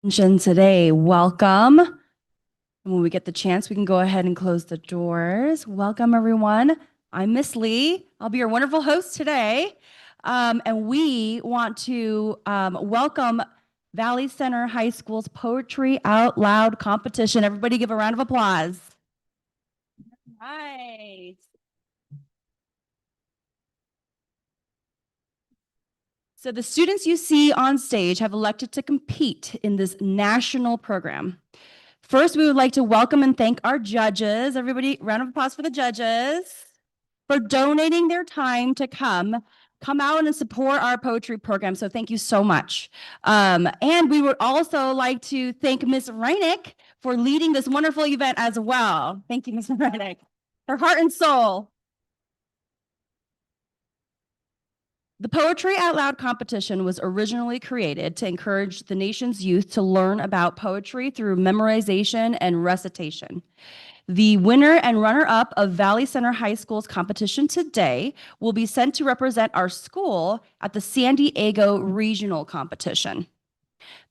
Today. Welcome. And when we get the chance, we can go ahead and close the doors. Welcome, everyone. I'm Miss Lee. I'll be your wonderful host today. And we want to welcome Valley Center High School's Poetry Out Loud competition. Everybody give a round of applause. Nice. So the students you see on stage have elected to compete in this national program. First, we would like to welcome and thank our judges. Everybody, round of applause for the judges for donating their time to come out and support our poetry program. So thank you so much. And we would also like to thank Ms. Reinick for leading this wonderful event as well. Thank you, Ms. Reinick, her heart and soul. The Poetry Out Loud competition was originally created to encourage the nation's youth to learn about poetry through memorization and recitation. The winner and runner-up of Valley Center High School's competition today will be sent to represent our school at the San Diego Regional Competition.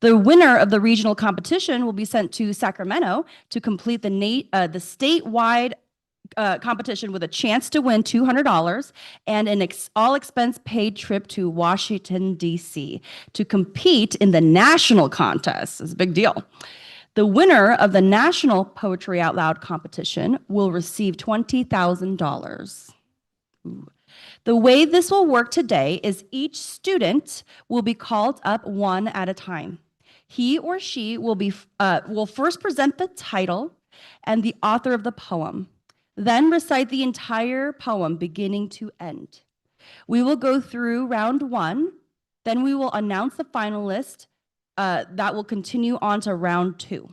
The winner of the regional competition will be sent to Sacramento to complete the statewide competition with a chance to win $200 and an all expense paid trip to Washington, D.C. to compete in the national contest. It's a big deal. The winner of the National Poetry Out Loud competition will receive $20,000. The way this will work today is each student will be called up one at a time. He or she will first present the title and the author of the poem, then recite the entire poem beginning to end. We will go through round one, then we will announce the finalist that will continue on to round two.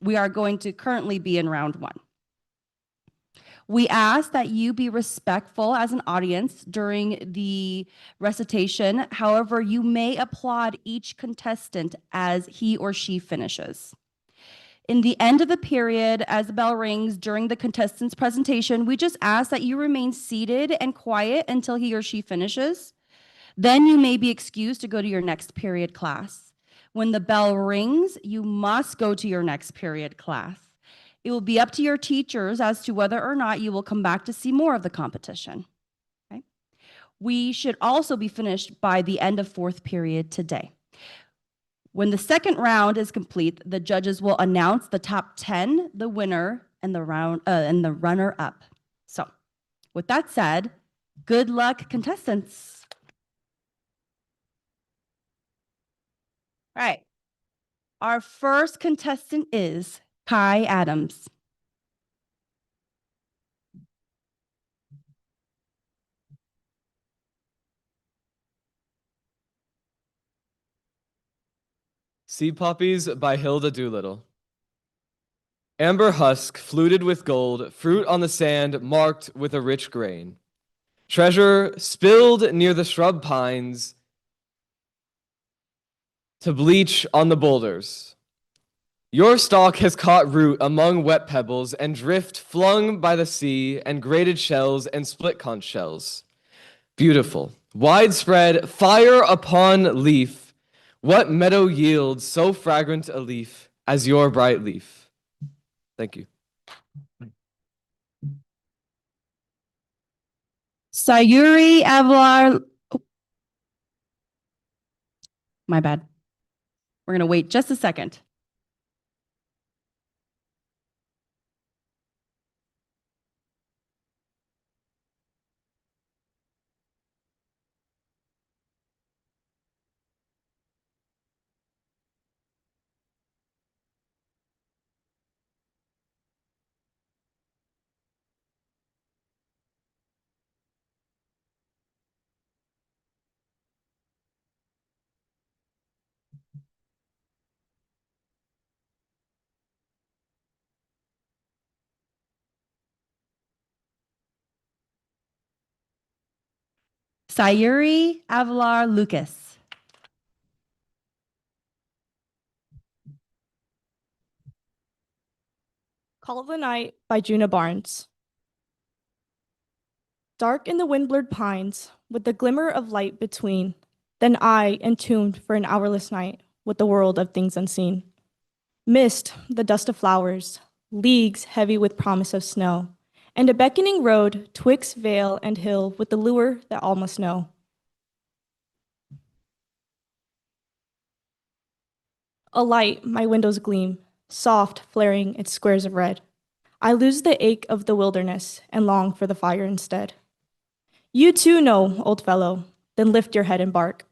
We are going to currently be in round one. We ask that you be respectful as an audience during the recitation. However, you may applaud each contestant as he or she finishes. In the end of the period, as the bell rings during the contestant's presentation, we just ask that you remain seated and quiet until he or she finishes. Then you may be excused to go to your next period class. When the bell rings, you must go to your next period class. It will be up to your teachers as to whether or not you will come back to see more of the competition. Okay? We should also be finished by the end of fourth period today. When the second round is complete, the judges will announce the top 10, the winner, and the runner-up. So, with that said, good luck, contestants. All right. Our first contestant is Kai Adams. Sea Poppies by Hilda Doolittle. Amber husk fluted with gold, fruit on the sand marked with a rich grain. Treasure spilled near the shrub pines to bleach on the boulders. Your stalk has caught root among wet pebbles and drift flung by the sea and grated shells and split conch shells. Beautiful, widespread, fire upon leaf. What meadow yields so fragrant a leaf as your bright leaf? Thank you. Sayuri Avalar. Oh. My bad. We're going to wait just a second. Sayuri Avalar Lucas. Call of the Night by Juna Barnes. Dark in the wind-blurred pines, with the glimmer of light between, then I, entombed for an hourless night, with the world of things unseen. Mist, the dust of flowers, leagues heavy with promise of snow, and a beckoning road twixt vale and hill with the lure that all must know. A light, my windows gleam, soft, flaring its squares of red. I lose the ache of the wilderness and long for the fire instead. You too know, old fellow, then lift your head and bark.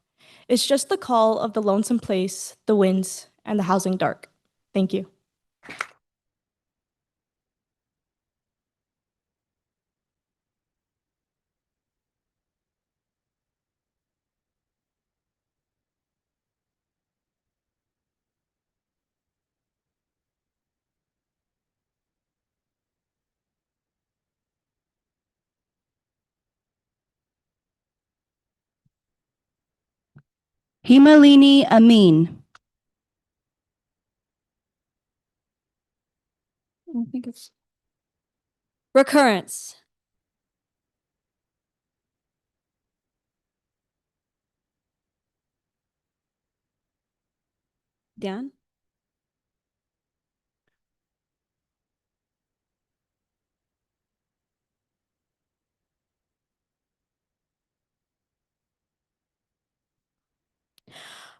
It's just the call of the lonesome place, the winds, and the housing dark. Thank you. Himalini Amin. I think it's Recurrence. Dan?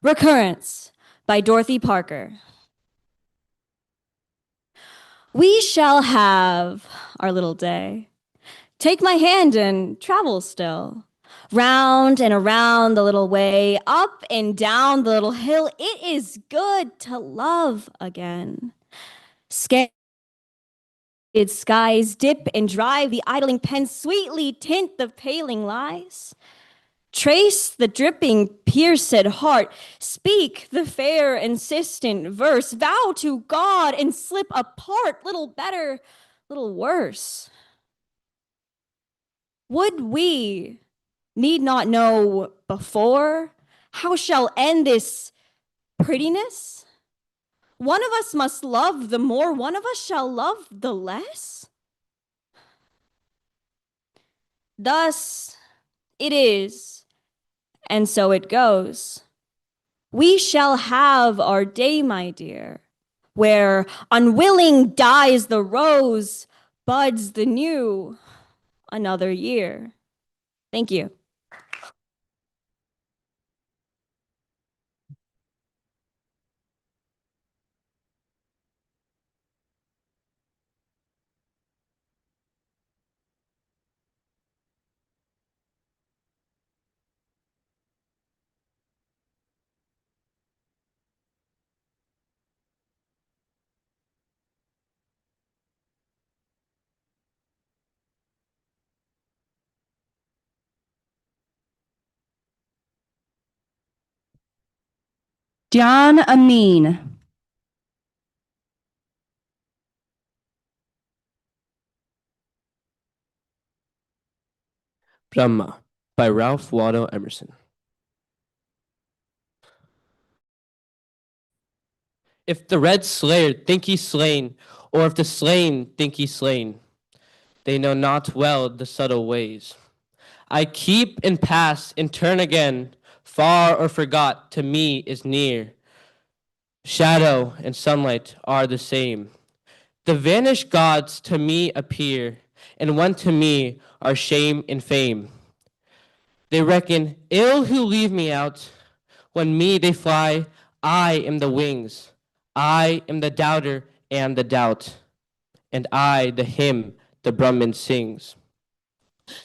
Recurrence by Dorothy Parker. We shall have our little day. Take my hand and travel still. Round and around the little way, up and down the little hill. It is good to love again. Scared skies dip and drive the idling pen, sweetly tint the paling lies. Trace the dripping, pierced heart, speak the fair, insistent verse, vow to God and slip apart, little better, little worse. Would we need not know before how shall end this prettiness? One of us must love the more, one of us shall love the less. Thus it is, and so it goes. We shall have our day, my dear, where unwilling dies the rose, buds the new, another year. Thank you. John Amin. Brahma by Ralph Waldo Emerson. If the red slayer think he's slain, or if the slain think he's slain, they know not well the subtle ways. I keep and pass and turn again, far or forgot to me is near. Shadow and sunlight are the same. The vanished gods to me appear, and one to me are shame and fame. They reckon ill who leave me out. When me they fly, I am the wings. I am the doubter and the doubt. And I the hymn the Brahmin sings.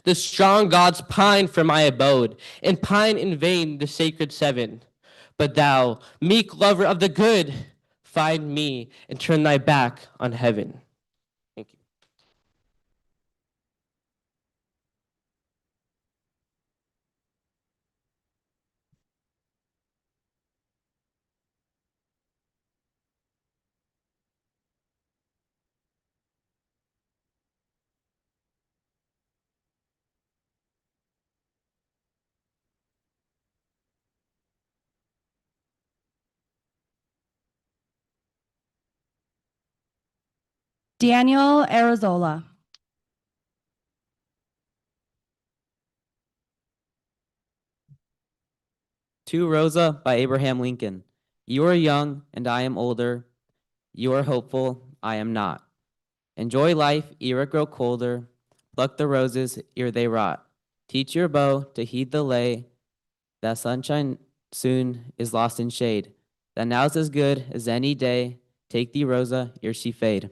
The strong gods pine for my abode, and pine in vain the sacred seven. But thou, meek lover of the good, find me and turn thy back on heaven. Thank you. Daniel Arizola. To Rosa by Abraham Lincoln. You are young, and I am older. You are hopeful, I am not. Enjoy life ere it grow colder. Pluck the roses ere they rot. Teach your bow to heed the lay, that sunshine soon is lost in shade. That now's as good as any day. Take thee, Rosa, ere she fade.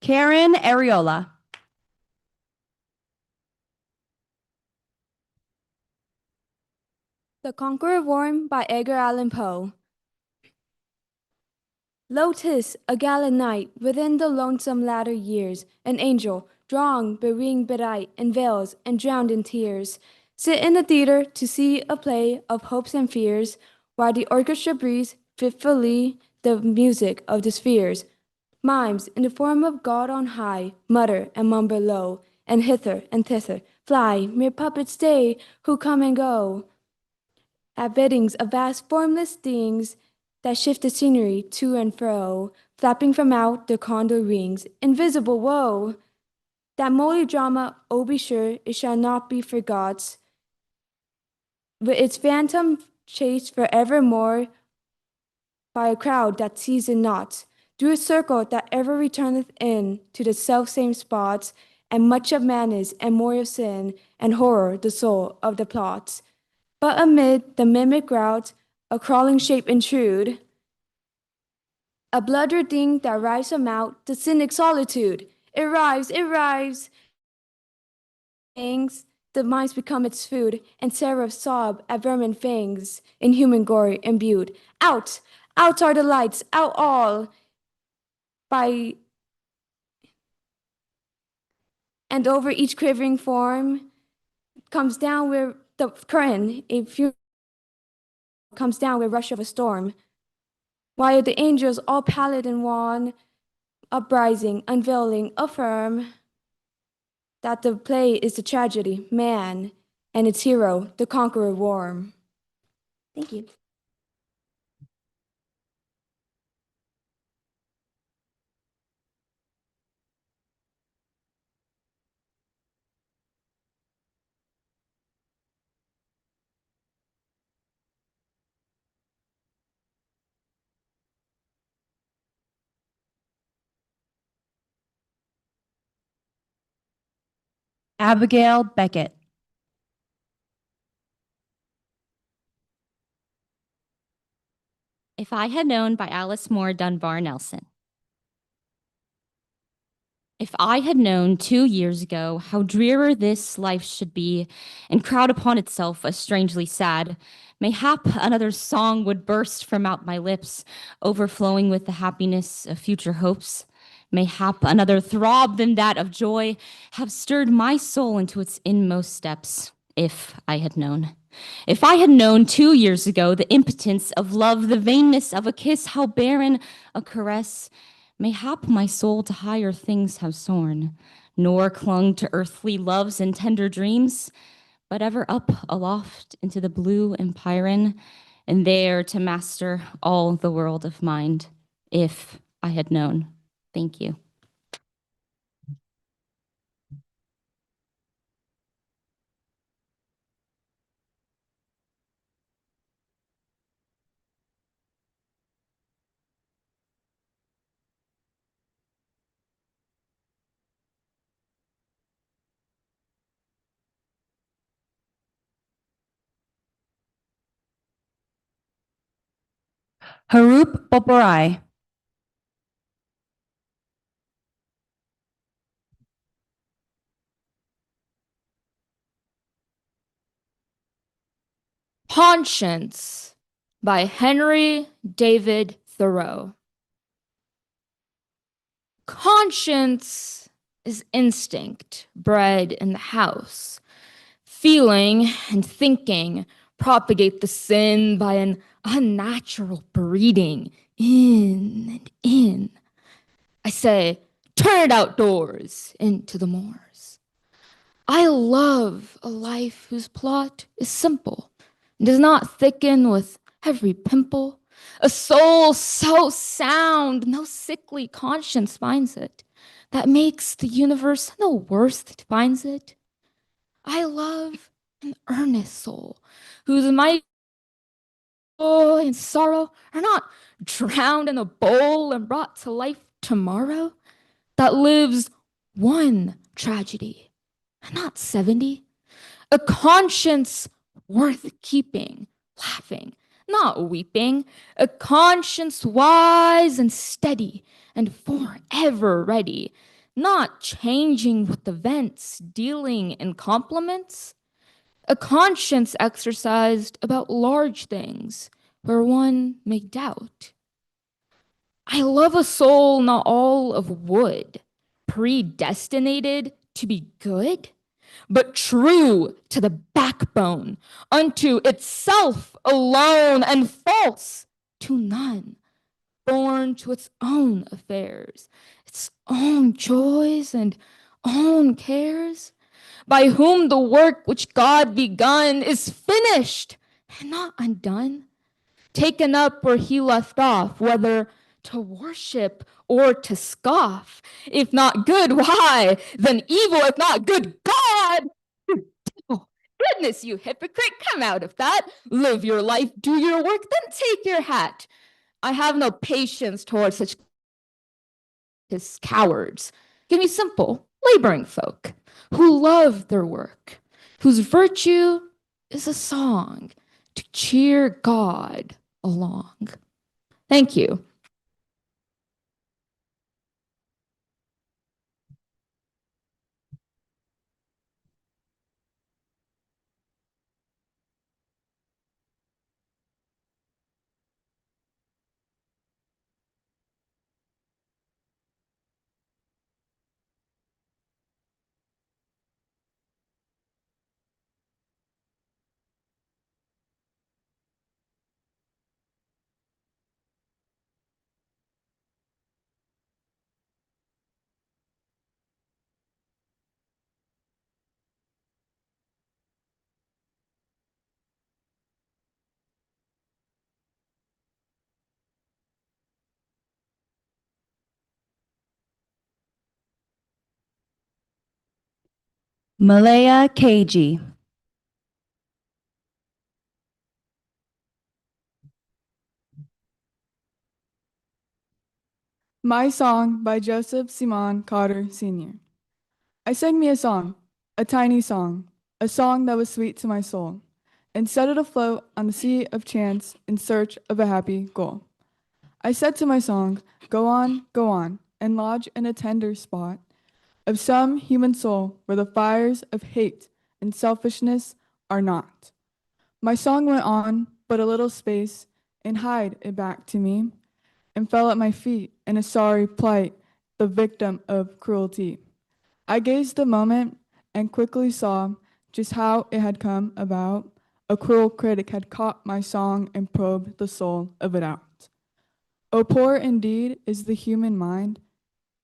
Karen Ariola. The Conqueror of Worm by Edgar Allan Poe. Lo, 'tis a gallant knight within the lonesome latter years, an angel, drawn, bewinged, bedight in veils and drowned in tears, sit in the theater to see a play of hopes and fears, while the orchestra breathes fitfully the music of the spheres. Mimes in the form of God on high mutter and mumble low, and hither and thither fly mere puppets stay who come and go. At biddings of vast formless things that shift the scenery to and fro, flapping from out their condor wings, invisible woe! That moly drama, oh be sure, it shall not be forgot, with its phantom chased forevermore by a crowd that sees it not, through a circle that ever returneth in to the selfsame spots, and much of madness and more of sin and horror the soul of the plot. But amid the mimic rout, a crawling shape intrude, a blood-red thing that rises from out the cynic solitude. It rives, hangs, the mice become its food, and seraphs sob at vermin fangs, in human gore imbued. Out are the lights, out all, by and over each quivering form comes down where the curtain, a fury comes down with rush of a storm, while the angels, all pallid and wan, uprising, unveiling, affirm that the play is the tragedy, man, and its hero, the conqueror worm. Thank you. Abigail Beckett. If I Had Known by Alice Moore Dunbar Nelson. If I had known 2 years ago how drearer this life should be, and crowd upon itself as strangely sad, mayhap another song would burst from out my lips, overflowing with the happiness of future hopes. Mayhap another throb than that of joy have stirred my soul into its inmost steps, if I had known. If I had known 2 years ago the impotence of love, the vainness of a kiss, how barren a caress, mayhap my soul to higher things have soared, nor clung to earthly loves and tender dreams, but ever up aloft into the blue empyrean, and there to master all the world of mind, if I had known. Thank you. Haroop Boporai. Conscience by Henry David Thoreau. Conscience is instinct bred in the house, feeling and thinking propagate the sin by an unnatural breeding in and in. I say, turn it outdoors into the moors. I love a life whose plot is simple and does not thicken with every pimple. A soul so sound, no sickly conscience finds it, that makes the universe no worse that finds it. I love an earnest soul whose might joy and sorrow are not drowned in a bowl and brought to life tomorrow, that lives one tragedy and not 70, a conscience worth keeping, laughing, not weeping, a conscience wise and steady and forever ready, not changing with events, dealing in compliments, a conscience exercised about large things where one may doubt. I love a soul not all of wood, predestinated to be good, but true to the backbone, unto itself alone, and false to none, born to its own affairs, its own joys and own cares, by whom the work which God begun is finished and not undone, taken up where he left off, whether to worship or to scoff. If not good, why? Then evil, if not good, God! Oh, goodness, you hypocrite, come out of that. Live your life, do your work, then take your hat. I have no patience towards such cowards. Give me simple, laboring folk who love their work, whose virtue is a song to cheer God along. Thank you. Malaya KG. My Song by Joseph Simon Carter Sr. I sang me a song, a tiny song, a song that was sweet to my soul, and set it afloat on the sea of chance in search of a happy goal. I said to my song, go on, and lodge in a tender spot of some human soul where the fires of hate and selfishness are not. My song went on but a little space and hied it back to me, and fell at my feet in a sorry plight, the victim of cruelty. I gazed a moment and quickly saw just how it had come about. A cruel critic had caught my song and probed the soul of it out. Oh, poor indeed is the human mind,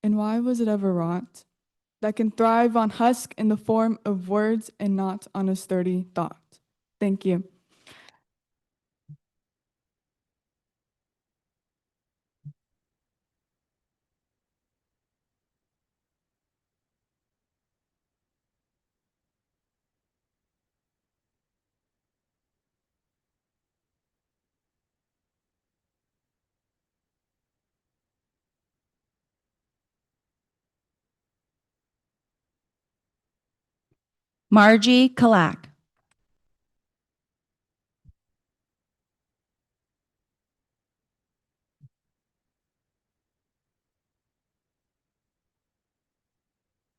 and why was it ever wrought, that can thrive on husk in the form of words and not on a sturdy thought? Thank you. Margie Kalak.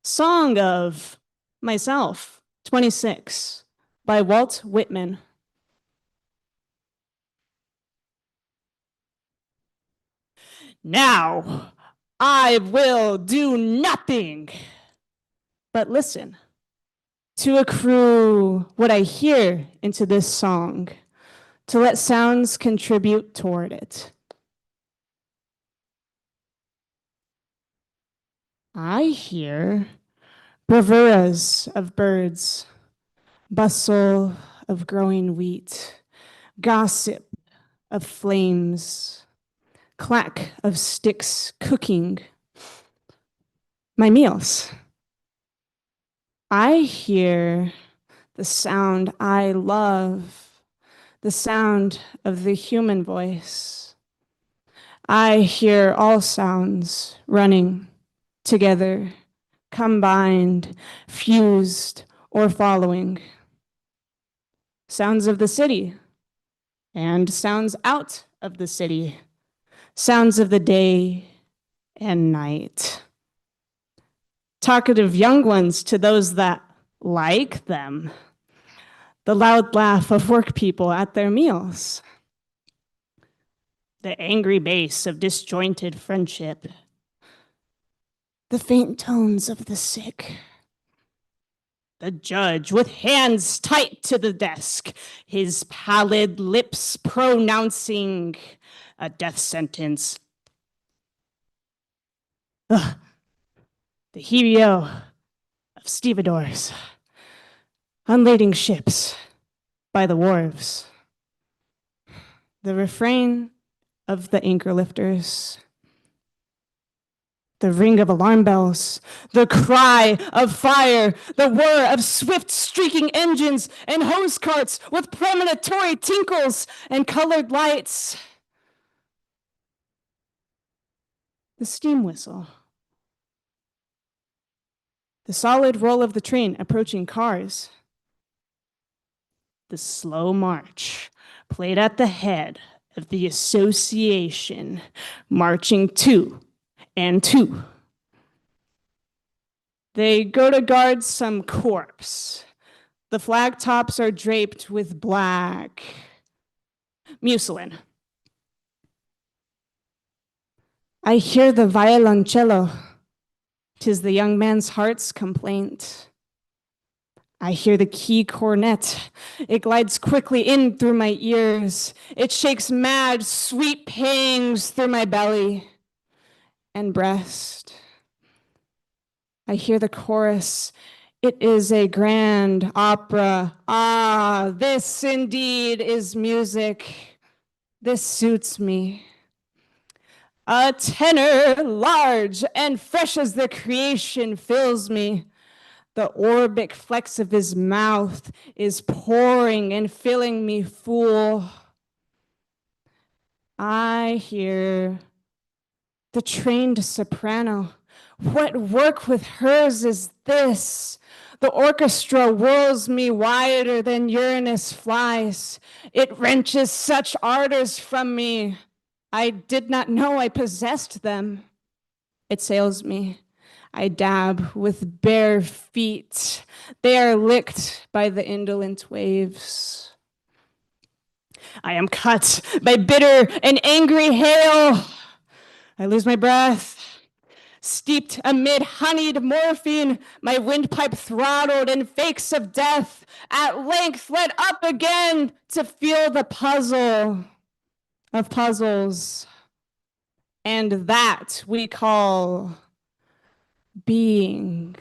Song of Myself, 26, by Walt Whitman. Now, I will do nothing but listen. to accrue what I hear into this song, to let sounds contribute toward it. I hear bravuras of birds, bustle of growing wheat, gossip of flames, clack of sticks cooking my meals. I hear the sound I love, the sound of the human voice. I hear all sounds running together, combined, fused, or following. Sounds of the city and sounds out of the city, sounds of the day and night. Talkative young ones to those that like them, the loud laugh of work people at their meals, the angry bass of disjointed friendship, the faint tones of the sick, the judge with hands tight to the desk, his pallid lips pronouncing a death sentence. Ugh. The hero of stevedores, unlading ships by the wharves, the refrain of the anchor lifters, the ring of alarm bells, the cry of fire, the whir of swift streaking engines and hose carts with premonitory tinkles and colored lights, the steam whistle, the solid roll of the train approaching cars, the slow march played at the head of the association, marching two and two. They go to guard some corpse. The flag tops are draped with black muslin. I hear the violoncello. 'Tis the young man's heart's complaint. I hear the key cornet. It glides quickly in through my ears. It shakes mad, sweet pangs through my belly and breast. I hear the chorus. It is a grand opera. Ah, this indeed is music. This suits me. A tenor large and fresh as the creation fills me. The orbic flex of his mouth is pouring and filling me full. I hear the trained soprano. What work with hers is this? The orchestra whirls me wider than Uranus flies. It wrenches such ardors from me. I did not know I possessed them. It sails me. I dab with bare feet. They are licked by the indolent waves. I am cut by bitter and angry hail. I lose my breath. Steeped amid honeyed morphine, my windpipe throttled in fakes of death, at length led up again to feel the puzzle of puzzles. And that we call being.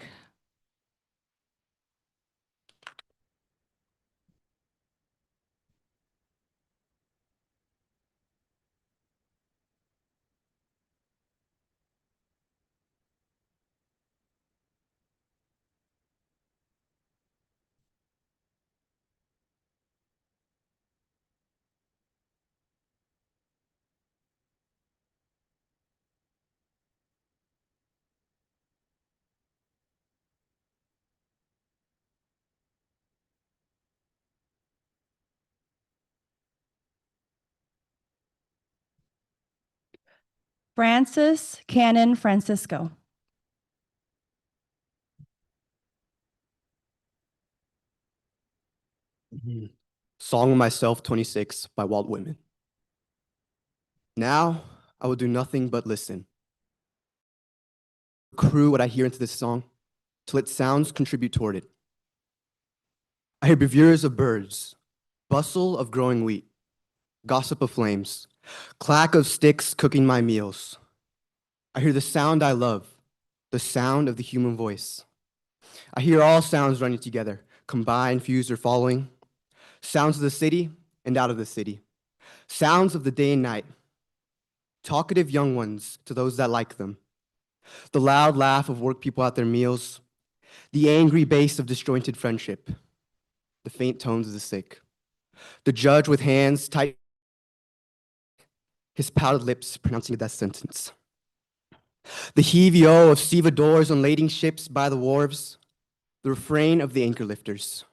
Francis Cannon Francisco. Song of Myself 26 by Walt Whitman. Now I will do nothing but listen. Accrue what I hear into this song, till its sounds contribute toward it. I hear bravures of birds, bustle of growing wheat, gossip of flames, clack of sticks cooking my meals. I hear the sound I love, the sound of the human voice. I hear all sounds running together, combined, fused, or following. Sounds of the city and out of the city. Sounds of the day and night. Talkative young ones to those that like them. The loud laugh of work people at their meals. The angry bass of disjointed friendship. The faint tones of the sick. The judge with hands tight, his pouted lips pronouncing a death sentence. The heave-yo of stevedores on lading ships by the wharves. The refrain of the anchor lifters.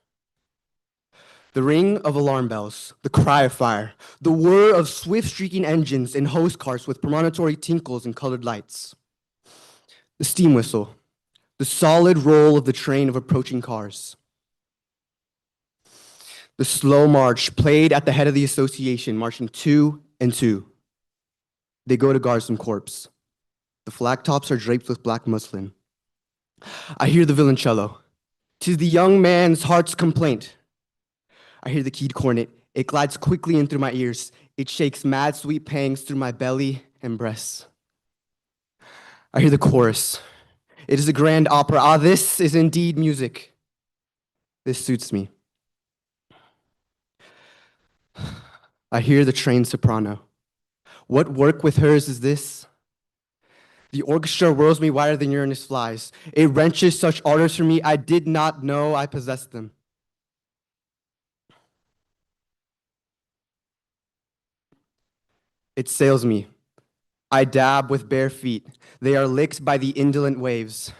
The ring of alarm bells, the cry of fire, the whir of swift streaking engines in hose carts with premonitory tinkles and colored lights. The steam whistle, the solid roll of the train of approaching cars. The slow march played at the head of the association, marching two and two. They go to guard some corpse. The flag tops are draped with black muslin. I hear the violoncello. 'Tis the young man's heart's complaint. I hear the keyed cornet. It glides quickly in through my ears. It shakes mad sweet pangs through my belly and breasts. I hear the chorus. It is a grand opera. Ah, this is indeed music. This suits me. I hear the trained soprano. What work with hers is this? The orchestra whirls me wider than Uranus flies. It wrenches such ardors from me I did not know I possessed them. It sails me. I dab with bare feet. They are licked by the indolent waves.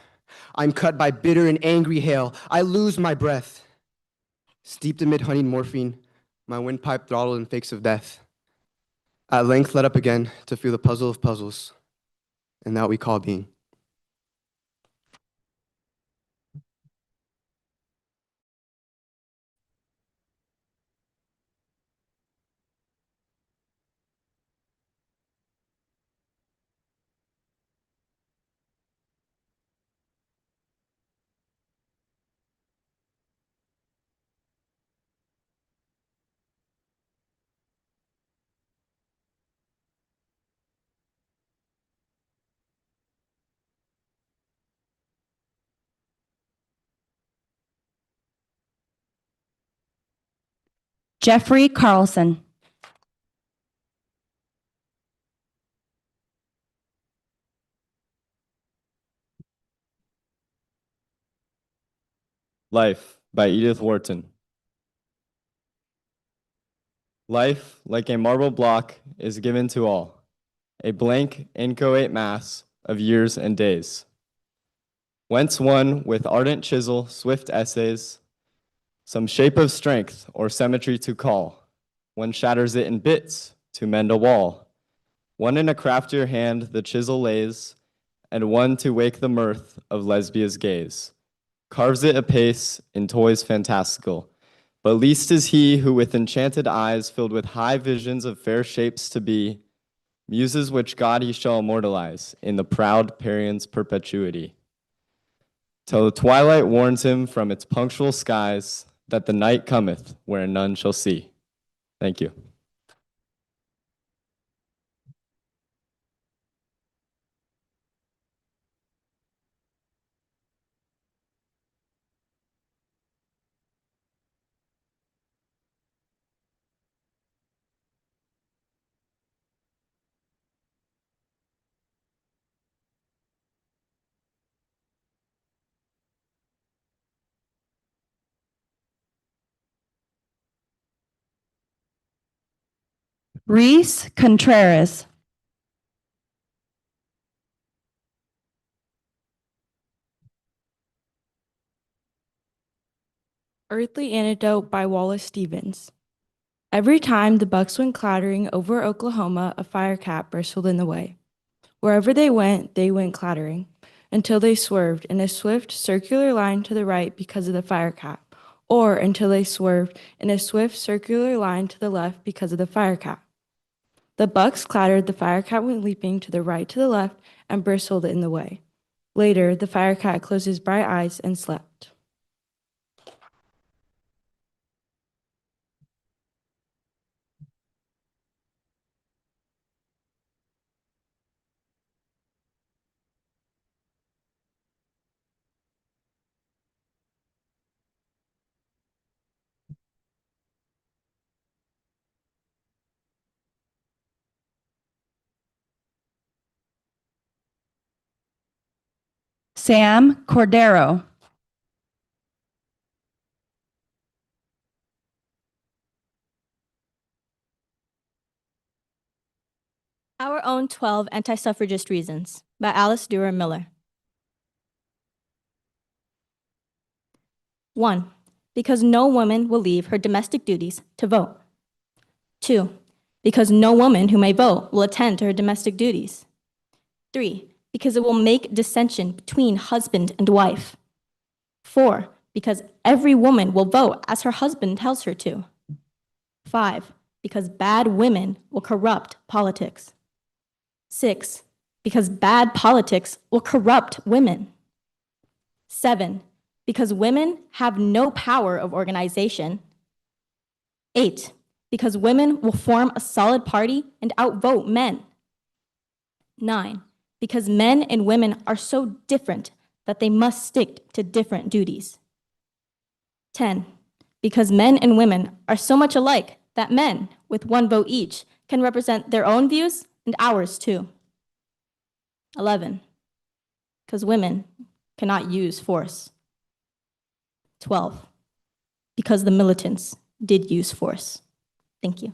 I'm cut by bitter and angry hail. I lose my breath. Steeped amid honeyed morphine, my windpipe throttled in fakes of death. At length let up again to feel the puzzle of puzzles, and that we call being. Jeffrey Carlson. Life by Edith Wharton. Life, like a marble block, is given to all, a blank, inchoate mass of years and days. Whence one with ardent chisel, swift essays, some shape of strength or symmetry to call, one shatters it in bits to mend a wall. One in a craftier hand the chisel lays, and one to wake the mirth of Lesbia's gaze. Carves it apace in toys fantastical, but least is he who with enchanted eyes filled with high visions of fair shapes to be, muses which God he shall immortalize in the proud Parian's perpetuity. Till the twilight warns him from its punctual skies that the night cometh where none shall see. Thank you. Reese Contreras. Earthly Antidote by Wallace Stevens. Every time the bucks went clattering over Oklahoma, a fire cat bristled in the way. Wherever they went clattering, until they swerved in a swift circular line to the right because of the fire cat, or until they swerved in a swift circular line to the left because of the fire cat. The bucks clattered, the fire cat went leaping to the right, to the left, and bristled in the way. Later, the fire cat closed his bright eyes and slept. Sam Cordero. Our Own 12 Anti-Suffragist Reasons by Alice Durer Miller. 1. Because no woman will leave her domestic duties to vote. 2. Because no woman who may vote will attend to her domestic duties. 3. Because it will make dissension between husband and wife. 4. Because every woman will vote as her husband tells her to. 5. Because bad women will corrupt politics. 6. Because bad politics will corrupt women. 7. Because women have no power of organization. 8. Because women will form a solid party and outvote men. 9. Because men and women are so different that they must stick to different duties. 10. Because men and women are so much alike that men, with one vote each, can represent their own views and ours too. 11. Because women cannot use force. 12. Because the militants did use force. Thank you.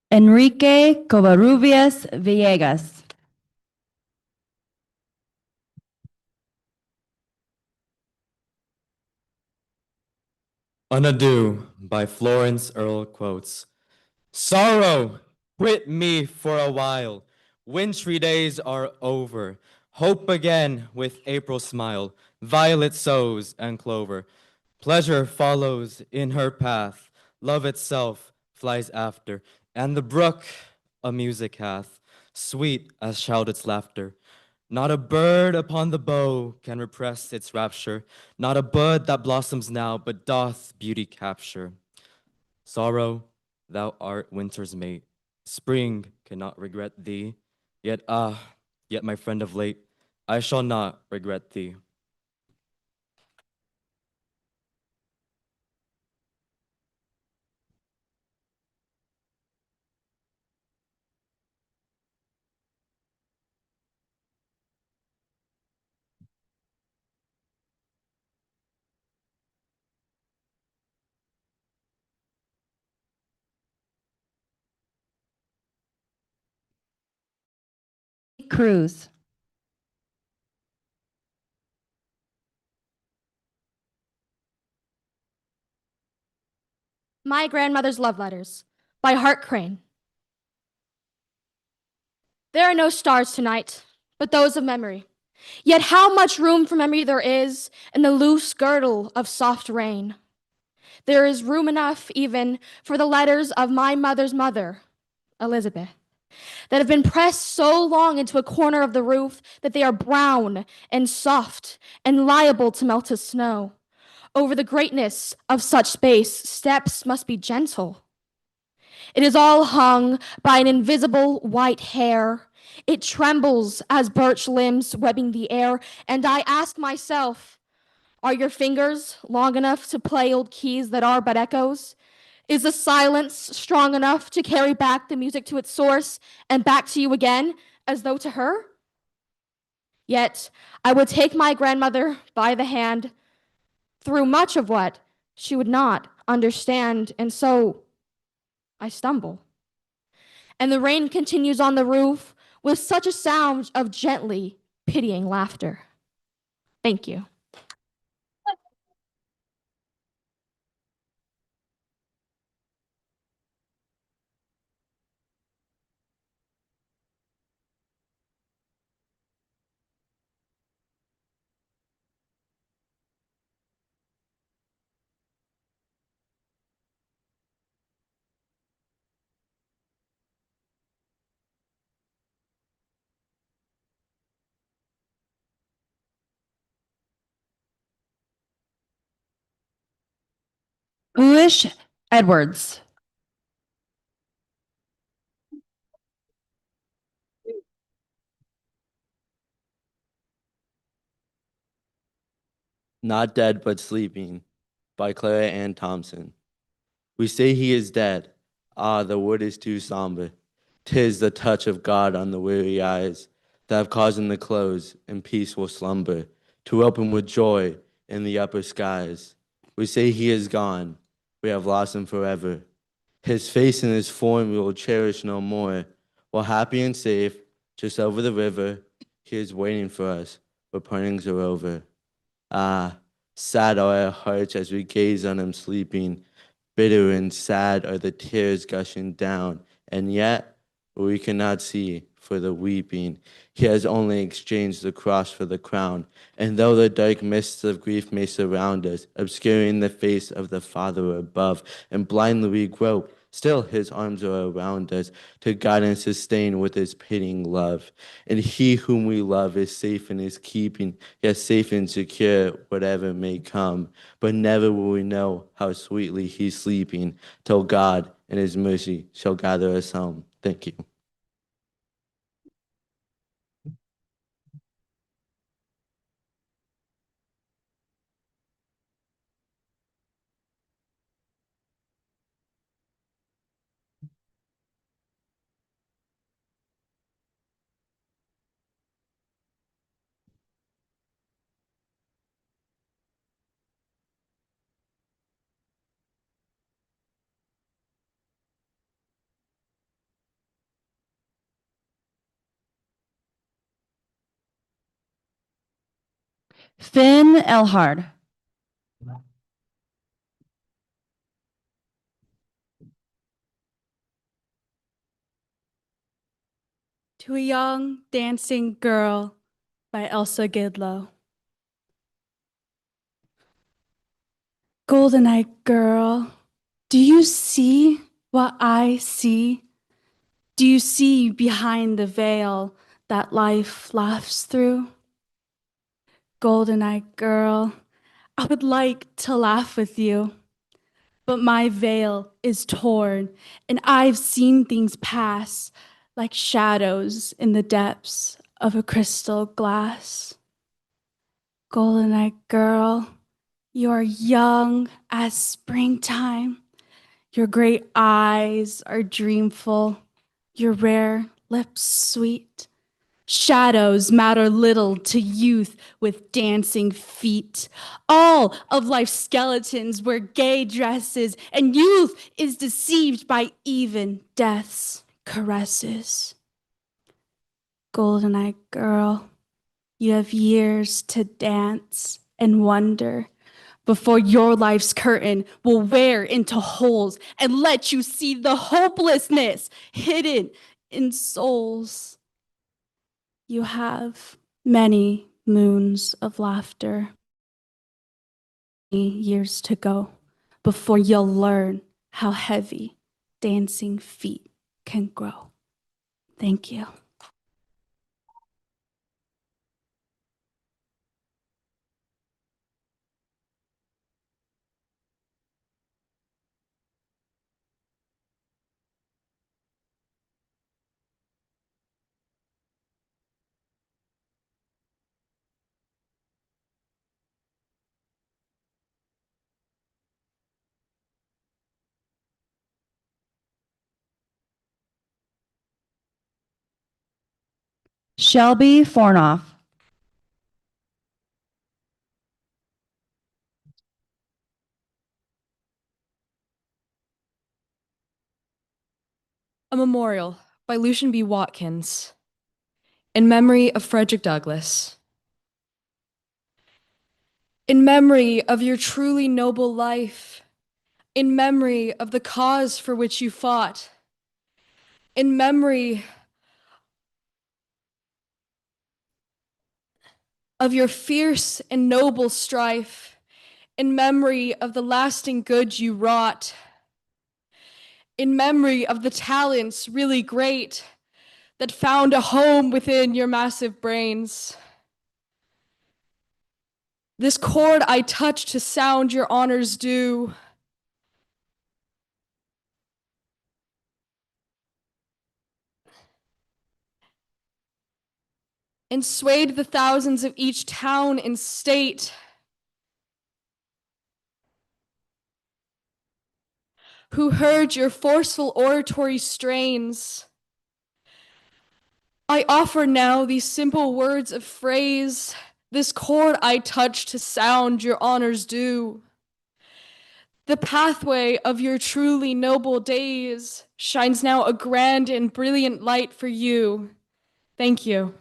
Enrique Covarrubias Villegas. An Adieu by Florence Earle quotes. Sorrow, quit me for a while. Wintry days are over. Hope again with April smile. Violet sows and clover. Pleasure follows in her path. Love itself flies after. And the brook a music hath, sweet as child its laughter. Not a bird upon the bough can repress its rapture. Not a bud that blossoms now, but doth beauty capture. Sorrow, thou art winter's mate. Spring cannot regret thee. Yet my friend of late, I shall not regret thee. Cruz. My Grandmother's Love Letters by Hart Crane. There are no stars tonight, but those of memory. Yet how much room for memory there is in the loose girdle of soft rain. There is room enough even for the letters of my mother's mother, Elizabeth, that have been pressed so long into a corner of the roof that they are brown and soft and liable to melt as snow. Over the greatness of such space, steps must be gentle. It is all hung by an invisible white hair. It trembles as birch limbs webbing the air, and I ask myself, are your fingers long enough to play old keys that are but echoes? Is the silence strong enough to carry back the music to its source and back to you again, as though to her? Yet I would take my grandmother by the hand through much of what she would not understand, and so I stumble. And the rain continues on the roof with such a sound of gently pitying laughter. Thank you. Uish Edwards. Not Dead But Sleeping by Clara Ann Thompson. We say he is dead. Ah, the wood is too somber. 'Tis the touch of God on the weary eyes that have caused him to close in peaceful slumber, to open with joy in the upper skies. We say he is gone. We have lost him forever. His face and his form we will cherish no more. While happy and safe, just over the river, he is waiting for us, where partings are over. Ah, sad are our hearts as we gaze on him sleeping. Bitter and sad are the tears gushing down, and yet we cannot see for the weeping. He has only exchanged the cross for the crown, and though the dark mists of grief may surround us, obscuring the face of the Father above, and blindly we grope, still his arms are around us to guide and sustain with his pitying love. And he whom we love is safe in his keeping, yet safe and secure whatever may come. But never will we know how sweetly he's sleeping, till God in his mercy shall gather us home. Thank you. Finn Elhard. To a Young Dancing Girl by Elsa Gidlow. Golden-eyed girl, do you see what I see? Do you see behind the veil that life laughs through? Golden-eyed girl, I would like to laugh with you, but my veil is torn and I've seen things pass like shadows in the depths of a crystal glass. Golden-eyed girl, you are young as springtime. Your great eyes are dreamful, your rare lips sweet. Shadows matter little to youth with dancing feet. All of life's skeletons wear gay dresses, and youth is deceived by even death's caresses. Golden-eyed girl, you have years to dance and wonder before your life's curtain will wear into holes and let you see the hopelessness hidden in souls. You have many moons of laughter, many years to go before you'll learn how heavy dancing feet can grow. Thank you. Shelby Fornoff. A Memorial by Lucian B. Watkins. In memory of Frederick Douglass. In memory of your truly noble life. In memory of the cause for which you fought. In memory of your fierce and noble strife. In memory of the lasting good you wrought. In memory of the talents really great that found a home within your massive brains. This chord I touch to sound your honors due. and swayed the thousands of each town and state. Who heard your forceful oratory strains. I offer now these simple words of phrase, this chord I touch to sound your honors due. The pathway of your truly noble days shines now a grand and brilliant light for you. Thank you.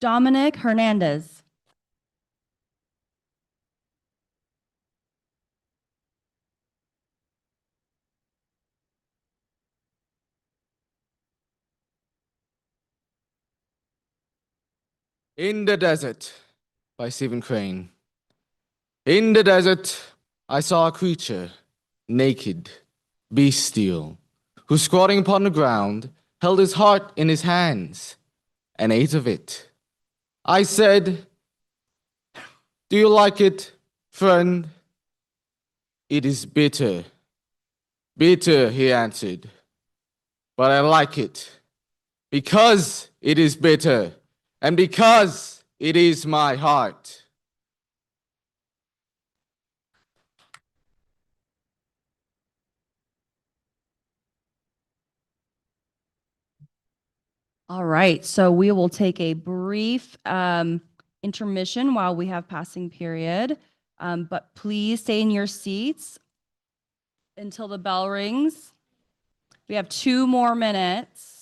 Dominic Hernandez. In the Desert by Stephen Crane. In the desert, I saw a creature, naked, bestial, who squatting upon the ground held his heart in his hands and ate of it. I said, "Do you like it, friend?" "It is bitter." "Bitter," he answered, "but I like it because it is bitter and because it is my heart." All right, so we will take a brief intermission while we have passing period, but please stay in your seats until the bell rings. We have 2 more minutes.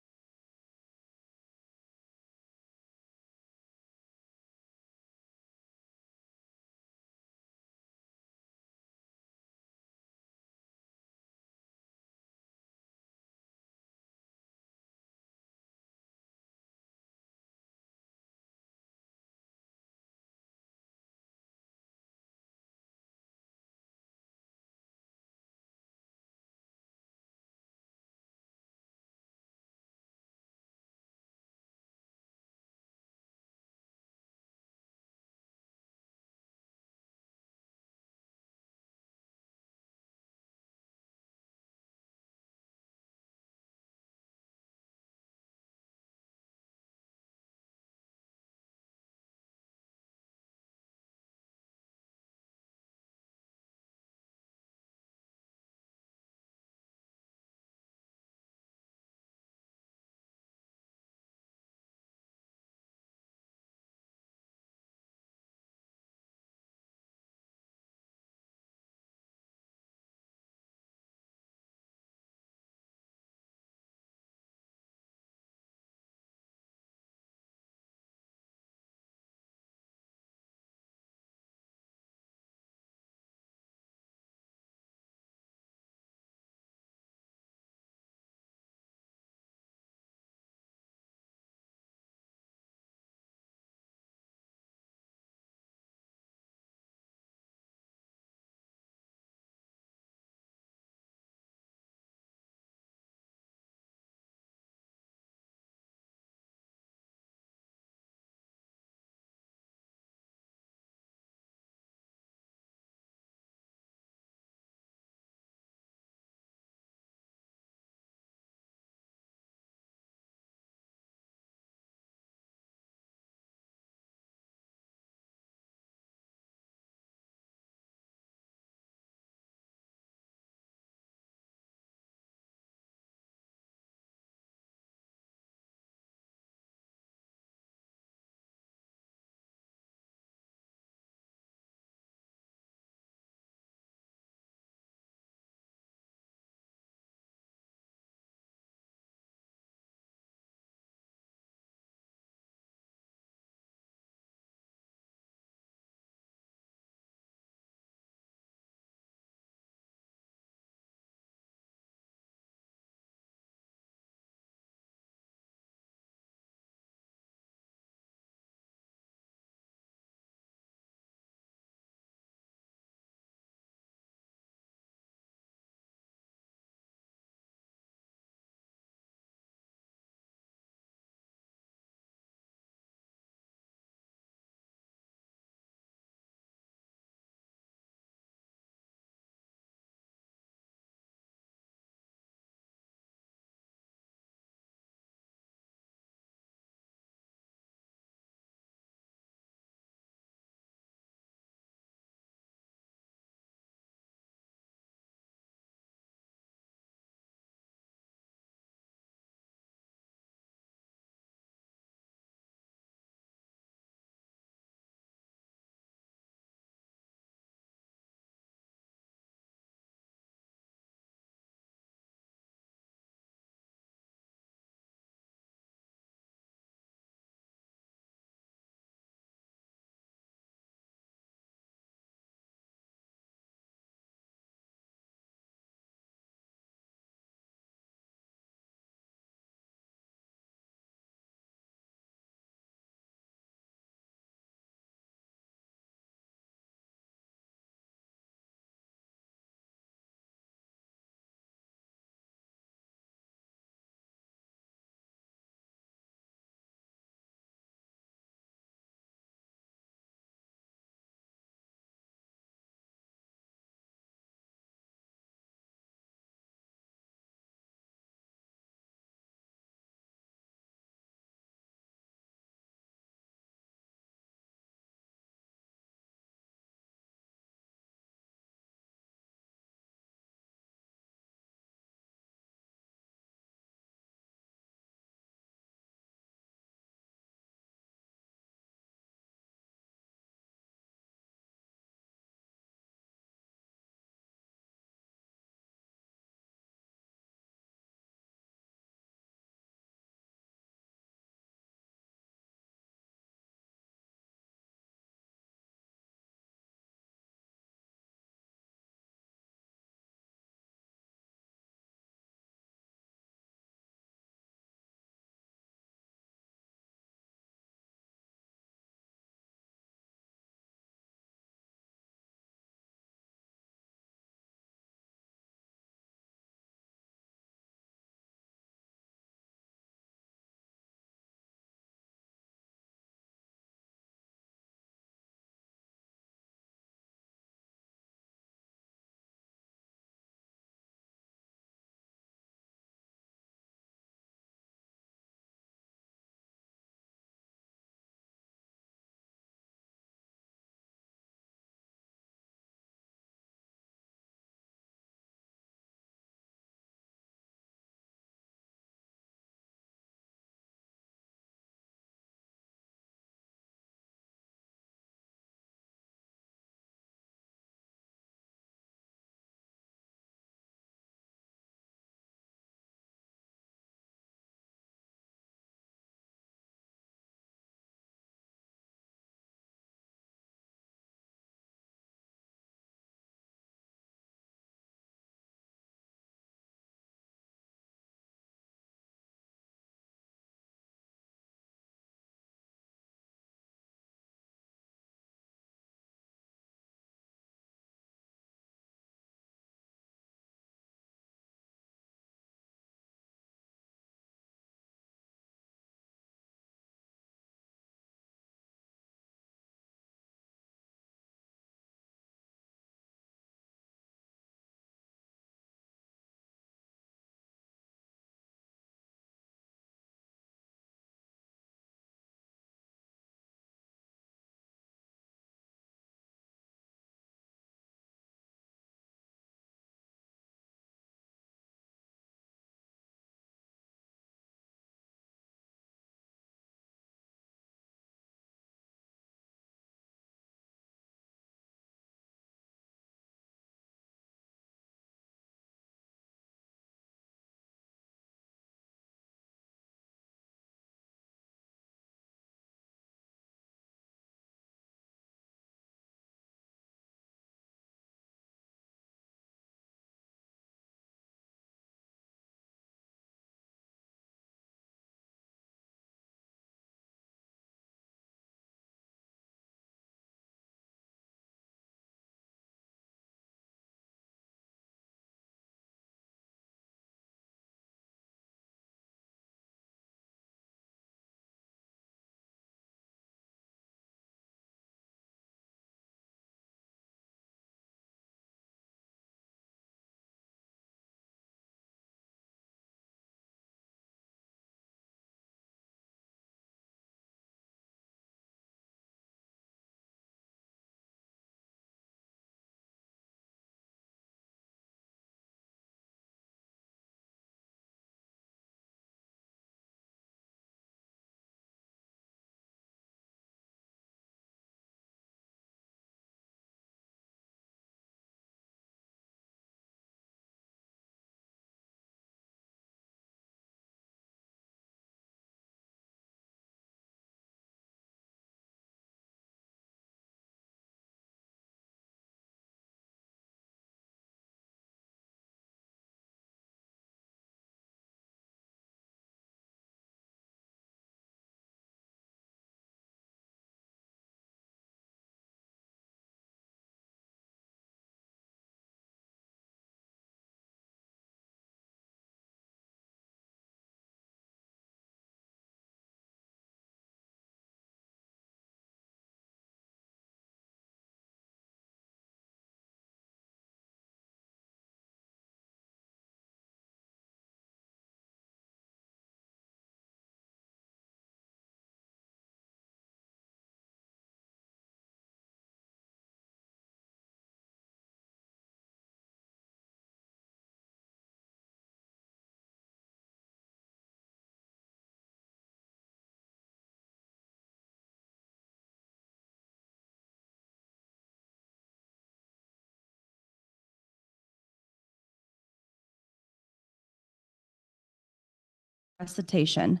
recitation.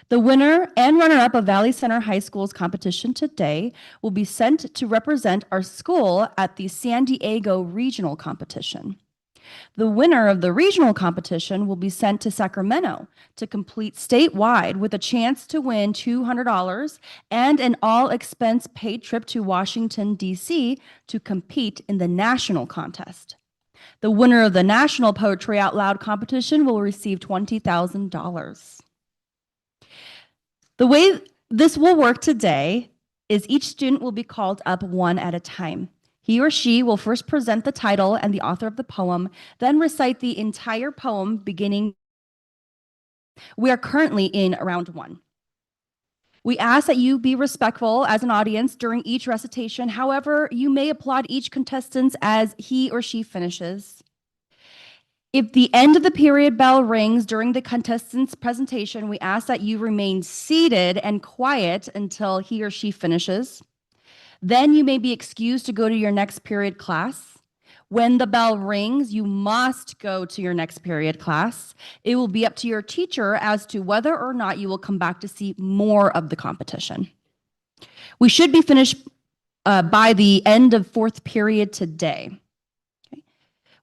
The winner and runner-up of Valley Center High School's competition today will be sent to represent our school at the San Diego Regional Competition. The winner of the regional competition will be sent to Sacramento to complete statewide with a chance to win $200 and an all-expense-paid trip to Washington, D.C. to compete in the national contest. The winner of the National Poetry Out Loud competition will receive $20,000. The way this will work today is each student will be called up one at a time. He or she will first present the title and the author of the poem, then recite the entire poem beginning. We are currently in round one. We ask that you be respectful as an audience during each recitation. However, you may applaud each contestant as he or she finishes. If the end of the period bell rings during the contestant's presentation, we ask that you remain seated and quiet until he or she finishes. Then you may be excused to go to your next period class. When the bell rings, you must go to your next period class. It will be up to your teacher as to whether or not you will come back to see more of the competition. We should be finished by the end of fourth period today. Okay.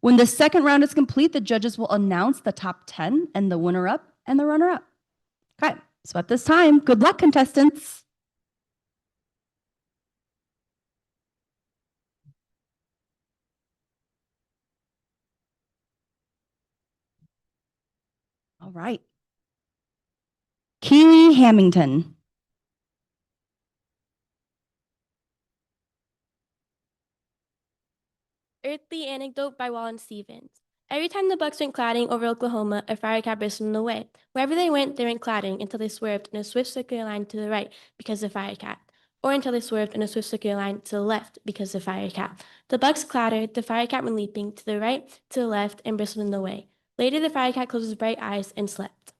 When the second round is complete, the judges will announce the top 10 and the winner-up and the runner-up. Okay, so at this time, good luck, contestants. All right. Keely Hamilton. Earthly Anecdote by Wallace Stevens. Every time the Bucks went cladding over Oklahoma, a fire cat bristled in the way. Wherever they went cladding until they swerved in a swift circular line to the right because of fire cat, or until they swerved in a swift circular line to the left because of fire cat. The Bucks clattered, the fire cat went leaping to the right, to the left, and bristled in the way. Later, the fire cat closed his bright eyes and slept.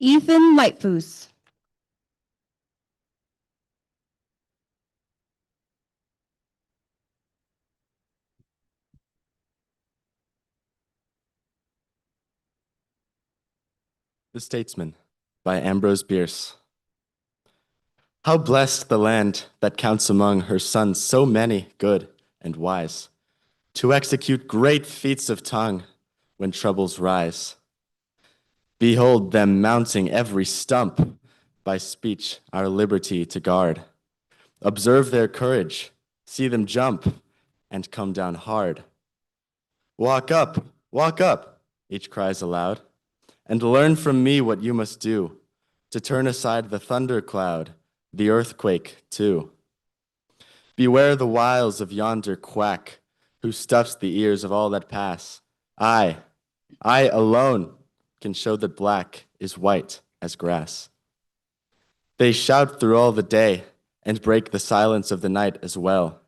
Ethan Lightfoos. The Statesman by Ambrose Bierce. How blessed the land that counts among her sons so many good and wise, to execute great feats of tongue when troubles rise. Behold them mounting every stump, by speech our liberty to guard. Observe their courage, see them jump, and come down hard. Walk up, each cries aloud, and learn from me what you must do, to turn aside the thundercloud, the earthquake too. Beware the wiles of yonder quack, who stuffs the ears of all that pass. I alone can show that black is white as grass. They shout through all the day, and break the silence of the night as well.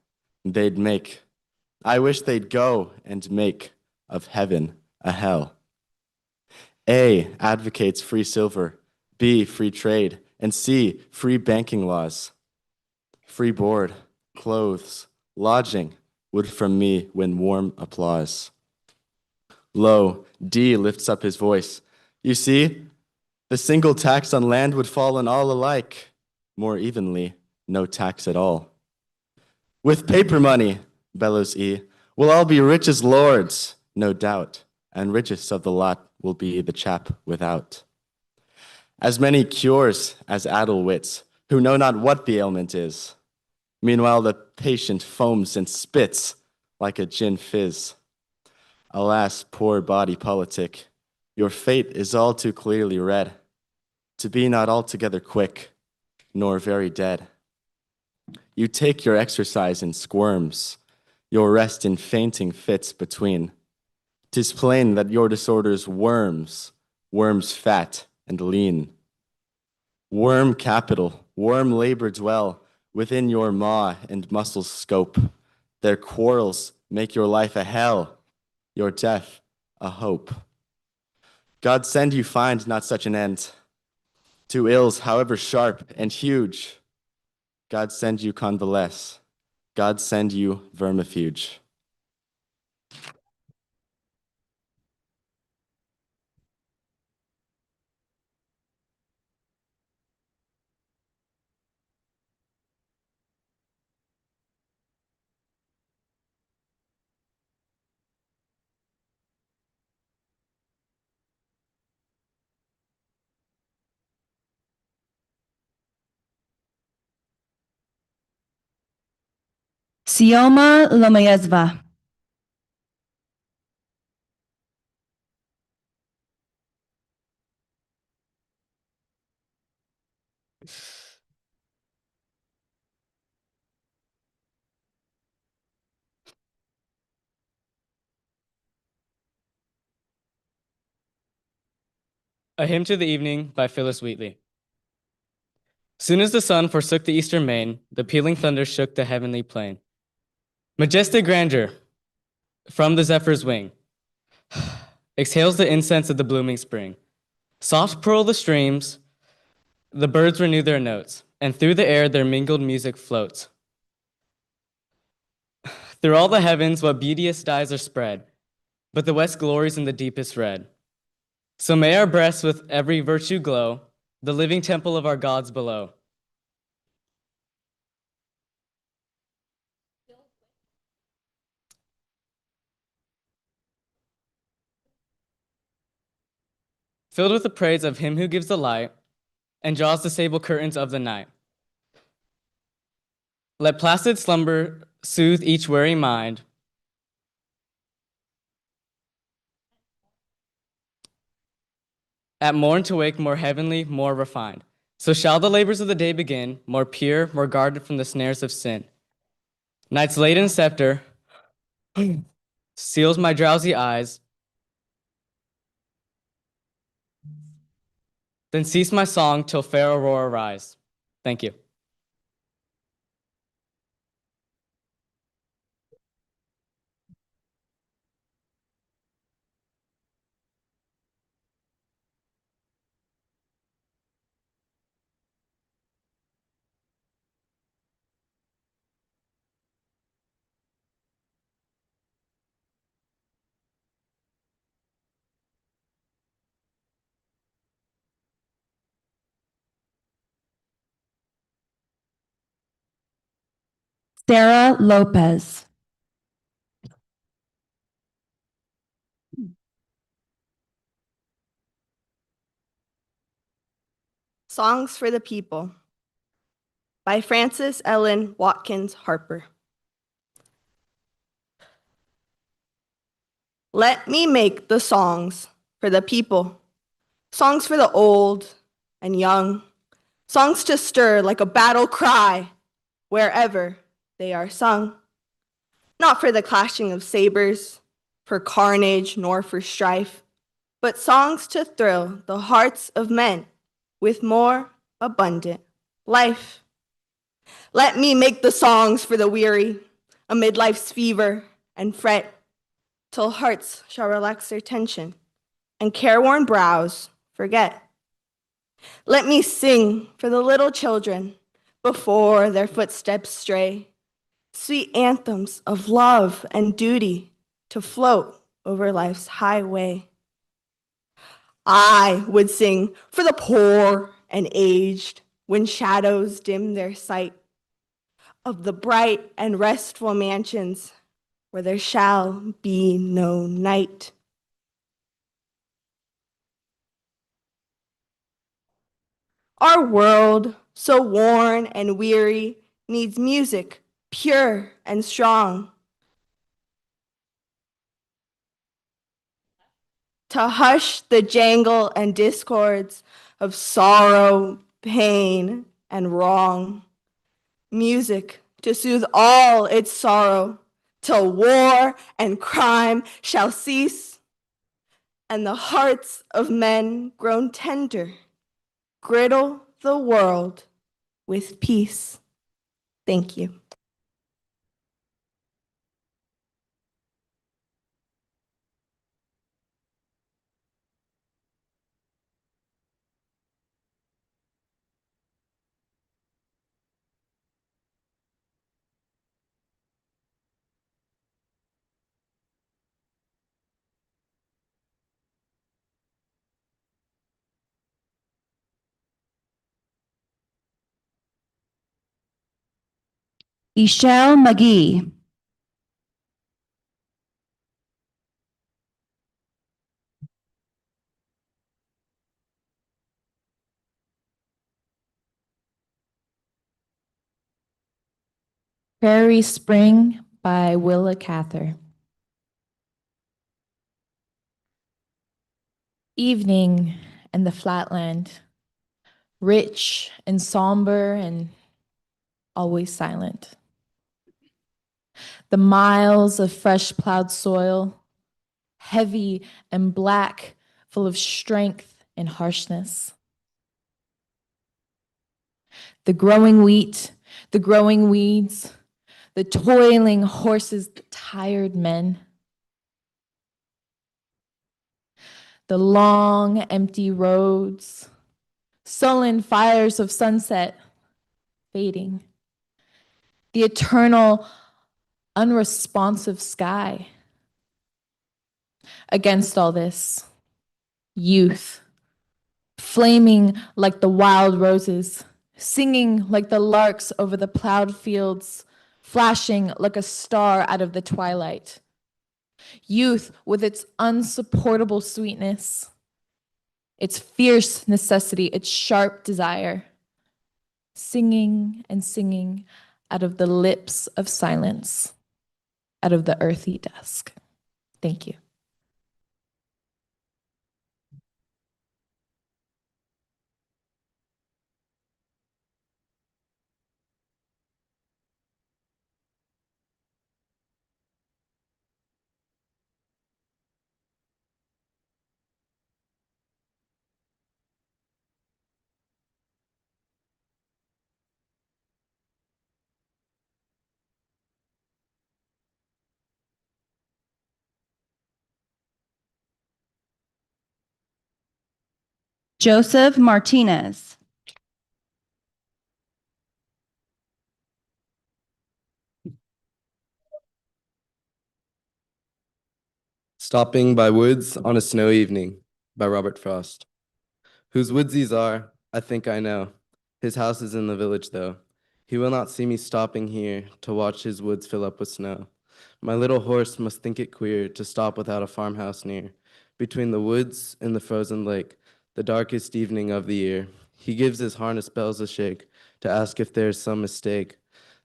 I wish they'd go and make of heaven a hell. A advocates free silver, B free trade, and C free banking laws. Free board, clothes, lodging would from me win warm applause. Lo, D lifts up his voice. You see, the single tax on land would fall on all alike. More evenly, no tax at all. With paper money, bellows E, we'll all be rich as lords, no doubt, and richest of the lot will be the chap without. As many cures as addle wits, who know not what the ailment is. Meanwhile, the patient foams and spits like a gin fizz. Alas, poor body politic, your fate is all too clearly read, to be not altogether quick, nor very dead. You take your exercise in squirms, your rest in fainting fits between. 'Tis plain that your disorder's worms fat and lean. Worm capital, worm labor dwell, within your maw and muscles scope. Their quarrels make your life a hell, your death a hope. God send you find not such an end to ills, however sharp and huge. God send you convalesce. God send you vermifuge. Sioma Lomayezva. A Hymn to the Evening by Phyllis Wheatley. Soon as the sun forsook the eastern main, the pealing thunder shook the heavenly plain. Majestic grandeur from the zephyr's wing exhales the incense of the blooming spring. Soft purl the streams, the birds renew their notes, and through the air their mingled music floats. Through all the heavens, what beauteous dyes are spread, but the west glories in the deepest red. So may our breasts with every virtue glow, the living temple of our gods below. Filled with the praise of him who gives the light and draws the sable curtains of the night. Let placid slumber soothe each weary mind. At morn to wake more heavenly, more refined. So shall the labors of the day begin, more pure, more guarded from the snares of sin. Night's laden scepter seals my drowsy eyes. Then cease my song till fair aurora rise. Thank you. Sarah Lopez. Songs for the People by Frances Ellen Watkins Harper. Let me make the songs for the people, songs for the old and young, songs to stir like a battle cry wherever they are sung. Not for the clashing of sabers, for carnage, nor for strife, but songs to thrill the hearts of men with more abundant life. Let me make the songs for the weary, amid life's fever and fret, till hearts shall relax their tension and careworn brows forget. Let me sing for the little children before their footsteps stray, sweet anthems of love and duty to float over life's highway. I would sing for the poor and aged when shadows dim their sight, of the bright and restful mansions where there shall be no night. Our world, so worn and weary, needs music pure and strong to hush the jangle and discords of sorrow, pain, and wrong. Music to soothe all its sorrow till war and crime shall cease, and the hearts of men grown tender griddle the world with peace. Thank you. Ishel McGee. Prairie Spring by Willa Cather. Evening and the flatland, rich and somber and always silent. The miles of fresh plowed soil, heavy and black, full of strength and harshness. The growing wheat, the growing weeds, the toiling horses, the tired men. The long, empty roads, sullen fires of sunset fading. The eternal, unresponsive sky. Against all this, youth, flaming like the wild roses, singing like the larks over the plowed fields, flashing like a star out of the twilight. Youth with its unsupportable sweetness, its fierce necessity, its sharp desire, singing and singing out of the lips of silence, out of the earthy dusk. Thank you. Joseph Martinez. Stopping by Woods on a Snowy Evening by Robert Frost. Whose woods these are, I think I know. His house is in the village, though. He will not see me stopping here to watch his woods fill up with snow. My little horse must think it queer to stop without a farmhouse near. Between the woods and the frozen lake, the darkest evening of the year, he gives his harness bells a shake to ask if there is some mistake.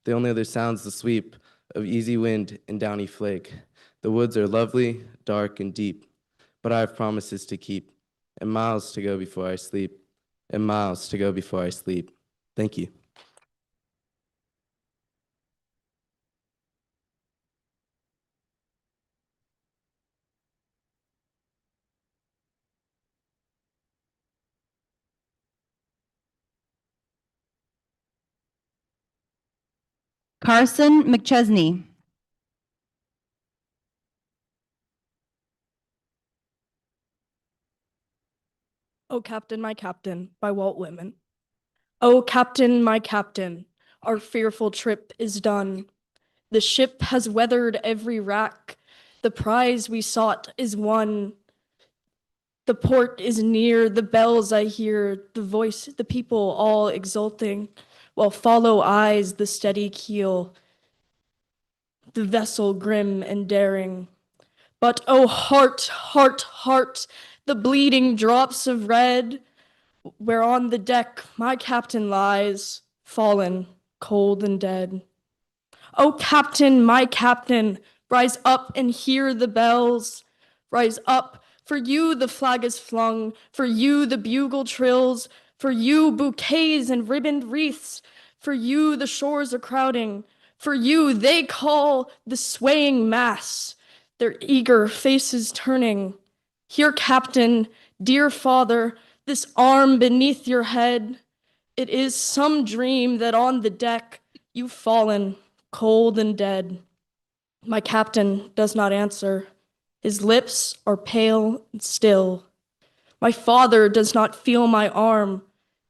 The only other sound's the sweep of easy wind and downy flake. The woods are lovely, dark, and deep, but I have promises to keep, and miles to go before I sleep, and miles to go before I sleep. Thank you. Carson McChesney. Oh, Captain, my Captain, by Walt Whitman. Oh, Captain, my Captain, our fearful trip is done. The ship has weathered every rack. The prize we sought is won. The port is near, the bells I hear, the voice, the people all exulting, while follow eyes the steady keel, the vessel grim and daring. But oh, heart, heart, heart, the bleeding drops of red, where on the deck my captain lies, fallen, cold and dead. Oh, Captain, my Captain, rise up and hear the bells. Rise up, for you the flag is flung, for you the bugle trills, for you bouquets and ribboned wreaths, for you the shores are crowding, for you they call the swaying mass, their eager faces turning. Here, Captain, dear father, this arm beneath your head. It is some dream that on the deck You've fallen, cold and dead. My captain does not answer. His lips are pale and still. My father does not feel my arm.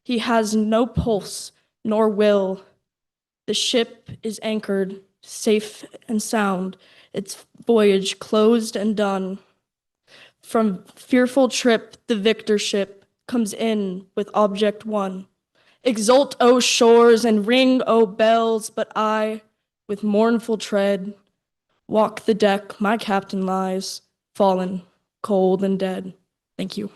He has no pulse nor will. The ship is anchored, safe and sound, its voyage closed and done. From fearful trip, the victor ship comes in with object one. Exult, O shores, and ring, O bells, but I, with mournful tread, walk the deck my captain lies, fallen, cold and dead. Thank you.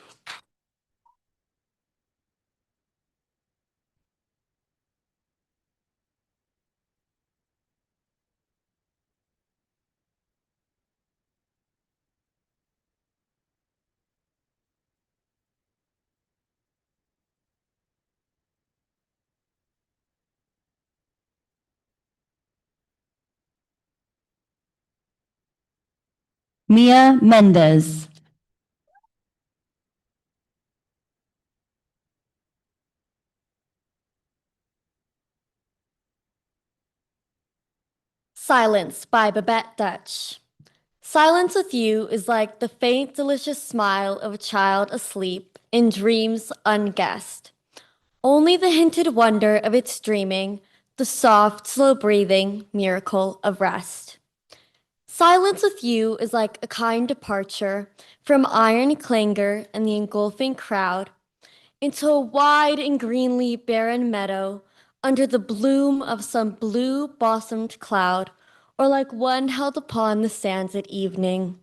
Mia Mendez. Silence by Babette Dutch. Silence with you is like the faint, delicious smile of a child asleep in dreams unguessed. Only the hinted wonder of its dreaming, the soft, slow breathing miracle of rest. Silence with you is like a kind departure from iron clangor and the engulfing crowd into a wide and greenly barren meadow under the bloom of some blue blossomed cloud, or like one held upon the sands at evening.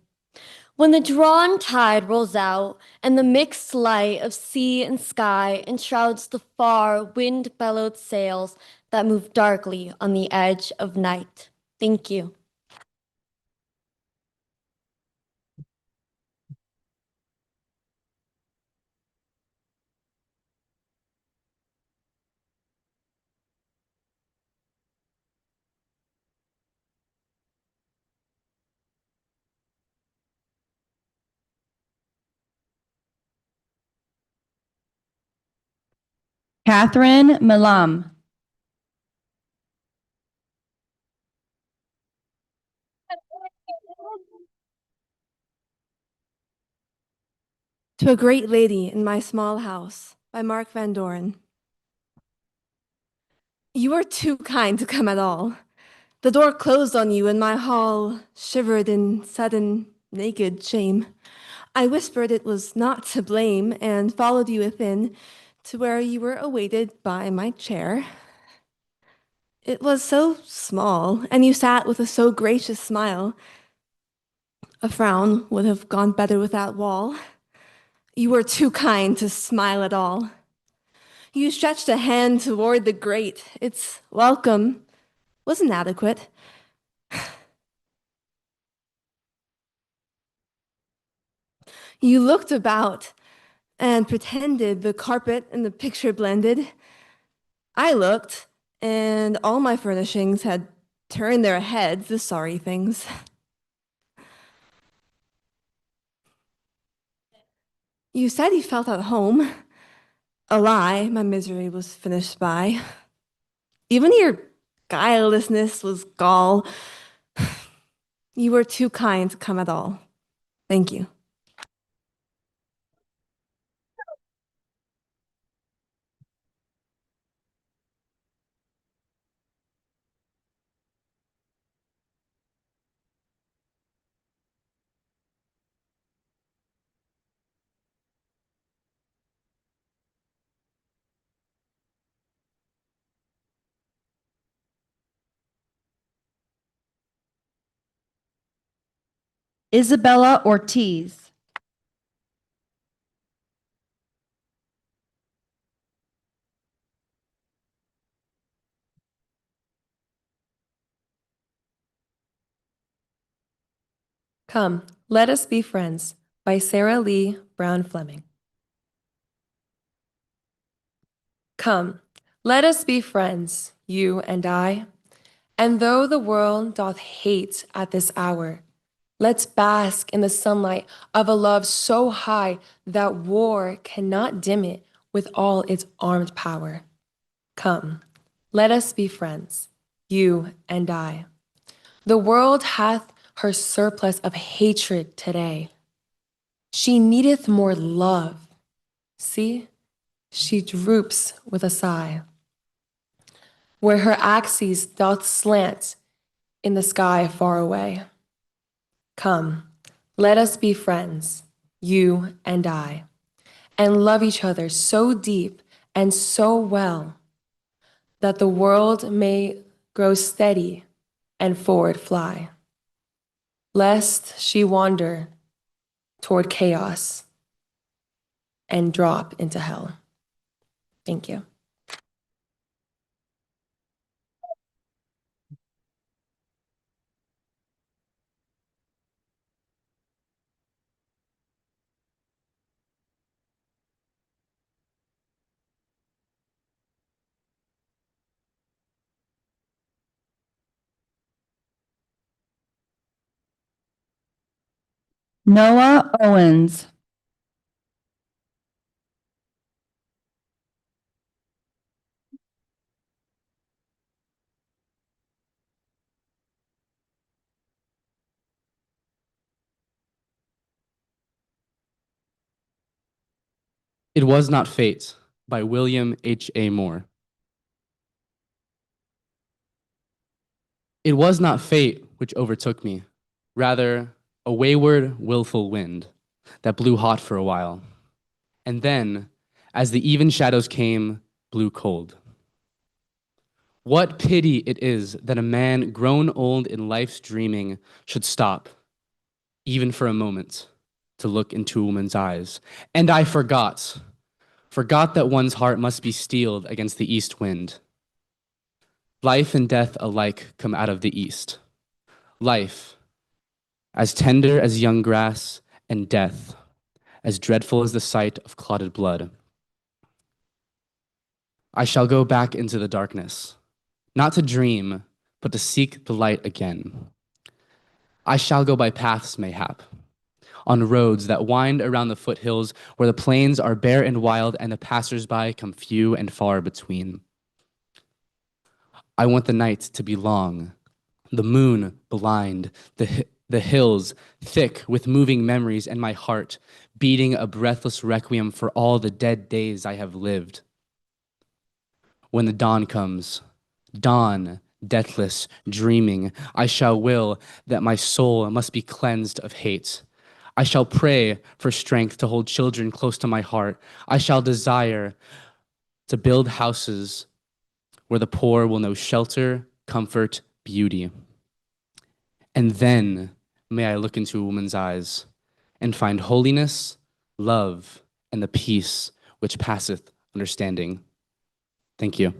When the drawn tide rolls out and the mixed light of sea and sky enshrouds the far wind-bellowed sails that move darkly on the edge of night. Thank you. Catherine Milam. To a Great Lady in My Small House by Mark Van Doren. You are too kind to come at all. The door closed on you and my hall shivered in sudden, naked shame. I whispered it was not to blame and followed you within to where you were awaited by my chair. It was so small, and you sat with a so gracious smile. A frown would have gone better with that wall. You were too kind to smile at all. You stretched a hand toward the grate. Its welcome was inadequate. You looked about and pretended the carpet and the picture blended. I looked, and all my furnishings had turned their heads, the sorry things. You said you felt at home. A lie, my misery was finished by. Even your guilelessness was gall. You were too kind to come at all. Thank you. Isabella Ortiz. Come, Let Us Be Friends by Sarah Lee Brown Fleming. Come, let us be friends, you and I. And though the world doth hate at this hour, let's bask in the sunlight of a love so high that war cannot dim it with all its armed power. Come, let us be friends. you and I. The world hath her surplus of hatred today. She needeth more love. See, she droops with a sigh, where her axis doth slant in the sky far away. Come, let us be friends, you and I, and love each other so deep and so well that the world may grow steady and forward fly, lest she wander toward chaos and drop into hell. Thank you. Noah Owens. It Was Not Fate by William H.A. Moore. It was not fate which overtook me, rather a wayward, willful wind that blew hot for a while, and then, as the even shadows came, blew cold. What pity it is that a man grown old in life's dreaming should stop, even for a moment, to look into a woman's eyes. And I forgot that one's heart must be steeled against the east wind. Life and death alike come out of the east. Life, as tender as young grass, and death, as dreadful as the sight of clotted blood. I shall go back into the darkness, not to dream, but to seek the light again. I shall go by paths, mayhap, on roads that wind around the foothills where the plains are bare and wild and the passers-by come few and far between. I want the night to be long, the moon blind, the hills thick with moving memories, and my heart beating a breathless requiem for all the dead days I have lived. When the dawn comes, dawn, deathless, dreaming, I shall will that my soul must be cleansed of hate. I shall pray for strength to hold children close to my heart. I shall desire to build houses where the poor will know shelter, comfort, beauty. And then may I look into a woman's eyes and find holiness, love, and the peace which passeth understanding. Thank you.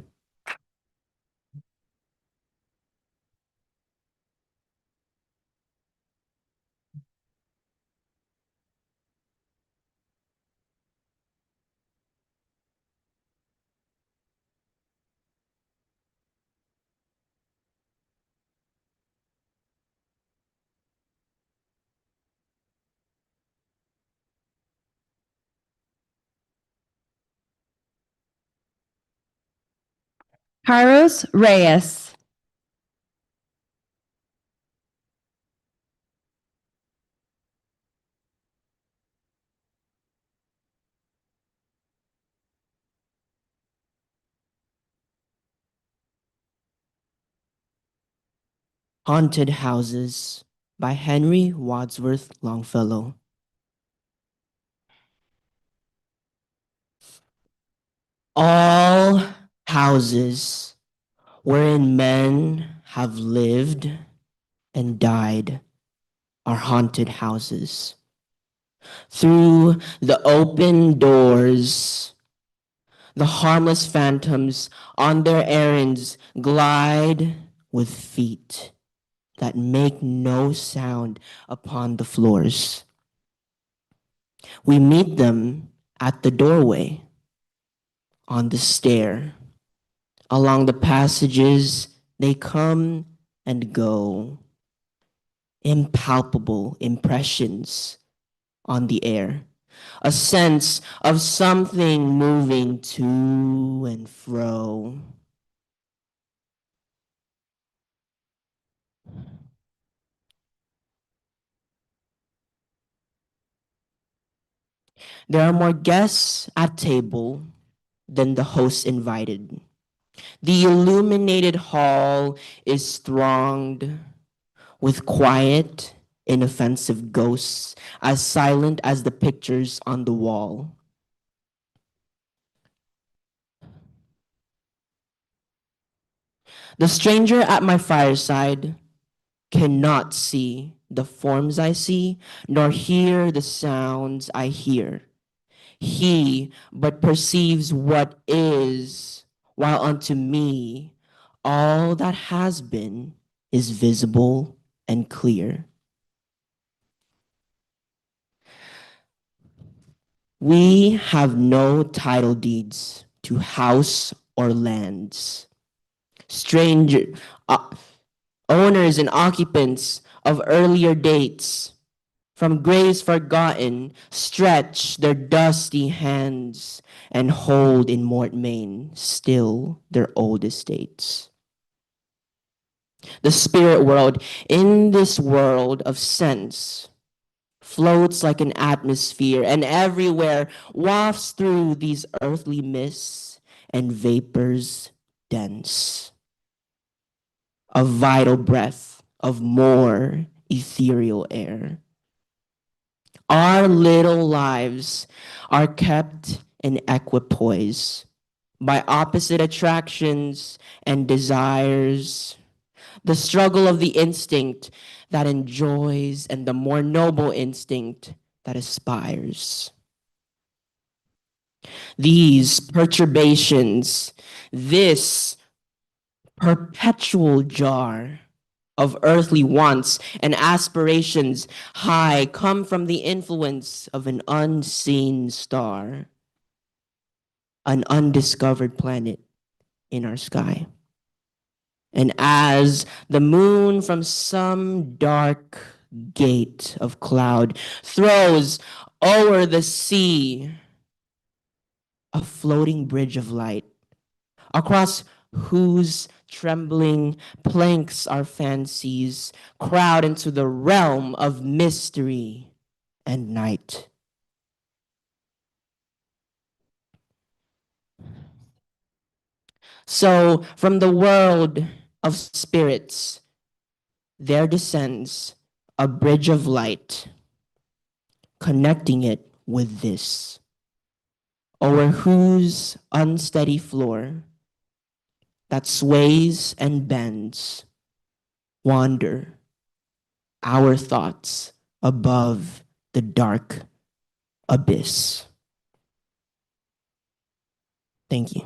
Kairos Reyes. Haunted Houses by Henry Wadsworth Longfellow. All houses wherein men have lived and died are haunted houses. Through the open doors, the harmless phantoms on their errands glide with feet that make no sound upon the floors. We meet them at the doorway, on the stair. Along the passages, they come and go. Impalpable impressions on the air. A sense of something moving to and fro. There are more guests at table than the host invited. The illuminated hall is thronged with quiet, inoffensive ghosts, as silent as the pictures on the wall. The stranger at my fireside cannot see the forms I see, nor hear the sounds I hear. He but perceives what is, while unto me all that has been is visible and clear. We have no title deeds to house or lands. Stranger owners and occupants of earlier dates, from graves forgotten, stretch their dusty hands and hold in Mortmain still their old estates. The spirit world, in this world of sense, floats like an atmosphere, and everywhere wafts through these earthly mists and vapors dense. A vital breath of more ethereal air. Our little lives are kept in equipoise by opposite attractions and desires. The struggle of the instinct that enjoys and the more noble instinct that aspires. These perturbations, this perpetual jar of earthly wants and aspirations high come from the influence of an unseen star, an undiscovered planet in our sky. And as the moon from some dark gate of cloud throws o'er the sea a floating bridge of light, across whose trembling planks our fancies crowd into the realm of mystery and night. So from the world of spirits, there descends a bridge of light, connecting it with this, over whose unsteady floor that sways and bends, wander our thoughts above the dark abyss. Thank you.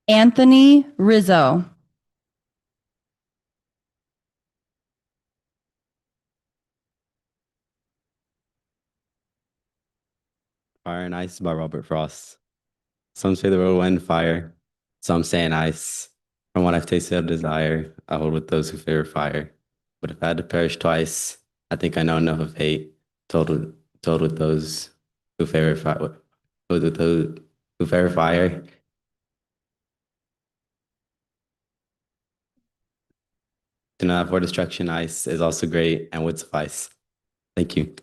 Anthony Rizzo. Fire and Ice by Robert Frost. Some say the world will end fire, some say in ice. From what I've tasted of desire, I hold with those who fear fire. But if I had to perish twice, I think I know enough of hate, told with those who fear fire, with those who fear fire. To know that for destruction, ice is also great and would suffice. Thank you.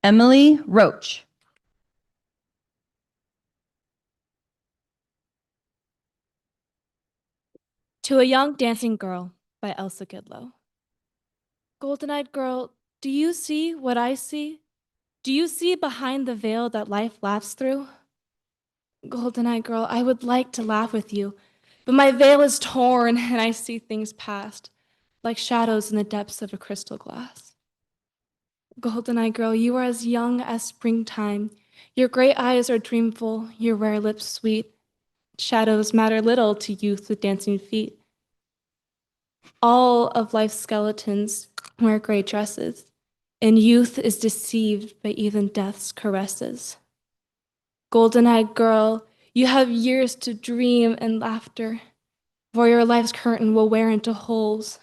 Emily Roach. To a Young Dancing Girl by Elsa Goodlow. Golden-eyed girl, do you see what I see? Do you see behind the veil that life laughs through? Golden-eyed girl, I would like to laugh with you, But my veil is torn and I see things past, like shadows in the depths of a crystal glass. Golden-eyed girl, you are as young as springtime. Your gray eyes are dreamful, your rare lips sweet. Shadows matter little to youth with dancing feet. All of life's skeletons wear gray dresses, and youth is deceived by even death's caresses. Golden-eyed girl, you have years to dream and laughter, for your life's curtain will wear into holes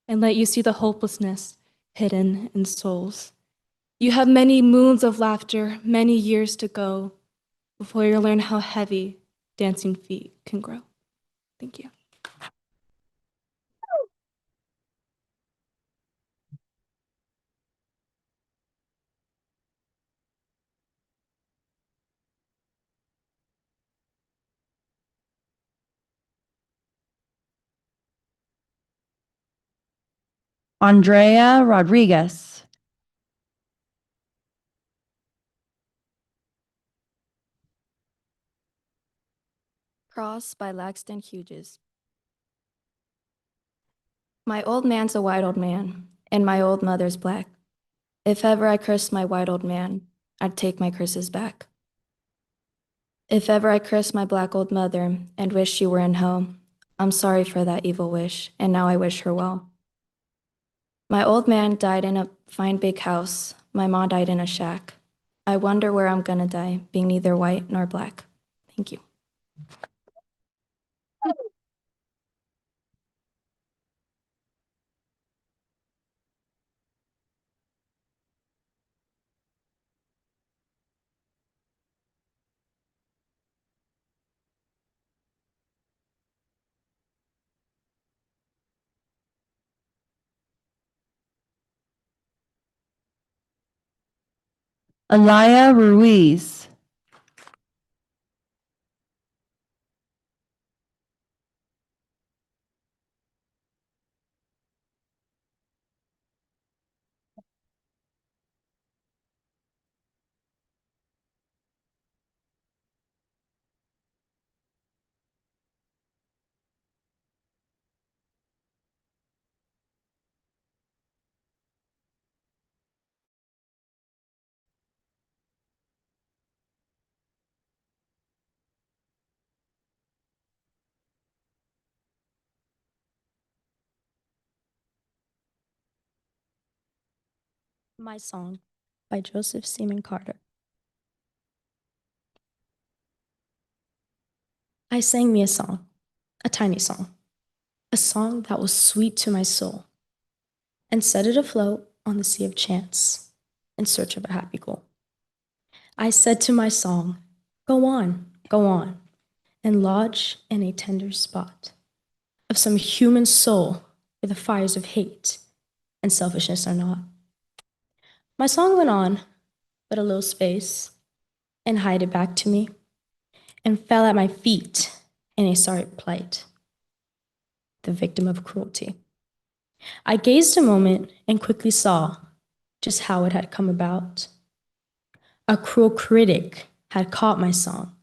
and let you see the hopelessness hidden in souls. You have many moons of laughter, many years to go before you learn how heavy dancing feet can grow. Thank you. Andrea Rodriguez. Cross by Laxton Hughes. My old man's a white old man, and my old mother's black. If ever I cursed my white old man, I'd take my curses back. If ever I cursed my black old mother and wish she were in hell, I'm sorry for that evil wish, and now I wish her well. My old man died in a fine big house. My mom died in a shack. I wonder where I'm gonna die, being neither white nor black. Thank you. Alaya Ruiz. My Song by Joseph Seaman Carter. I sang me a song, a tiny song, a song that was sweet to my soul, and set it afloat on the sea of chance in search of a happy goal. I said to my song, go on, and lodge in a tender spot of some human soul where the fires of hate and selfishness are not. My song went on, but a little space, and hied it back to me, and fell at my feet in a sorry plight, the victim of cruelty. I gazed a moment and quickly saw just how it had come about. A cruel critic had caught my song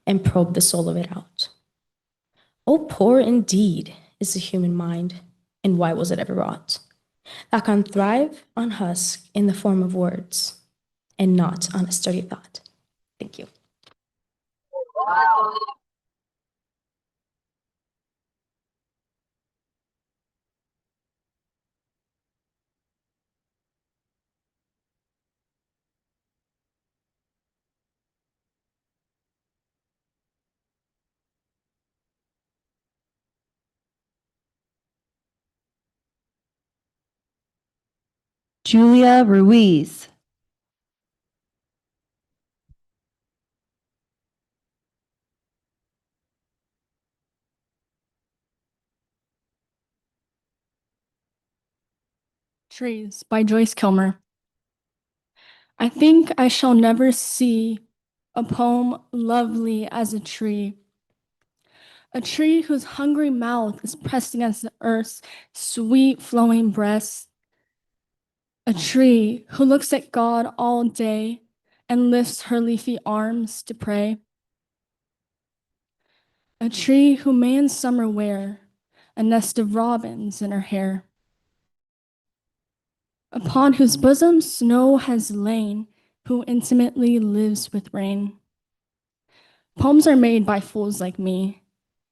and probed the soul of it out. Oh, poor indeed is the human mind, and why was it ever wrought? That can thrive on husk in the form of words, and not on a sturdy thought. Thank you. Julia Ruiz. Trees by Joyce Kilmer. I think I shall never see a poem lovely as a tree whose hungry mouth is pressed against the earth's sweet flowing breast, a tree who looks at God all day and lifts her leafy arms to pray. a tree who may in summer wear a nest of robins in her hair, upon whose bosom snow has lain, who intimately lives with rain. Poems are made by fools like me,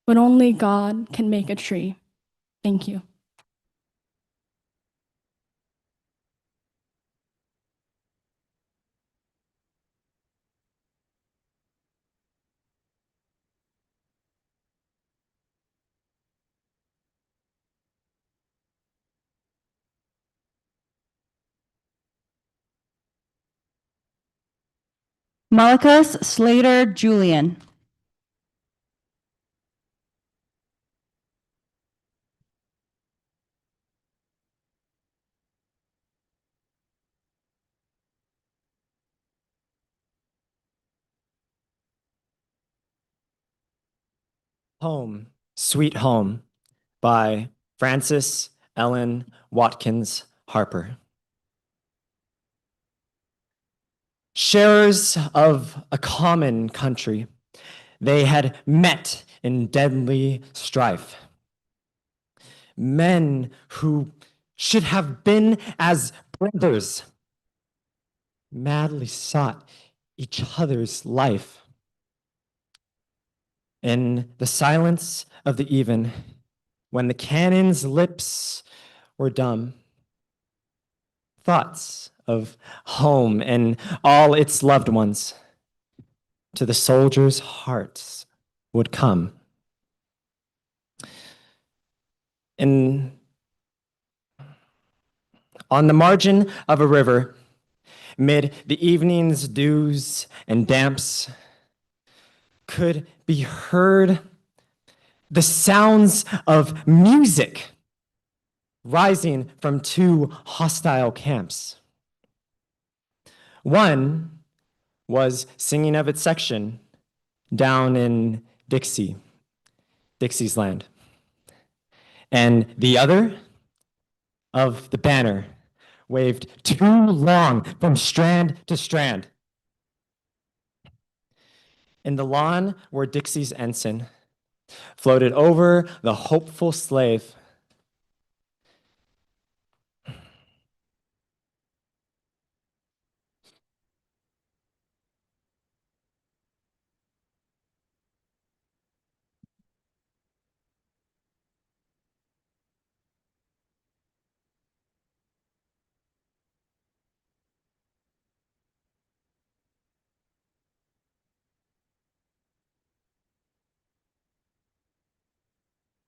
but only God can make a tree. Thank you. Malachus Slater Julian. Home, Sweet Home by Frances Ellen Watkins Harper. Sharers of a common country, they had met in deadly strife. Men who should have been as brothers madly sought each other's life. In the silence of the even, when the cannon's lips were dumb, thoughts of home and all its loved ones to the soldiers' hearts would come. And on the margin of a river, mid the evening's dews and damps, could be heard the sounds of music rising from two hostile camps. One was singing of its section down in Dixie's land. And the other of the banner waved too long from strand to strand. In the lawn where Dixie's ensign floated over the hopeful slave.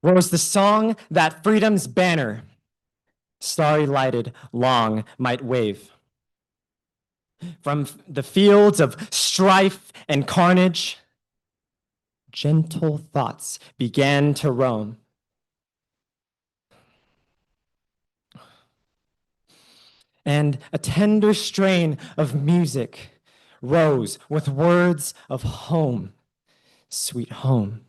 Rose the song that freedom's banner, starry lighted, long might wave. From the fields of strife and carnage, gentle thoughts began to roam. And a tender strain of music rose with words of home, sweet home.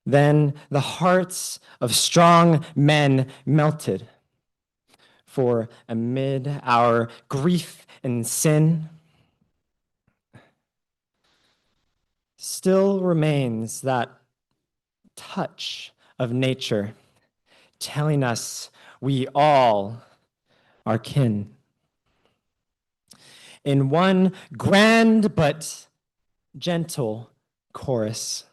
Then the hearts of strong men melted, for amid our grief and sin, still remains that touch of nature telling us we all are kin. In one grand but gentle chorus.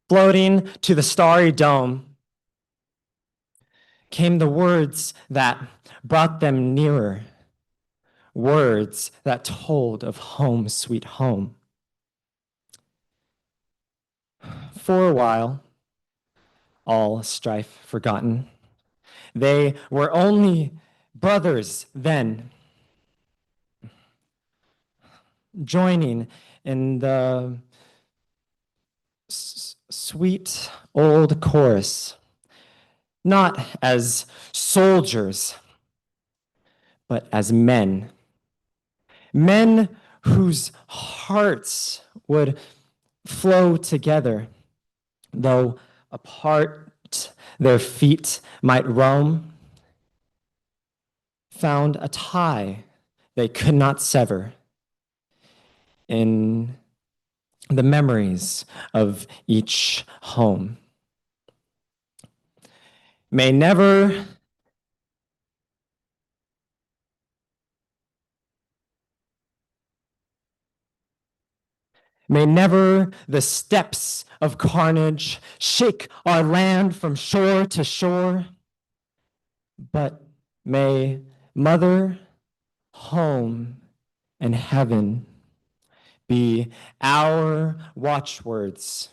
Floating to the starry dome came the words that brought them nearer, words that told of home, sweet home. For a while, all strife forgotten. They were only brothers then, joining in the sweet old chorus, not as soldiers, but as men. Men whose hearts would flow together, though apart their feet might roam, found a tie they could not sever in the memories of each home. May never the steps of carnage shake our land from shore to shore, but may mother, home, and heaven be our watchwords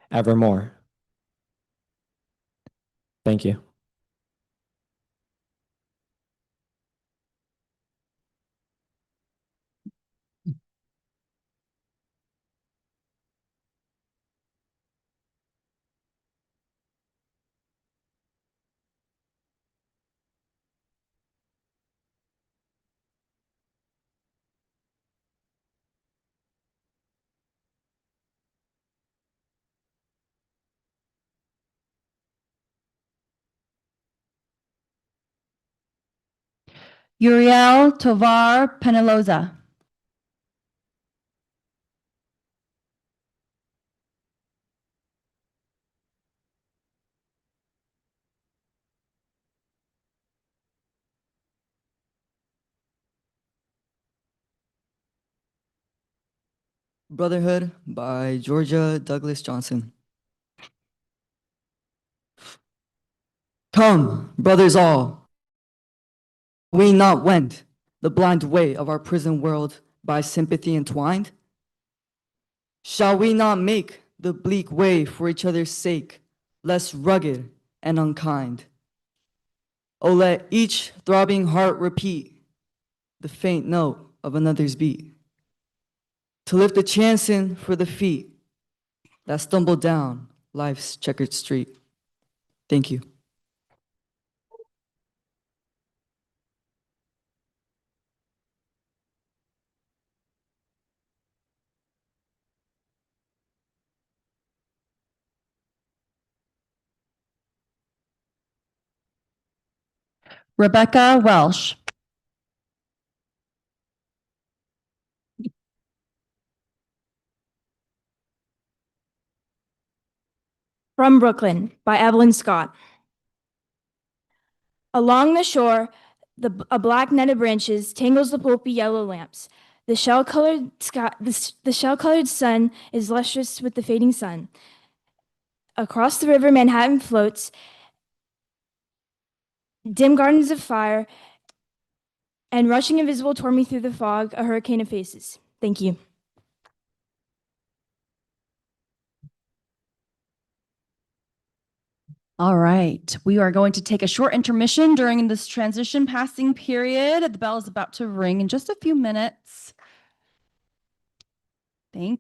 evermore. Thank you. Uriel Tovar Penelosa. Brotherhood by Georgia Douglas Johnson. Come, brothers all, we not went the blind way of our prison world by sympathy entwined? Shall we not make the bleak way for each other's sake less rugged and unkind? Oh, let each throbbing heart repeat the faint note of another's beat, to lift a chanson for the feet that stumble down life's checkered street. Thank you. Rebecca Welsh. From Brooklyn by Evelyn Scott. Along the shore, a black net of branches tangles the pulpy yellow lamps. The shell-colored sun is lustrous with the fading sun. Across the river, Manhattan floats, dim gardens of fire, and rushing invisible tore me through the fog, a hurricane of faces. Thank you. All right, we are going to take a short intermission during this transition passing period. The bell is about to ring in just a few minutes. Thank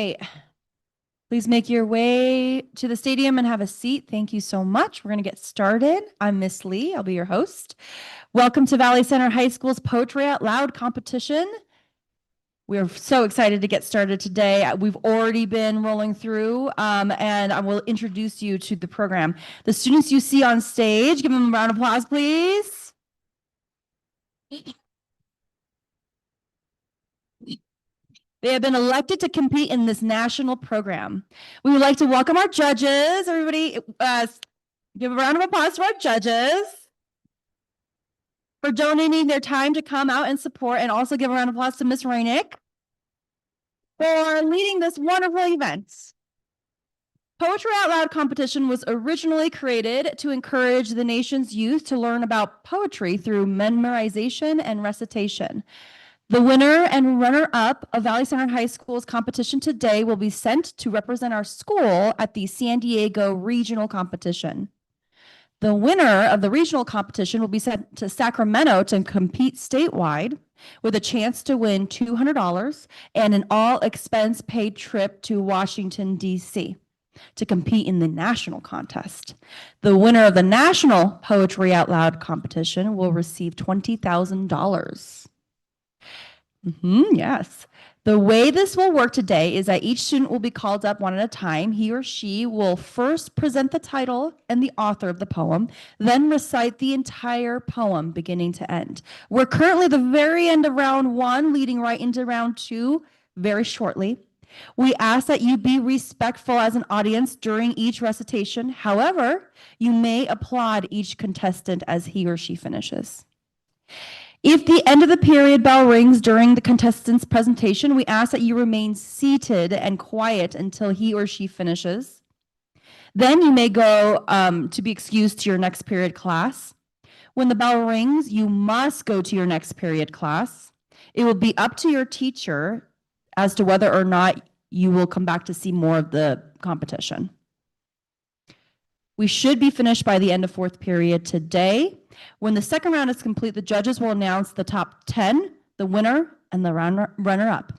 right. Please make your way to the stadium and have a seat. Thank you so much. We're going to get started. I'm Miss Lee. I'll be your host. Welcome to Valley Center High School's Poetry Out Loud competition. We're so excited to get started today. We've already been rolling through, and I will introduce you to the program. The students you see on stage, give them a round of applause, please. They have been elected to compete in this national program. We would like to welcome our judges. Everybody, give a round of applause to our judges for donating their time to come out and support, and also give a round of applause to Ms. Rainick for leading this wonderful event. Poetry Out Loud competition was originally created to encourage the nation's youth to learn about poetry through memorization and recitation. The winner and runner-up of Valley Center High School's competition today will be sent to represent our school at the San Diego Regional Competition. The winner of the regional competition will be sent to Sacramento to compete statewide with a chance to win $200 and an all-expense-paid trip to Washington, D.C. to compete in the national contest. The winner of the national Poetry Out Loud competition will receive $20,000. Yes. The way this will work today is that each student will be called up one at a time. He or she will first present the title and the author of the poem, then recite the entire poem beginning to end. We're currently at the very end of round one, leading right into round two very shortly. We ask that you be respectful as an audience during each recitation. However, you may applaud each contestant as he or she finishes. If the end of the period bell rings during the contestant's presentation, we ask that you remain seated and quiet until he or she finishes. Then you may go to be excused to your next period class. When the bell rings, you must go to your next period class. It will be up to your teacher as to whether or not you will come back to see more of the competition. We should be finished by the end of fourth period today. When the second round is complete, the judges will announce the top 10, the winner, and the runner-up.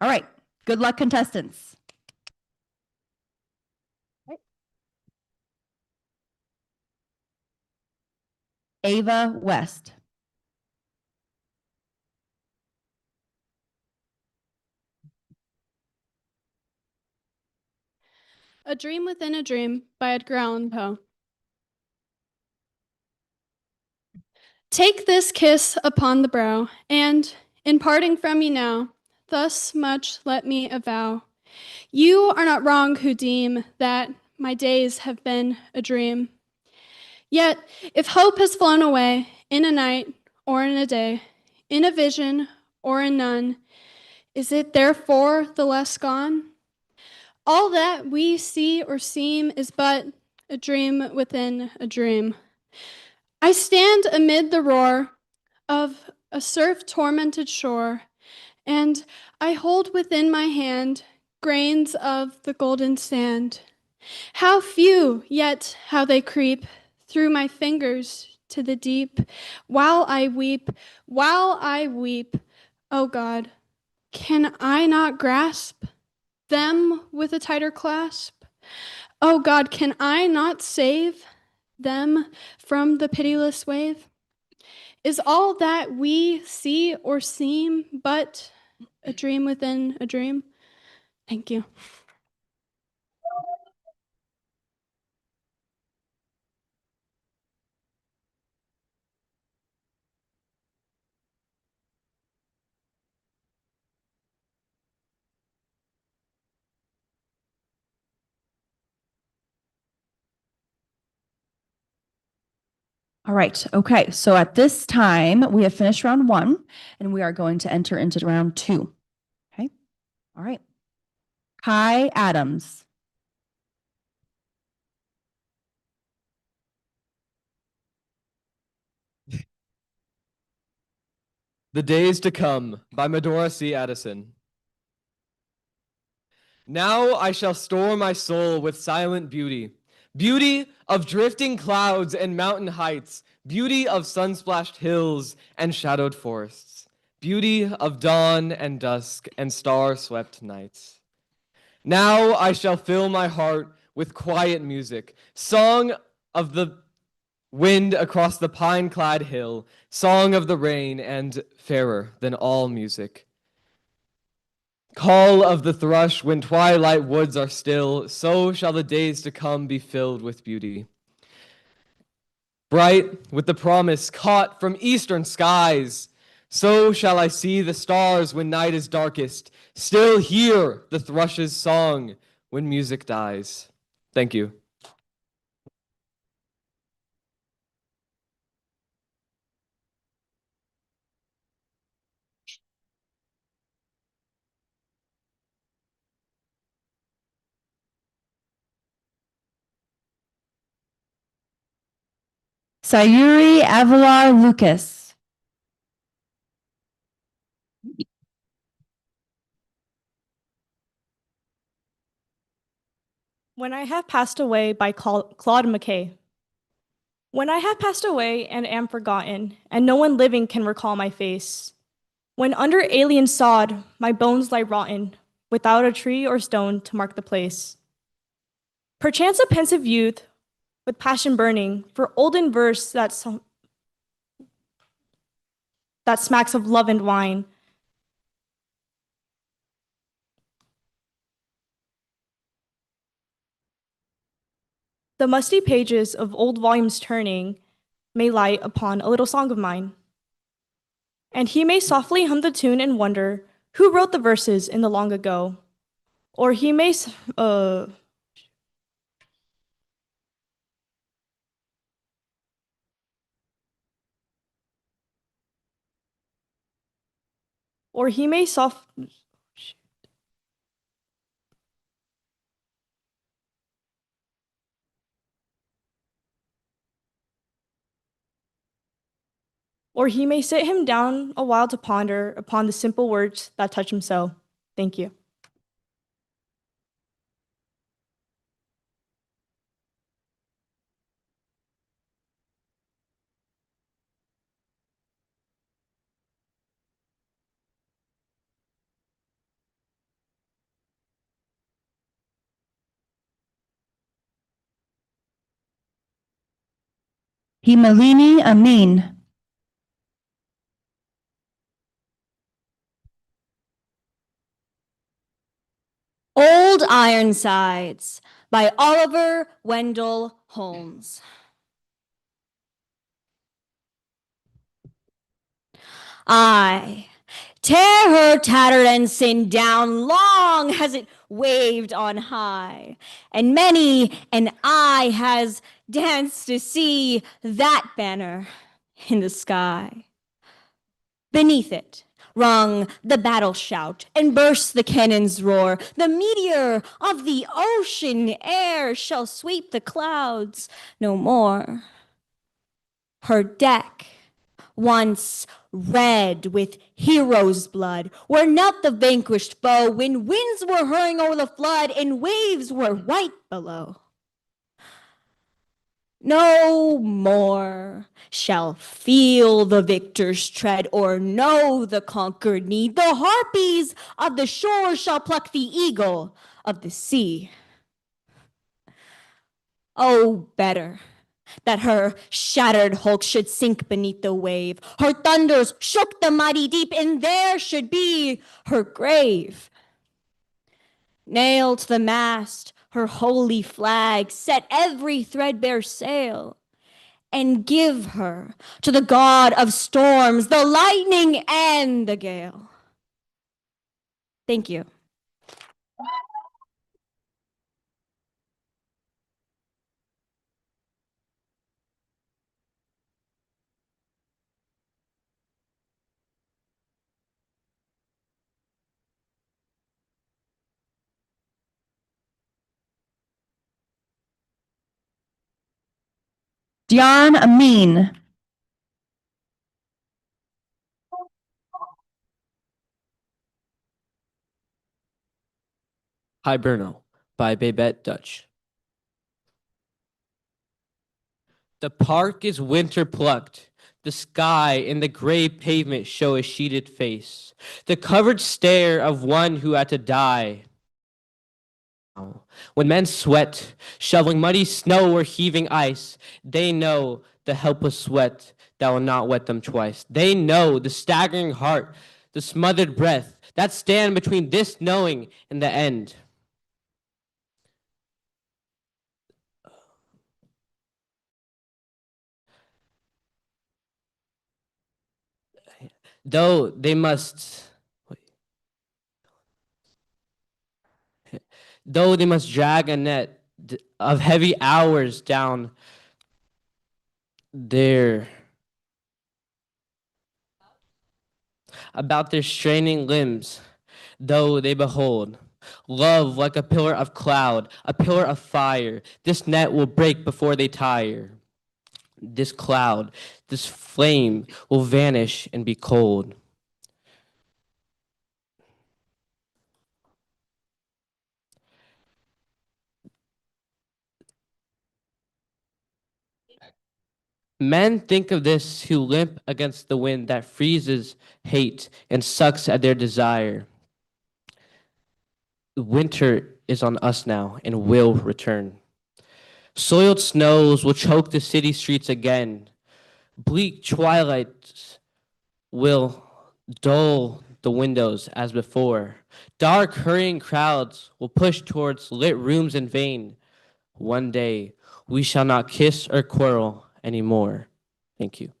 All right, good luck, contestants. Ava West. A Dream Within a Dream by Edgar Allan Poe. Take this kiss upon the brow, and, in parting from you now, thus much let me avow. You are not wrong who deem that my days have been a dream. Yet, if hope has flown away in a night or in a day, in a vision or in none, is it therefore the less gone? All that we see or seem is but a dream within a dream. I stand amid the roar of a surf-tormented shore, and I hold within my hand grains of the golden sand. How few, yet how they creep through my fingers to the deep. While I weep, oh God, can I not grasp them with a tighter clasp? Oh God, can I not save them from the pitiless wave? Is all that we see or seem but a dream within a dream? Thank you. All right, okay, so at this time, we have finished round one, and we are going to enter into round two. Okay, all right. Kai Adams. The Days to Come by Medora C. Addison. Now I shall store my soul with silent beauty, beauty of drifting clouds and mountain heights, beauty of sun-splashed hills and shadowed forests, beauty of dawn and dusk and star-swept nights. Now I shall fill my heart with quiet music, song of the wind across the pine-clad hill, song of the rain, and fairer than all music. Call of the thrush when twilight woods are still, so shall the days to come be filled with beauty. Bright with the promise caught from eastern skies, so shall I see the stars when night is darkest, still hear the thrush's song when music dies. Thank you. Sayuri Avalar Lucas. When I Have Passed Away by Claude McKay. When I have passed away and am forgotten, and no one living can recall my face. When under alien sod my bones lie rotten, without a tree or stone to mark the place. Perchance a pensive youth, with passion burning, for olden verse that smacks of love and wine. The musty pages of old volumes turning may light upon a little song of mine. And he may softly hum the tune and wonder who wrote the verses in the long ago. Or he may, or he may Or he may sit him down a while to ponder upon the simple words that touch him so. Thank you. Himalini Amin. Old Ironsides by Oliver Wendell Holmes. I tear her tattered ensign down, long has it waved on high, and many an eye has danced to see that banner in the sky. Beneath it rung the battle shout, and burst the cannon's roar. The meteor of the ocean air shall sweep the clouds no more. Her deck, once red with heroes' blood, where knelt the vanquished foe, when winds were hurrying over the flood and waves were white below. No more shall feel the victor's tread or know the conquered need. The harpies of the shore shall pluck the eagle of the sea. Oh, better that her shattered hulk should sink beneath the wave. Her thunders shook the mighty deep, and there should be her grave. Nailed to the mast, her holy flag, set every threadbare sail, and give her to the god of storms, the lightning and the gale. Thank you. Dion Amin. Hiberno by Babette Dutch. The park is winter plucked. The sky and the gray pavement show a sheeted face, the covered stare of one who had to die. When men sweat, shoveling muddy snow or heaving ice, they know the helpless sweat that will not wet them twice. They know the staggering heart, the smothered breath that stand between this knowing and the end. Though they must drag a net of heavy hours down their about their straining limbs, though they behold love like a pillar of cloud, a pillar of fire, this net will break before they tire. This cloud, this flame will vanish and be cold. Men think of this who limp against the wind that freezes hate and sucks at their desire. Winter is on us now and will return. Soiled snows will choke the city streets again. Bleak twilights will dull the windows as before. Dark, hurrying crowds will push towards lit rooms in vain. One day, we shall not kiss or quarrel anymore. Thank you.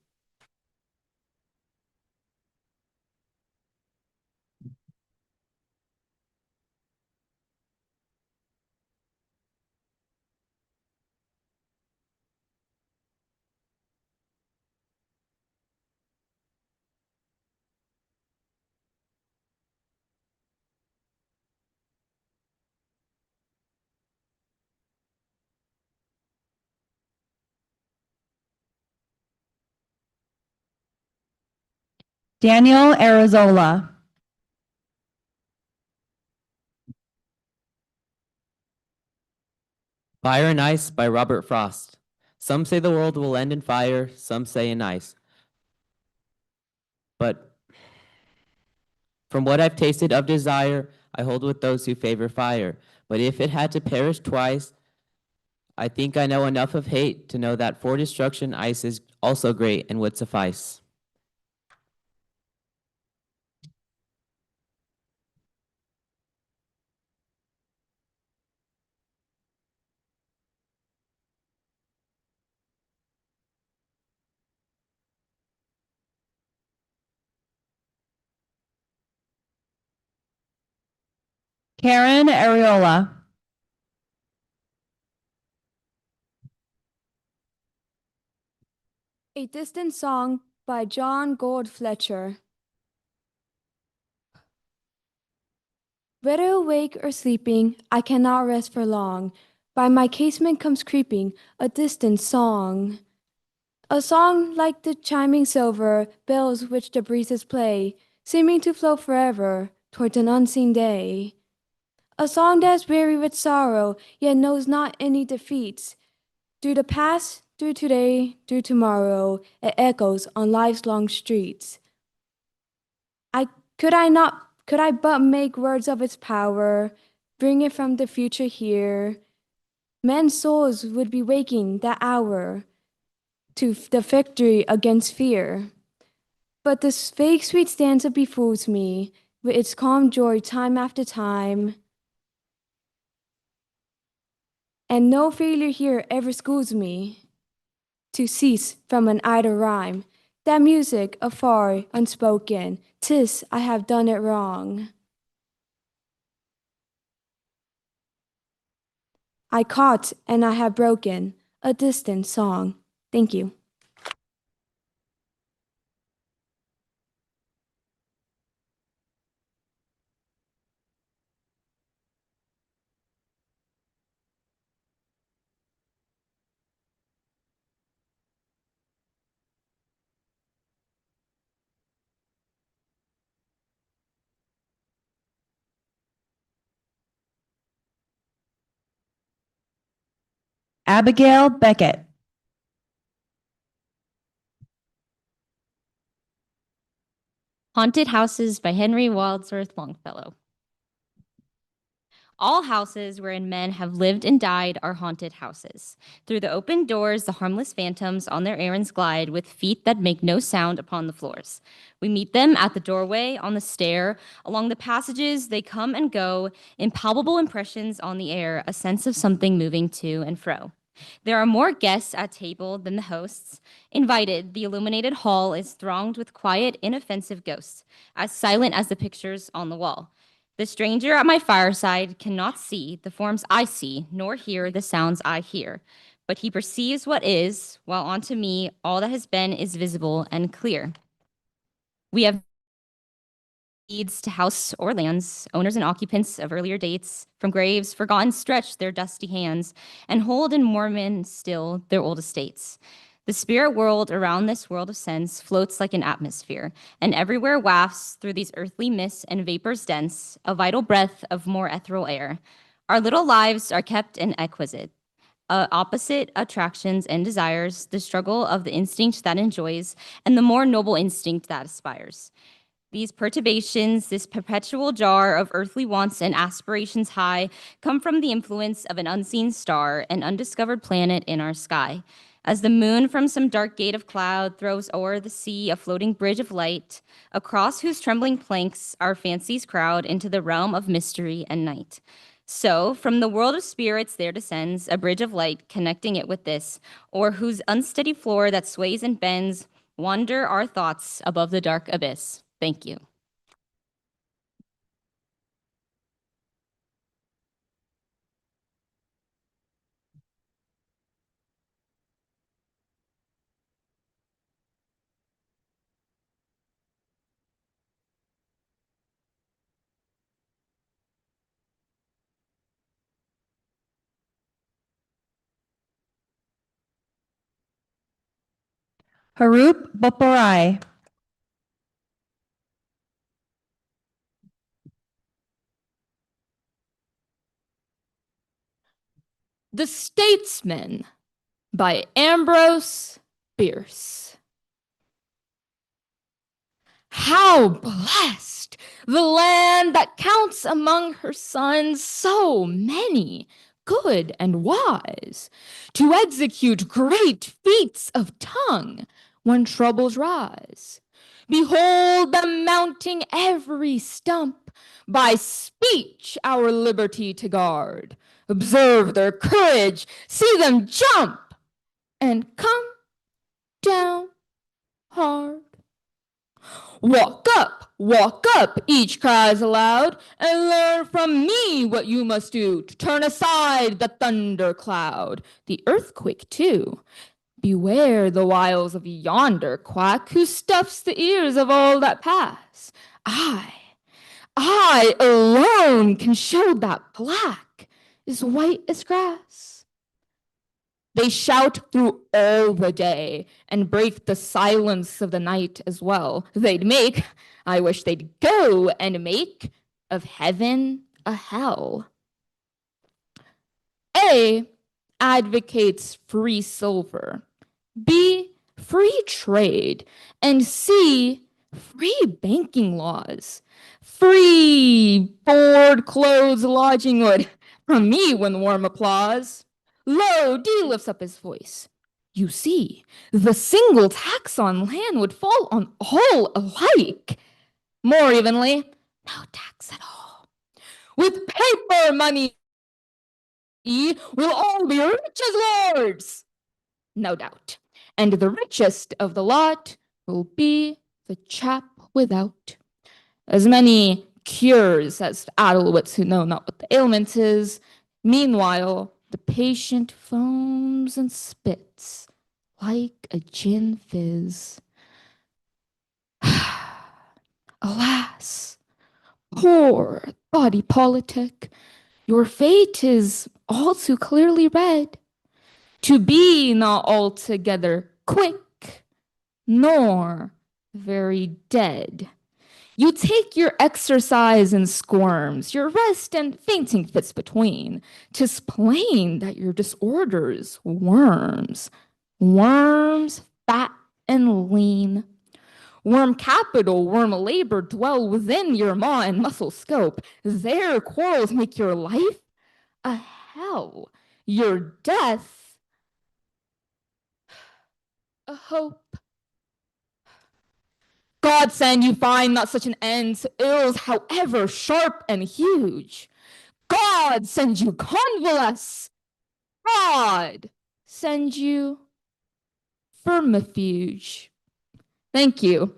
Daniel Arizola. Fire and Ice by Robert Frost. Some say the world will end in fire, some say in ice. But from what I've tasted of desire, I hold with those who favor fire. But if it had to perish twice, I think I know enough of hate to know that for destruction, ice is also great and would suffice. Karen Ariola. A Distant Song by John Gould Fletcher. Whether awake or sleeping, I cannot rest for long. By my casement comes creeping a distant song. A song like the chiming silver bells which the breezes play, seeming to flow forever towards an unseen day. A song that is weary with sorrow, yet knows not any defeats. Through the past, through today, through tomorrow, it echoes on life's long streets. Could I but make words of its power, bring it from the future here, men's souls would be waking that hour to the victory against fear. But this vague sweet stanza befools me with its calm joy time after time. And no failure here ever schools me to cease from an idle rhyme. That music afar unspoken, 'tis I have done it wrong. I caught and I have broken a distant song. Thank you. Abigail Beckett. Haunted Houses by Henry Wadsworth Longfellow. All houses wherein men have lived and died are haunted houses. Through the open doors, the harmless phantoms on their errands glide with feet that make no sound upon the floors. We meet them at the doorway, on the stair, along the passages, they come and go, impalpable impressions on the air, a sense of something moving to and fro. There are more guests at table than the hosts. Invited, the illuminated hall is thronged with quiet, inoffensive ghosts, as silent as the pictures on the wall. The stranger at my fireside cannot see the forms I see, nor hear the sounds I hear. But he perceives what is, while unto me all that has been is visible and clear. We have deeds to house or lands, owners and occupants of earlier dates, from graves forgotten stretch their dusty hands, and hold in Mormon still their old estates. The spirit world around this world of sense floats like an atmosphere, and everywhere wafts through these earthly mists and vapors dense a vital breath of more ethereal air. Our little lives are kept in exquisite, opposite attractions and desires, the struggle of the instinct that enjoys, and the more noble instinct that aspires. These perturbations, this perpetual jar of earthly wants and aspirations high, come from the influence of an unseen star, an undiscovered planet in our sky. As the moon from some dark gate of cloud throws o'er the sea a floating bridge of light, across whose trembling planks our fancies crowd into the realm of mystery and night. So, from the world of spirits there descends a bridge of light connecting it with this, o'er whose unsteady floor that sways and bends, wander our thoughts above the dark abyss. Thank you. Harup Boporai. The Statesman by Ambrose Bierce. How blessed the land that counts among her sons so many, good and wise, to execute great feats of tongue when troubles rise. Behold them mounting every stump, by speech our liberty to guard. Observe their courage, see them jump, and come down hard. Walk up, each cries aloud, and learn from me what you must do to turn aside the thunder cloud, the earthquake too. Beware the wiles of yonder quack who stuffs the ears of all that pass. I alone can show that black is white as grass. They shout through all the day and break the silence of the night as well. I wish they'd go and make of heaven a hell. A advocates free silver, B free trade, and C free banking laws, free board, clothes, lodging would from me win warm applause. Lo, D lifts up his voice. You see, the single tax on land would fall on all alike. More evenly, no tax at all. With paper money, we'll all be rich as lords. No doubt. And the richest of the lot will be the chap without. As many cures as addlewits who know not what the ailment is. Meanwhile, the patient foams and spits like a gin fizz. Alas, poor body politic, your fate is all too clearly read. To be not altogether quick, nor very dead. You take your exercise in squirms, your rest and fainting fits between. 'Tis plain that your disorder's worms, worms fat and lean. Worm capital, worm labor dwell within your maw and muscle scope. Their quarrels make your life a hell, your death a hope. God send you find not such an end to ills, however sharp and huge. God send you convalesce. God send you vermifuge. Thank you.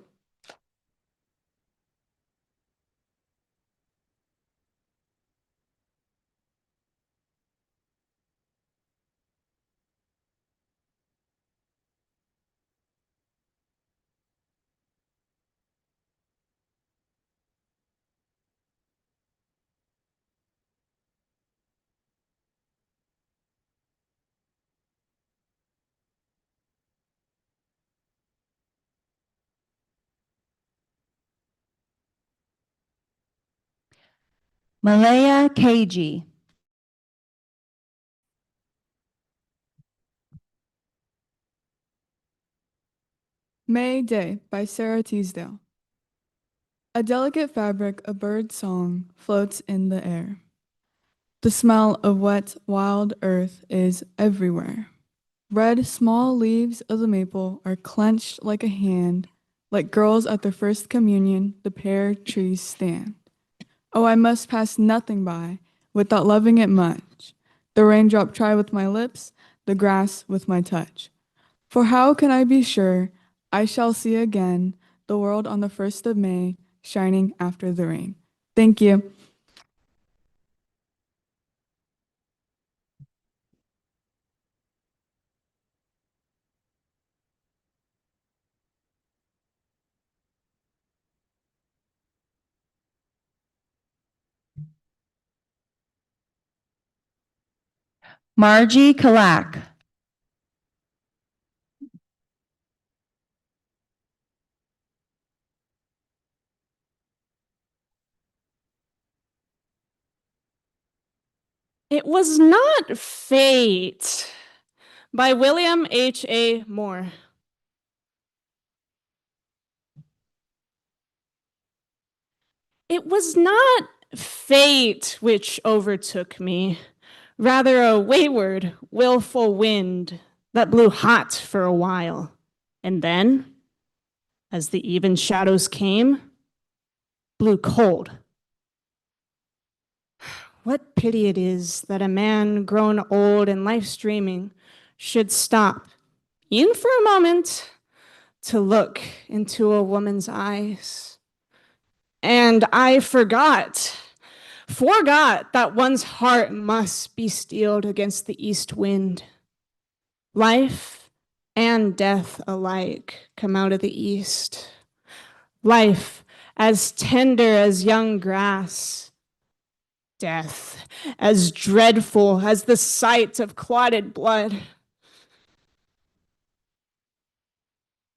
Malaya KG. May Day by Sarah Teasdale. A delicate fabric of bird song floats in the air. The smell of wet, wild earth is everywhere. Red, small leaves of the maple are clenched like a hand. Like girls at their first communion, the pear trees stand. Oh, I must pass nothing by without loving it much. The raindrop try with my lips, the grass with my touch. For how can I be sure I shall see again the world on the 1st of May, shining after the rain? Thank you. Margie Kalak. It Was Not Fate by William H.A. Moore. It was not fate which overtook me, rather a wayward, willful wind that blew hot for a while. And then, as the even shadows came, blew cold. What pity it is that a man grown old and life's dreaming should stop, even for a moment, to look into a woman's eyes. And I forgot that one's heart must be steeled against the east wind. Life and death alike come out of the east. Life as tender as young grass. Death as dreadful as the sight of clotted blood.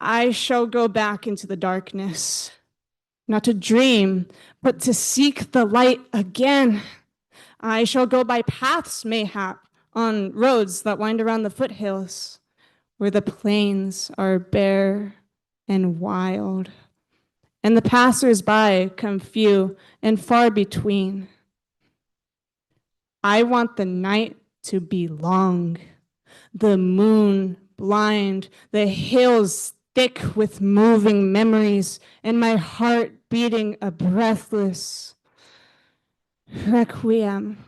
I shall go back into the darkness, not to dream, but to seek the light again. I shall go by paths, mayhap, on roads that wind around the foothills, where the plains are bare and wild, and the passers-by come few and far between. I want the night to be long, the moon blind, the hills thick with moving memories, and my heart beating a breathless requiem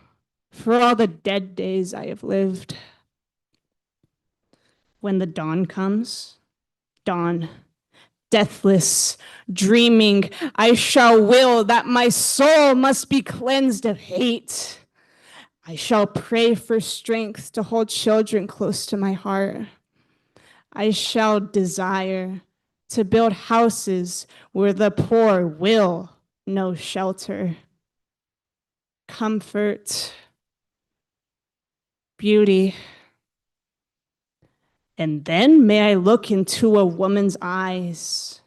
for all the dead days I have lived. When the dawn comes, dawn, deathless, dreaming, I shall will that my soul must be cleansed of hate. I shall pray for strength to hold children close to my heart. I shall desire to build houses where the poor will know shelter, comfort, beauty. And then may I look into a woman's eyes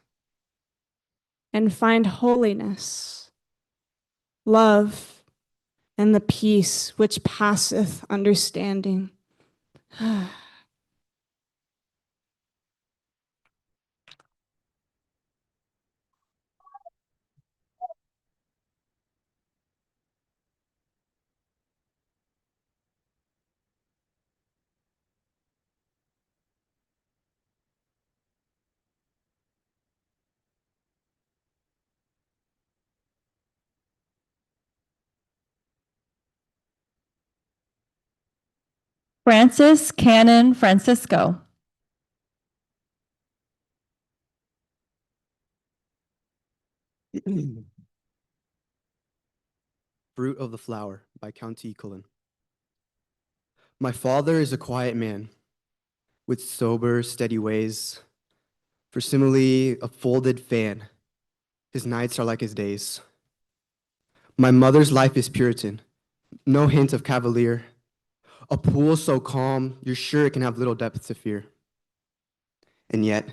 and find holiness, love, and the peace which passeth understanding. Francis Cannon Francisco. Fruit of the Flower by County Cullen. My father is a quiet man with sober, steady ways. For simile, a folded fan, his nights are like his days. My mother's life is Puritan, no hint of cavalier. A pool so calm, you're sure it can have little depth to fear. And yet,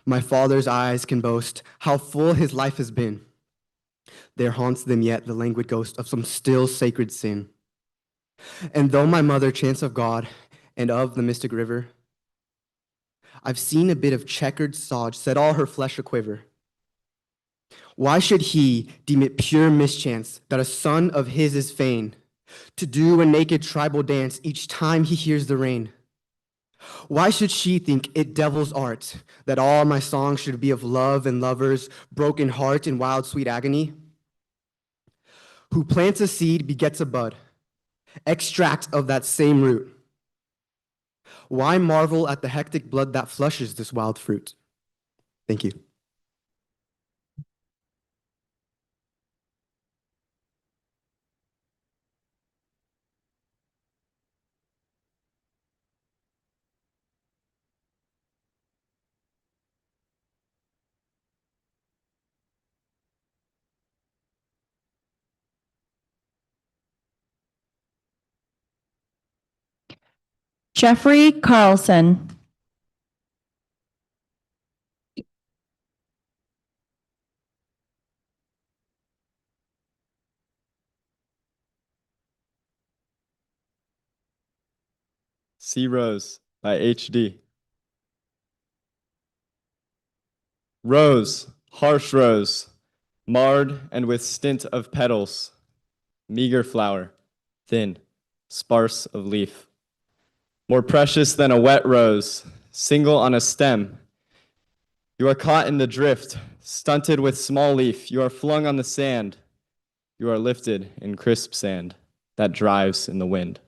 my father's eyes can boast how full his life has been. There haunts them yet the languid ghost of some still sacred sin. And though my mother chants of God and of the mystic river, I've seen a bit of checkered sod set all her flesh a quiver. Why should he deem it pure mischance that a son of his is fain to do a naked tribal dance each time he hears the rain? Why should she think it devil's art that all my songs should be of love and lovers, broken heart and wild sweet agony? Who plants a seed begets a bud, extract of that same root. Why marvel at the hectic blood that flushes this wild fruit? Thank you. Jeffrey Carlson. Sea Rose by HD. Rose, harsh rose, marred and with stint of petals, meager flower, thin, sparse of leaf. More precious than a wet rose, single on a stem. You are caught in the drift, stunted with small leaf. You are flung on the sand. You are lifted in crisp sand that drives in the wind.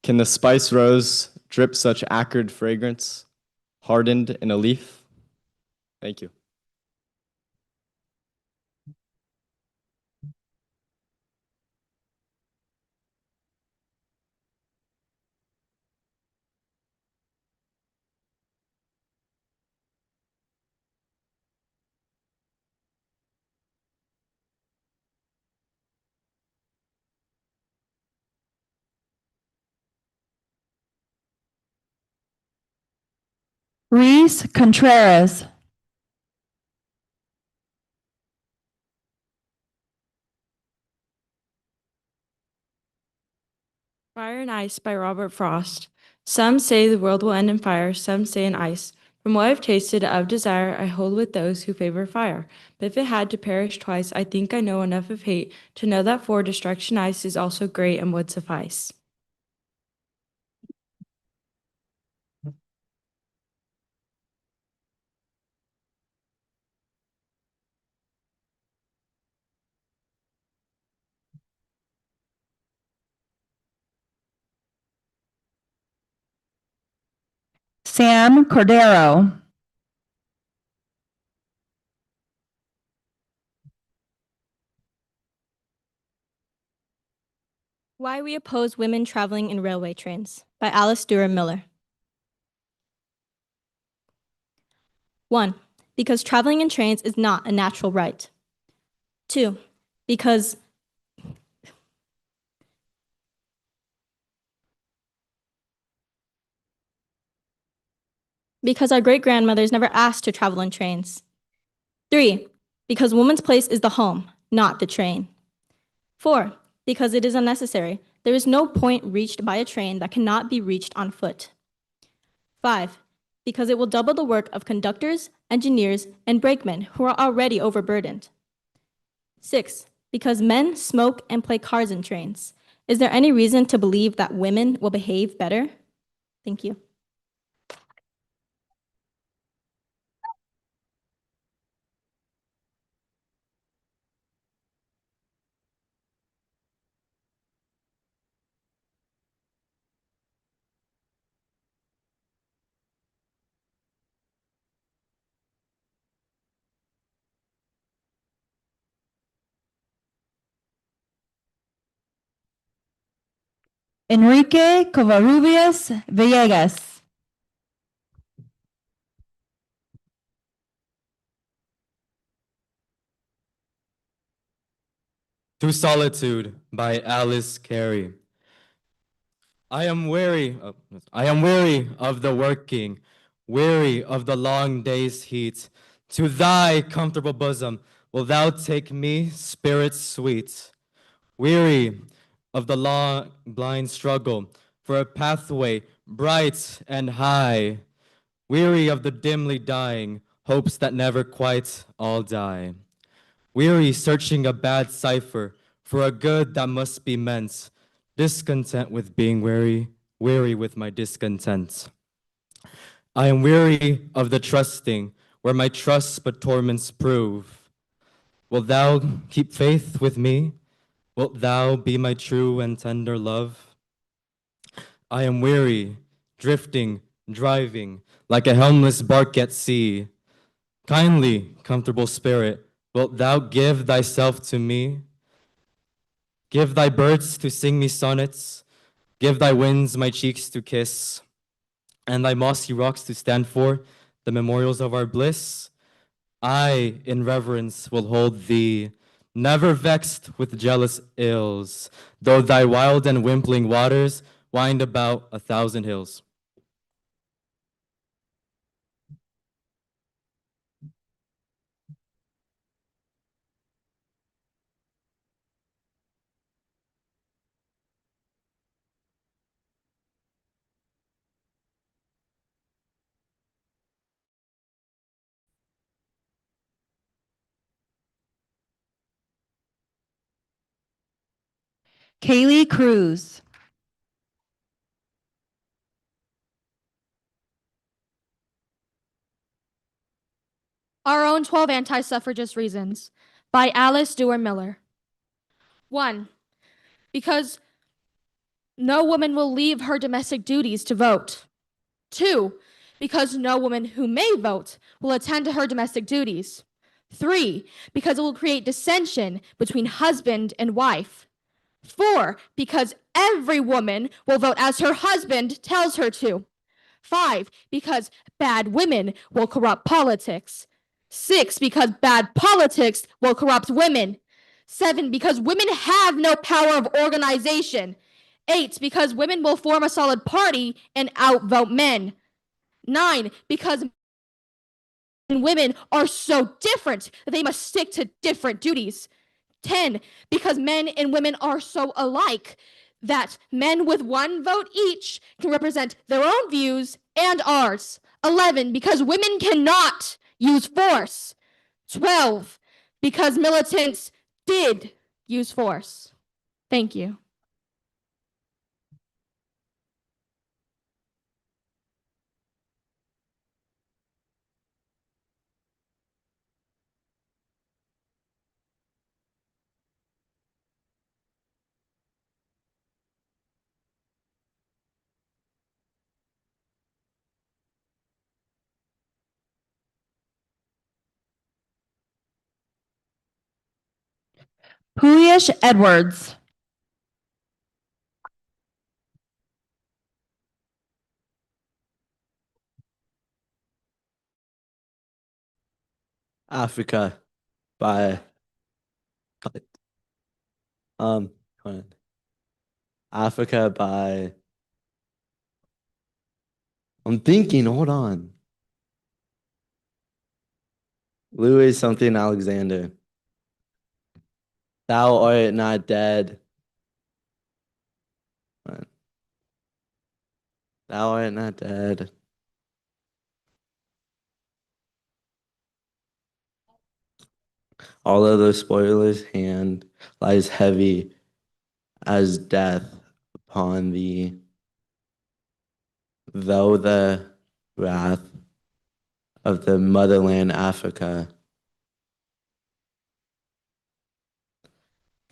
Can the spice rose drip such acrid fragrance, hardened in a leaf? Thank you. Reese Contreras. Fire and Ice by Robert Frost. Some say the world will end in fire, some say in ice. From what I've tasted of desire, I hold with those who favor fire. But if it had to perish twice, I think I know enough of hate to know that for destruction ice is also great and would suffice. Sam Cordero. Why We Oppose Women Traveling in Railway Trains by Alice Durer Miller. 1. Because traveling in trains is not a natural right. 2. Because our great-grandmothers never asked to travel in trains. 3. Because a woman's place is the home, not the train. 4. Because it is unnecessary. There is no point reached by a train that cannot be reached on foot. 5. Because it will double the work of conductors, engineers, and brakemen who are already overburdened. 6. Because men smoke and play cards in trains. Is there any reason to believe that women will behave better? Thank you. Enrique Covarrubias Villegas. To Solitude by Alice Carey. I am weary of the working, weary of the long day's heat. To thy comfortable bosom will thou take me, spirit sweet. Weary of the long blind struggle for a pathway bright and high. Weary of the dimly dying hopes that never quite all die. Weary searching a bad cipher for a good that must be meant. Discontent with being weary, weary with my discontent. I am weary of the trusting where my trust but torments prove. Wilt thou keep faith with me? Wilt thou be my true and tender love? I am weary, drifting, driving, like a helmless bark at sea. Kindly, comfortable spirit, wilt thou give thyself to me? Give thy birds to sing me sonnets, give thy winds my cheeks to kiss, and thy mossy rocks to stand for the memorials of our bliss. I, in reverence, will hold thee, never vexed with jealous ills, though thy wild and wimpling waters wind about 1,000 hills. Kaylee Cruz. Our Own 12 Anti-Suffragist Reasons by Alice Duer Miller. 1. Because no woman will leave her domestic duties to vote. 2. Because no woman who may vote will attend to her domestic duties. 3. Because it will create dissension between husband and wife. 4. Because every woman will vote as her husband tells her to. 5. Because bad women will corrupt politics. 6. Because bad politics will corrupt women. 7. Because women have no power of organization. 8. Because women will form a solid party and outvote men. 9. Because women are so different that they must stick to different duties. 10. Because men and women are so alike that men with one vote each can represent their own views and ours. 11. Because women cannot use force. 12. Because militants did use force. Thank you. Pulish Edwards. Africa by hold on. Africa by I'm thinking, hold on. Louis something Alexander. Thou art not dead. Thou art not dead. All of the spoiler's hand lies heavy as death upon thee, though the wrath of the motherland Africa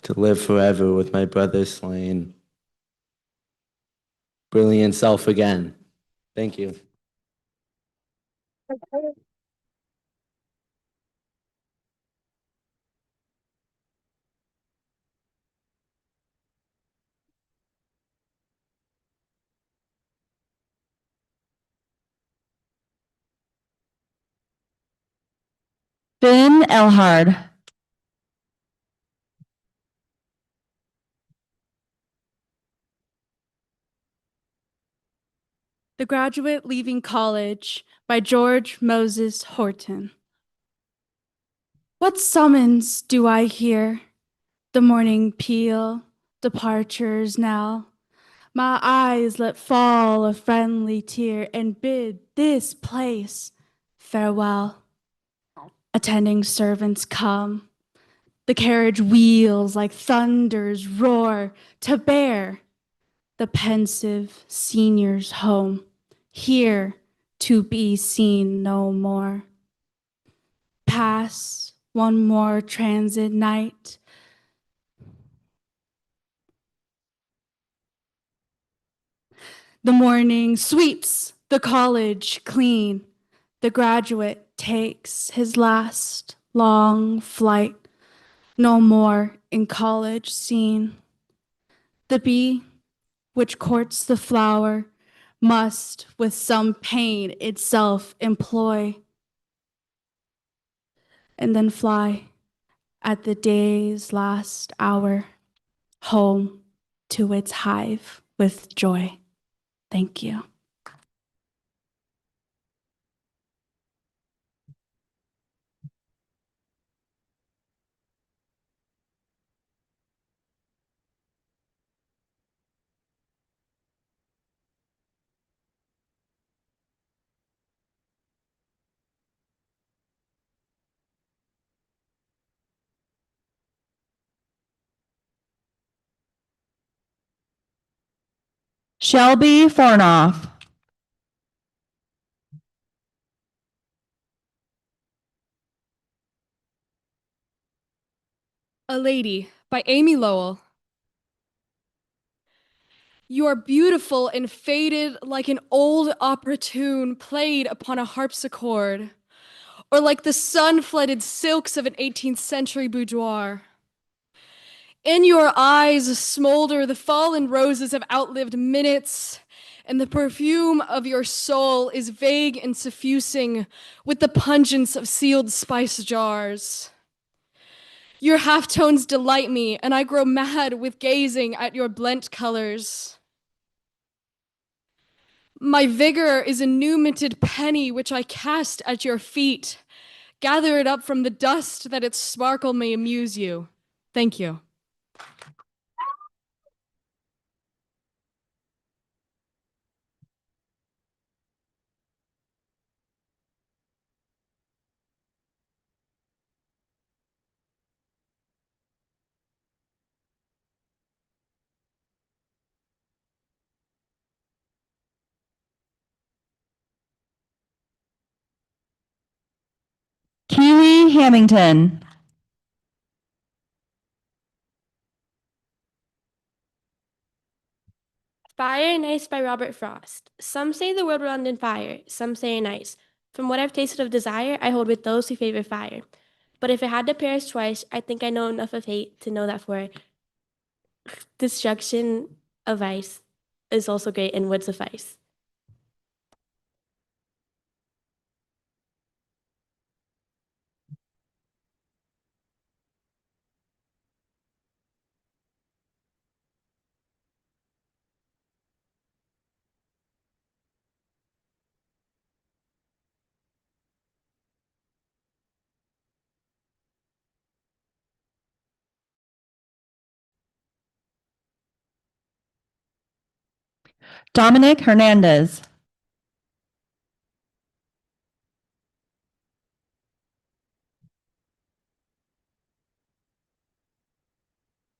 to live forever with my brother slain. Brilliant self again. Thank you. Finn Elhard. The Graduate Leaving College by George Moses Horton. What summons do I hear? The morning peal, departure's knell. My eyes let fall a friendly tear and bid this place farewell. Attending servants come. The carriage wheels like thunder's roar to bear the pensive seniors home, here to be seen no more. Pass one more transit night. The morning sweeps the college clean. The graduate takes his last long flight, no more in college seen. The bee which courts the flower must with some pain itself employ, and then fly at the day's last hour home to its hive with joy. Thank you. Shelby Fornoff. A Lady by Amy Lowell. You are beautiful and faded like an old opera tune played upon a harpsichord, or like the sun-flooded silks of an 18th century boudoir. In your eyes smolder the fallen roses have outlived minutes, and the perfume of your soul is vague and suffusing with the pungence of sealed spice jars. Your halftones delight me, and I grow mad with gazing at your blent colors. My vigor is a new minted penny which I cast at your feet. Gather it up from the dust that its sparkle may amuse you. Thank you. Keely Hamilton. Fire and Ice by Robert Frost. Some say the world will end in fire, some say in ice. From what I've tasted of desire, I hold with those who favor fire. But if it had to perish twice, I think I know enough of hate to know that for destruction of ice is also great and would suffice. Dominic Hernandez.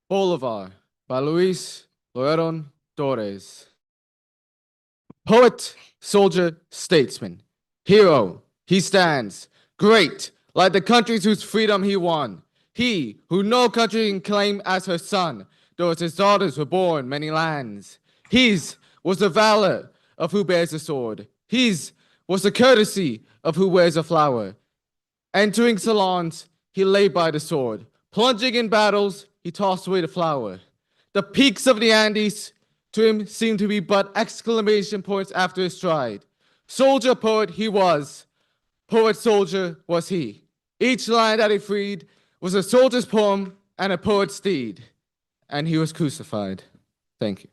Bolivar by Luis Loreron Torres. Poet, soldier, statesman, hero, he stands, great, like the countries whose freedom he won. He, who no country can claim as her son, though as his daughters were born many lands. His was the valor of who bears the sword. His was the courtesy of who wears a flower. Entering salons, he lay by the sword. Plunging in battles, he tossed away the flower. The peaks of the Andes to him seemed to be but exclamation points after his stride. Soldier poet he was, poet soldier was he. Each lion that he freed was a soldier's poem and a poet's deed, and he was crucified. Thank you.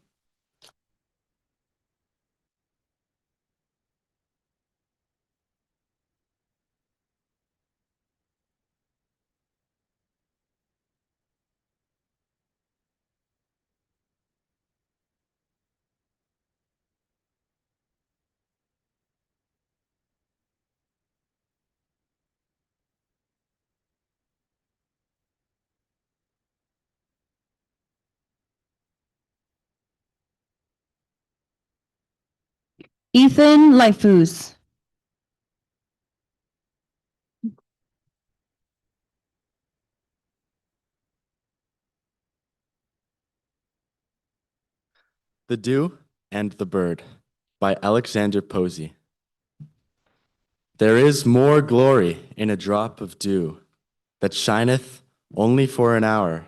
Ethan Lyfus. The Dew and the Bird by Alexander Posey. There is more glory in a drop of dew that shineth only for an hour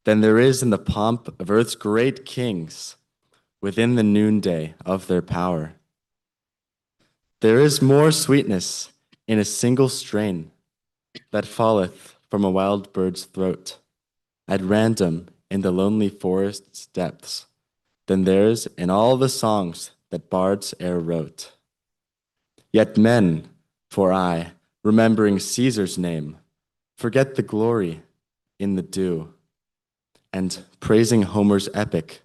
than there is in the pomp of earth's great kings within the noonday of their power. There is more sweetness in a single strain that falleth from a wild bird's throat at random in the lonely forest's depths than there's in all the songs that bards e'er wrote. Yet men, for I, remembering Caesar's name, forget the glory in the dew, and praising Homer's epic,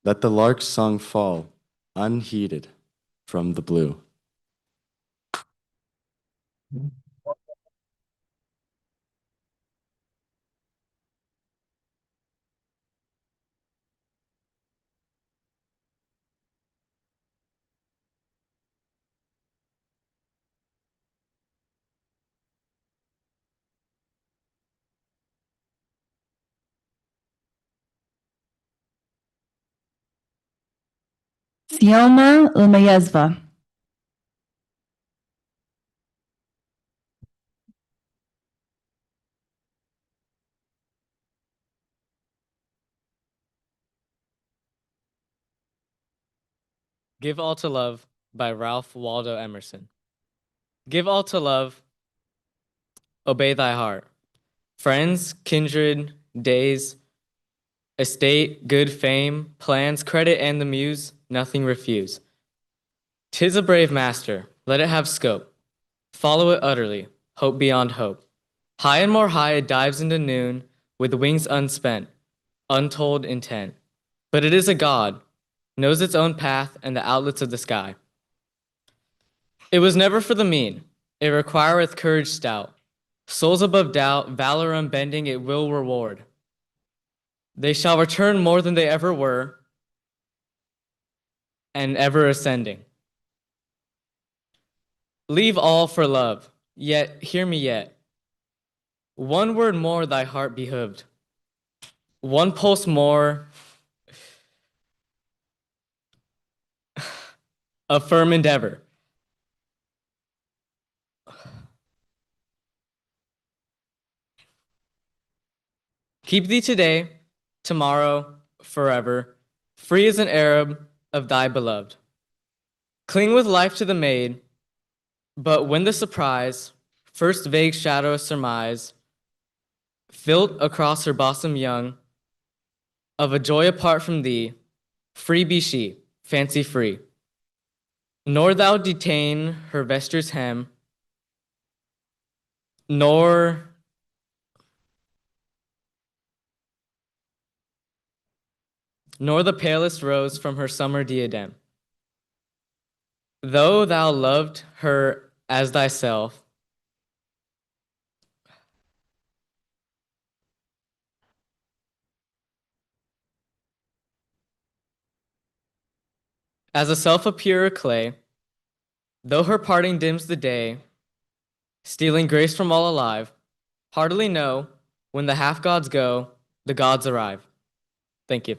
let the lark's song fall unheeded from the blue. Sioma Lmayezva. Give All to Love by Ralph Waldo Emerson. Give all to love, obey thy heart. Friends, kindred, days, estate, good fame, plans, credit, and the muse, nothing refuse. 'Tis a brave master, let it have scope. Follow it utterly, hope beyond hope. High and more high it dives into noon, with wings unspent, untold intent. But it is a god, knows its own path and the outlets of the sky. It was never for the mean, it requireth courage stout. Souls above doubt, valor unbending, it will reward. They shall return more than they ever were, and ever ascending. Leave all for love, yet hear me yet. One word more thy heart behooved. One pulse more of firm endeavor. Keep thee today, tomorrow, forever, free as an Arab of thy beloved. Cling with life to the maid, but when the surprise, first vague shadow of surmise, filt across her bosom young, of a joy apart from thee, free be she, fancy free. Nor thou detain her vesture's hem, nor the palest rose from her summer diadem. Though thou loved her as thyself, as a self of purer clay, though her parting dims the day, stealing grace from all alive, heartily know, when the half-gods go, the gods arrive. Thank you.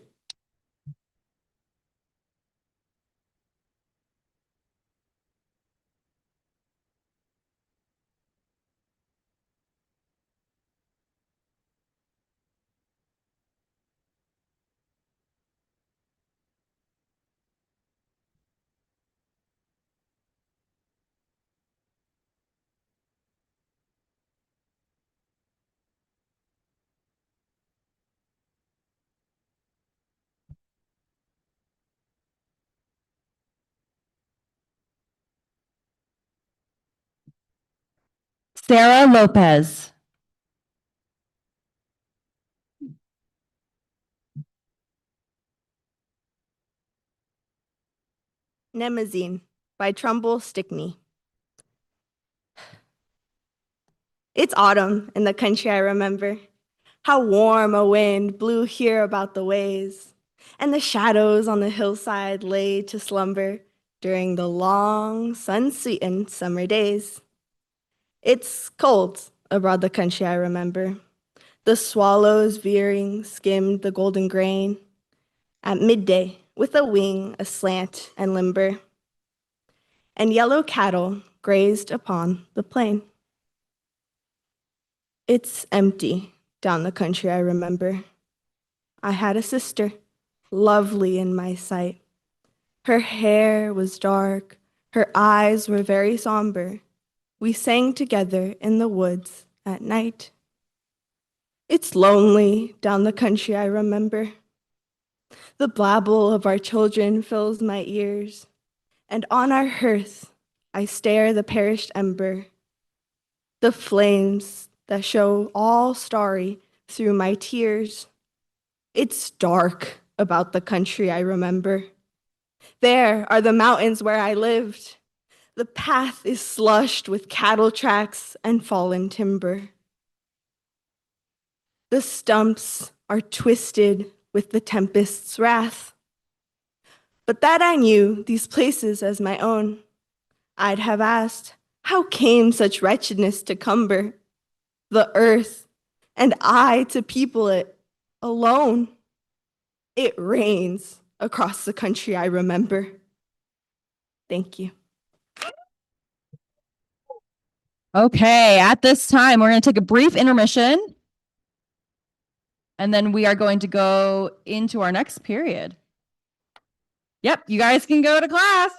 Sarah Lopez. Nemazine by Trumbull Stickney. It's autumn in the country I remember. How warm a wind blew here about the ways, and the shadows on the hillside lay to slumber during the long, sun-sweetened summer days. It's cold abroad the country I remember. The swallows veering skimmed the golden grain at midday with a wing aslant and limber, and yellow cattle grazed upon the plain. It's empty down the country I remember. I had a sister, lovely in my sight. Her hair was dark, her eyes were very somber. We sang together in the woods at night. It's lonely down the country I remember. The blabble of our children fills my ears, and on our hearth I stare the perished ember, the flames that show all starry through my tears. It's dark about the country I remember. There are the mountains where I lived. The path is slushed with cattle tracks and fallen timber. The stumps are twisted with the tempest's wrath. But that I knew these places as my own, I'd have asked, how came such wretchedness to cumber the earth, and I to people it alone? It rains across the country I remember. Thank you. Okay, at this time, we're going to take a brief intermission. And then we are going to go into our next period. Yep, you guys can go to class.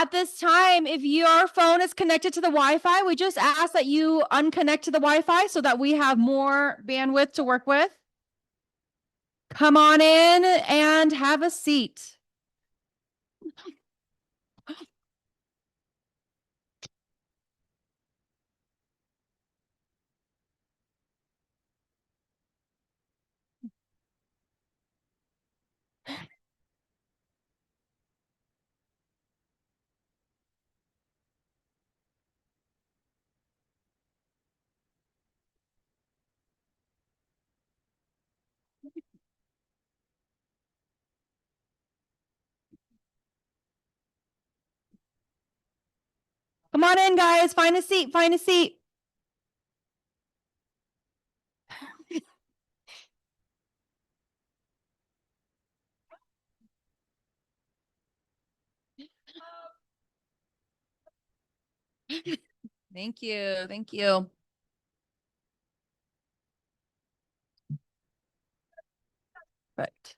At this time, if your phone is connected to the Wi-Fi, we just ask that you unconnect to the Wi-Fi so that we have more bandwidth to work with. Come on in and have a seat. Come on in, guys. Find a seat. Find a seat. Thank you. Thank you. Right.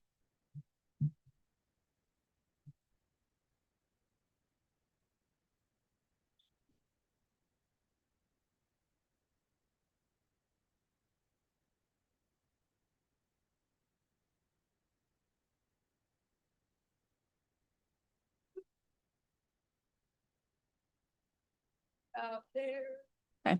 Out there. Okay.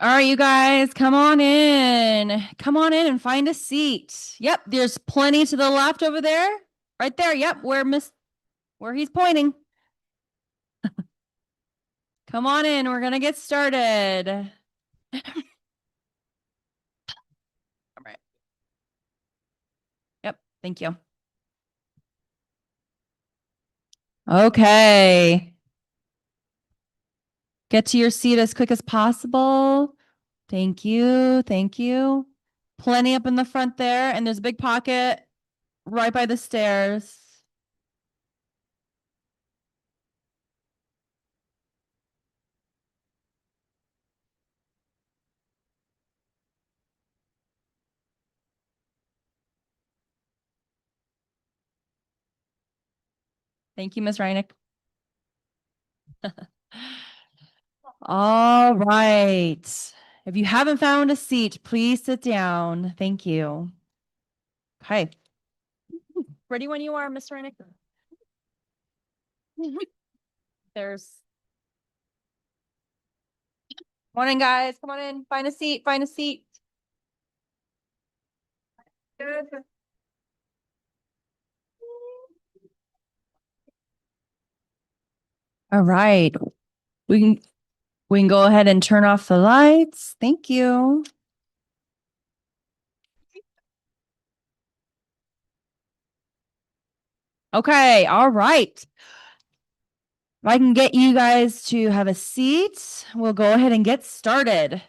All right, you guys, come on in. Come on in and find a seat. Yep, there's plenty to the left over there. Right there. Yep, where he's pointing. Come on in. We're gonna get started. All right. Yep, thank you. Okay. Get to your seat as quick as possible. Thank you. Thank you. Plenty up in the front there, and there's a big pocket right by the stairs. Thank you, Ms. Reinick. All right. If you haven't found a seat, please sit down. Thank you. Okay. Ready when you are, Ms. Reinick. There's. Come on in, guys. Come on in. Find a seat. Find a seat. Good. All right. We can go ahead and turn off the lights. Thank you. Okay, all right. If I can get you guys to have a seat, we'll go ahead and get started.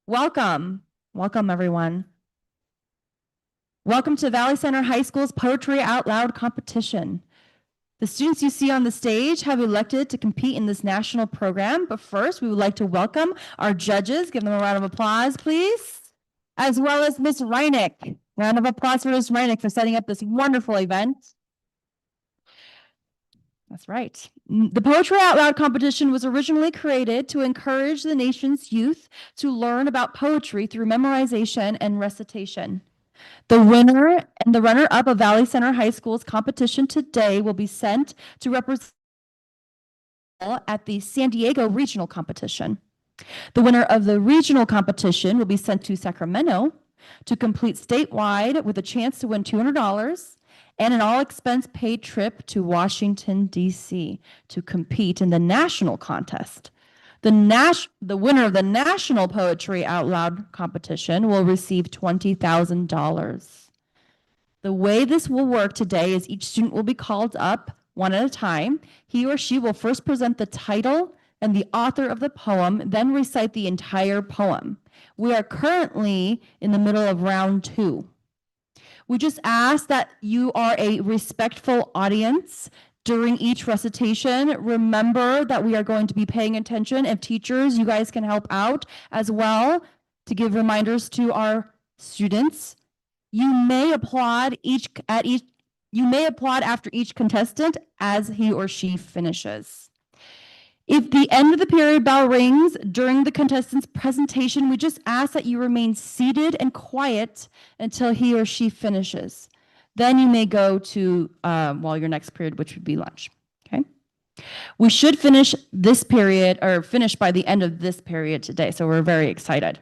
Welcome. Welcome, everyone. Welcome to Valley Center High School's Poetry Out Loud competition. The students you see on the stage have elected to compete in this national program, but first we would like to welcome our judges. Give them a round of applause, please, as well as Ms. Reinick. Round of applause for Ms. Reinick for setting up this wonderful event. That's right. The Poetry Out Loud competition was originally created to encourage the nation's youth to learn about poetry through memorization and recitation. The winner and the runner-up of Valley Center High School's competition today will be sent to represent at the San Diego Regional Competition. The winner of the regional competition will be sent to Sacramento to complete statewide with a chance to win $200 and an all-expense-paid trip to Washington, D.C. to compete in the national contest. The winner of the National Poetry Out Loud competition will receive $20,000. The way this will work today is each student will be called up one at a time. He or she will first present the title and the author of the poem, then recite the entire poem. We are currently in the middle of round 2. We just ask that you are a respectful audience during each recitation. Remember that we are going to be paying attention. If teachers, you guys can help out as well to give reminders to our students You may applaud you may applaud after each contestant as he or she finishes. If the end of the period bell rings during the contestant's presentation, we just ask that you remain seated and quiet until he or she finishes. Then you may go to your next period, which would be lunch. Okay. We should finish this period or finish by the end of this period today, so we're very excited.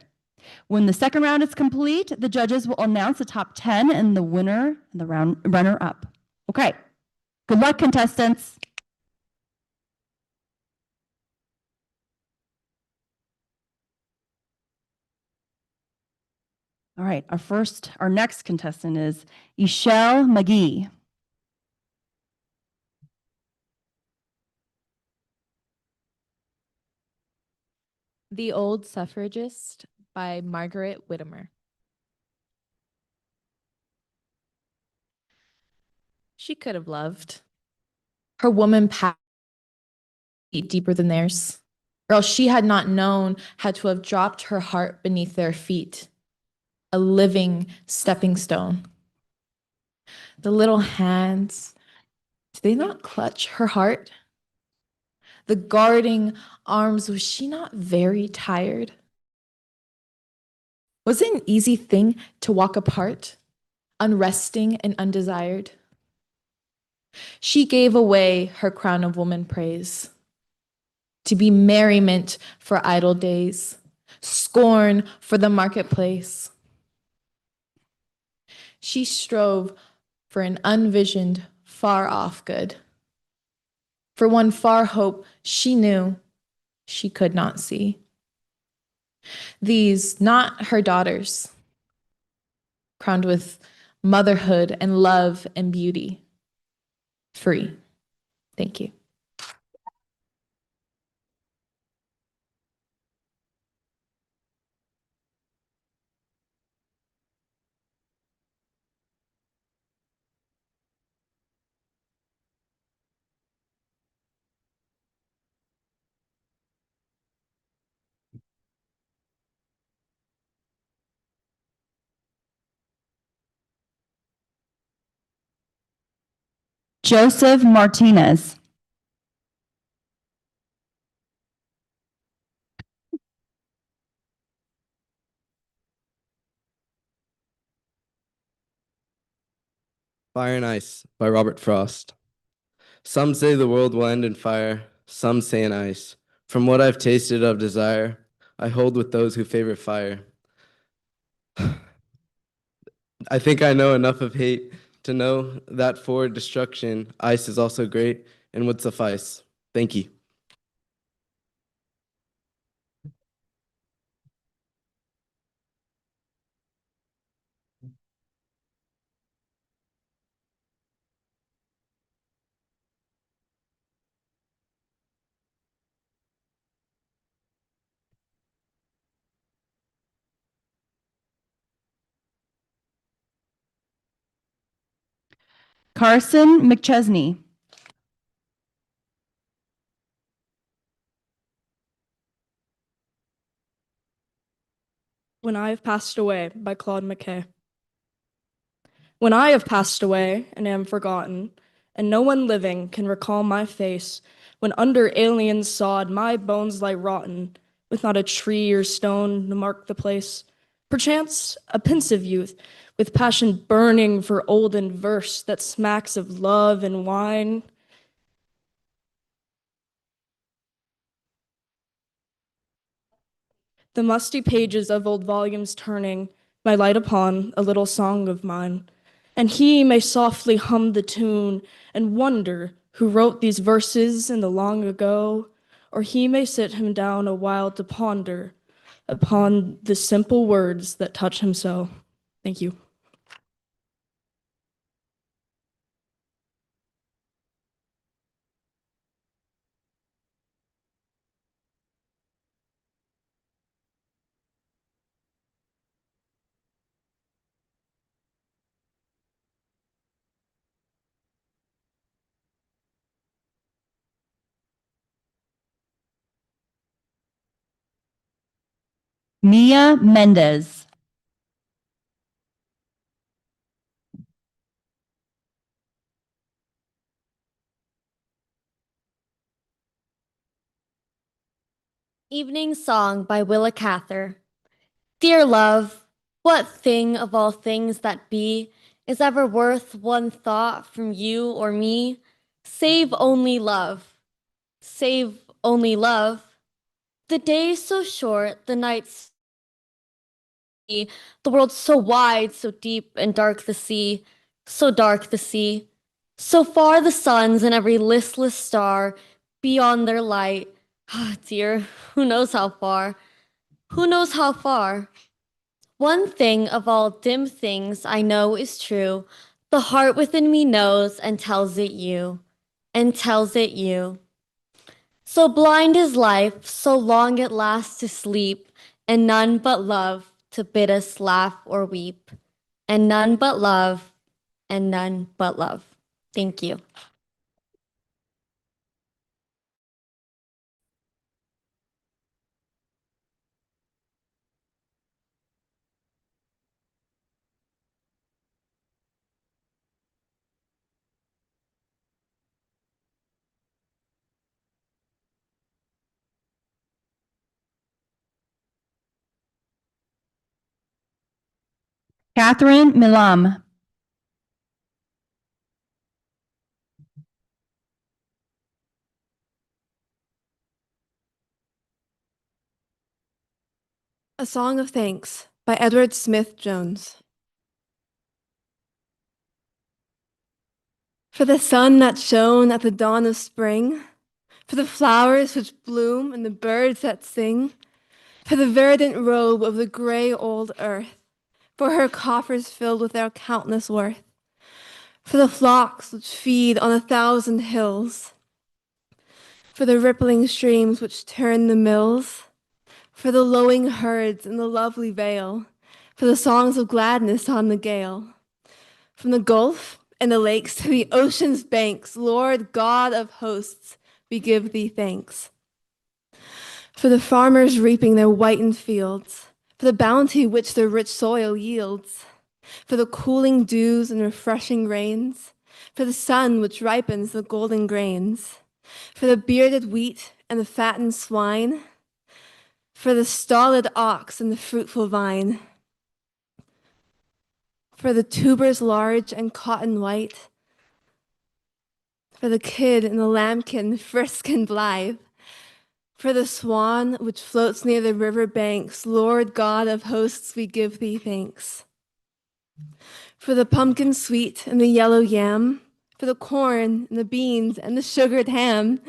When the second round is complete, the judges will announce the top 10 and the winner and the runner-up. Okay. Good luck, contestants. All right, our next contestant is Ishelle McGee. The Old Suffragist by Margaret Whittemore. She could have loved. Her woman passed deeper than theirs, or else she had not known how to have dropped her heart beneath their feet, a living stepping stone. The little hands, did they not clutch her heart? The guarding arms, was she not very tired? Was it an easy thing to walk apart, unresting and undesired? She gave away her crown of woman praise, to be merriment for idle days, scorn for the marketplace. She strove for an unvisioned, far-off good, for one far hope she knew she could not see. These, not her daughters, crowned with motherhood and love and beauty, free. Thank you. Joseph Martinez. Fire and Ice by Robert Frost. Some say the world will end in fire, some say in ice. From what I've tasted of desire, I hold with those who favor fire. I think I know enough of hate to know that for destruction, ice is also great and would suffice. Thank you. Carson McChesney. When I Have Passed Away by Claude McKay. When I have passed away and am forgotten, and no one living can recall my face, when under alien sod my bones lie rotten, with not a tree or stone to mark the place, perchance a pensive youth, with passion burning for olden verse that smacks of love and wine, the musty pages of old volumes turning, may light upon a little song of mine, and he may softly hum the tune and wonder who wrote these verses in the long ago, or he may sit him down a while to ponder upon the simple words that touch him so. Thank you. Mia Mendez. Evening Song by Willa Cather. Dear love, what thing of all things that be is ever worth one thought from you or me? Save only love. Save only love. The day's so short, the night's the world so wide, so deep and dark the sea, so dark the sea. So far the suns and every listless star beyond their light. Ah, dear, who knows how far? Who knows how far? One thing of all dim things I know is true. The heart within me knows and tells it you, and tells it you. So blind is life, so long it lasts to sleep, and none but love to bid us laugh or weep, and none but love, and none but love. Thank you. Catherine Milam. A Song of Thanks by Edward Smith Jones. For the sun that shone at the dawn of spring, for the flowers which bloom and the birds that sing, for the verdant robe of the gray old earth, for her coffers filled with their countless worth, for the flocks which feed on 1,000 hills, for the rippling streams which turn the mills, for the lowing herds in the lovely vale, for the songs of gladness on the gale. From the gulf and the lakes to the ocean's banks, Lord God of hosts, we give thee thanks. For the farmers reaping their whitened fields, for the bounty which their rich soil yields, for the cooling dews and refreshing rains, for the sun which ripens the golden grains, for the bearded wheat and the fattened swine, for the stolid ox and the fruitful vine, for the tubers large and cotton white, for the kid and the lambkin frisk and blithe, for the swan which floats near the river banks, Lord God of hosts, we give thee thanks. For the pumpkin sweet and the yellow yam, for the corn and the beans and the sugared ham,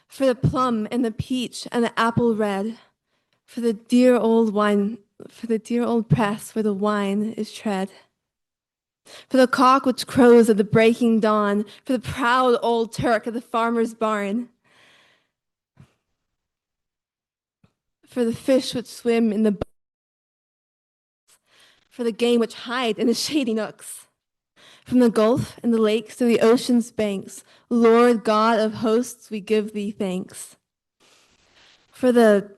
for the plum and the peach and the apple red, for the dear old wine, for the dear old press where the wine is tread. For the cock which crows at the breaking dawn, for the proud old Turk at the farmer's barn, for the fish which swim in the for the game which hide in the shady nooks, from the gulf and the lakes to the ocean's banks, Lord God of hosts, we give thee thanks. For the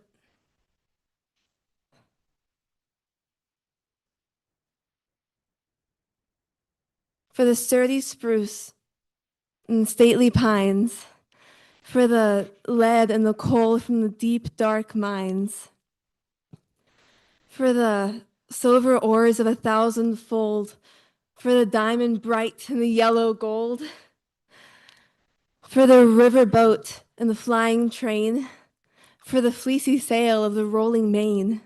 sturdy spruce and stately pines, for the lead and the coal from the deep, dark mines, for the silver ores of 1,000-fold, for the diamond bright and the yellow gold, for the river boat and the flying train, for the fleecy sail of the rolling mane,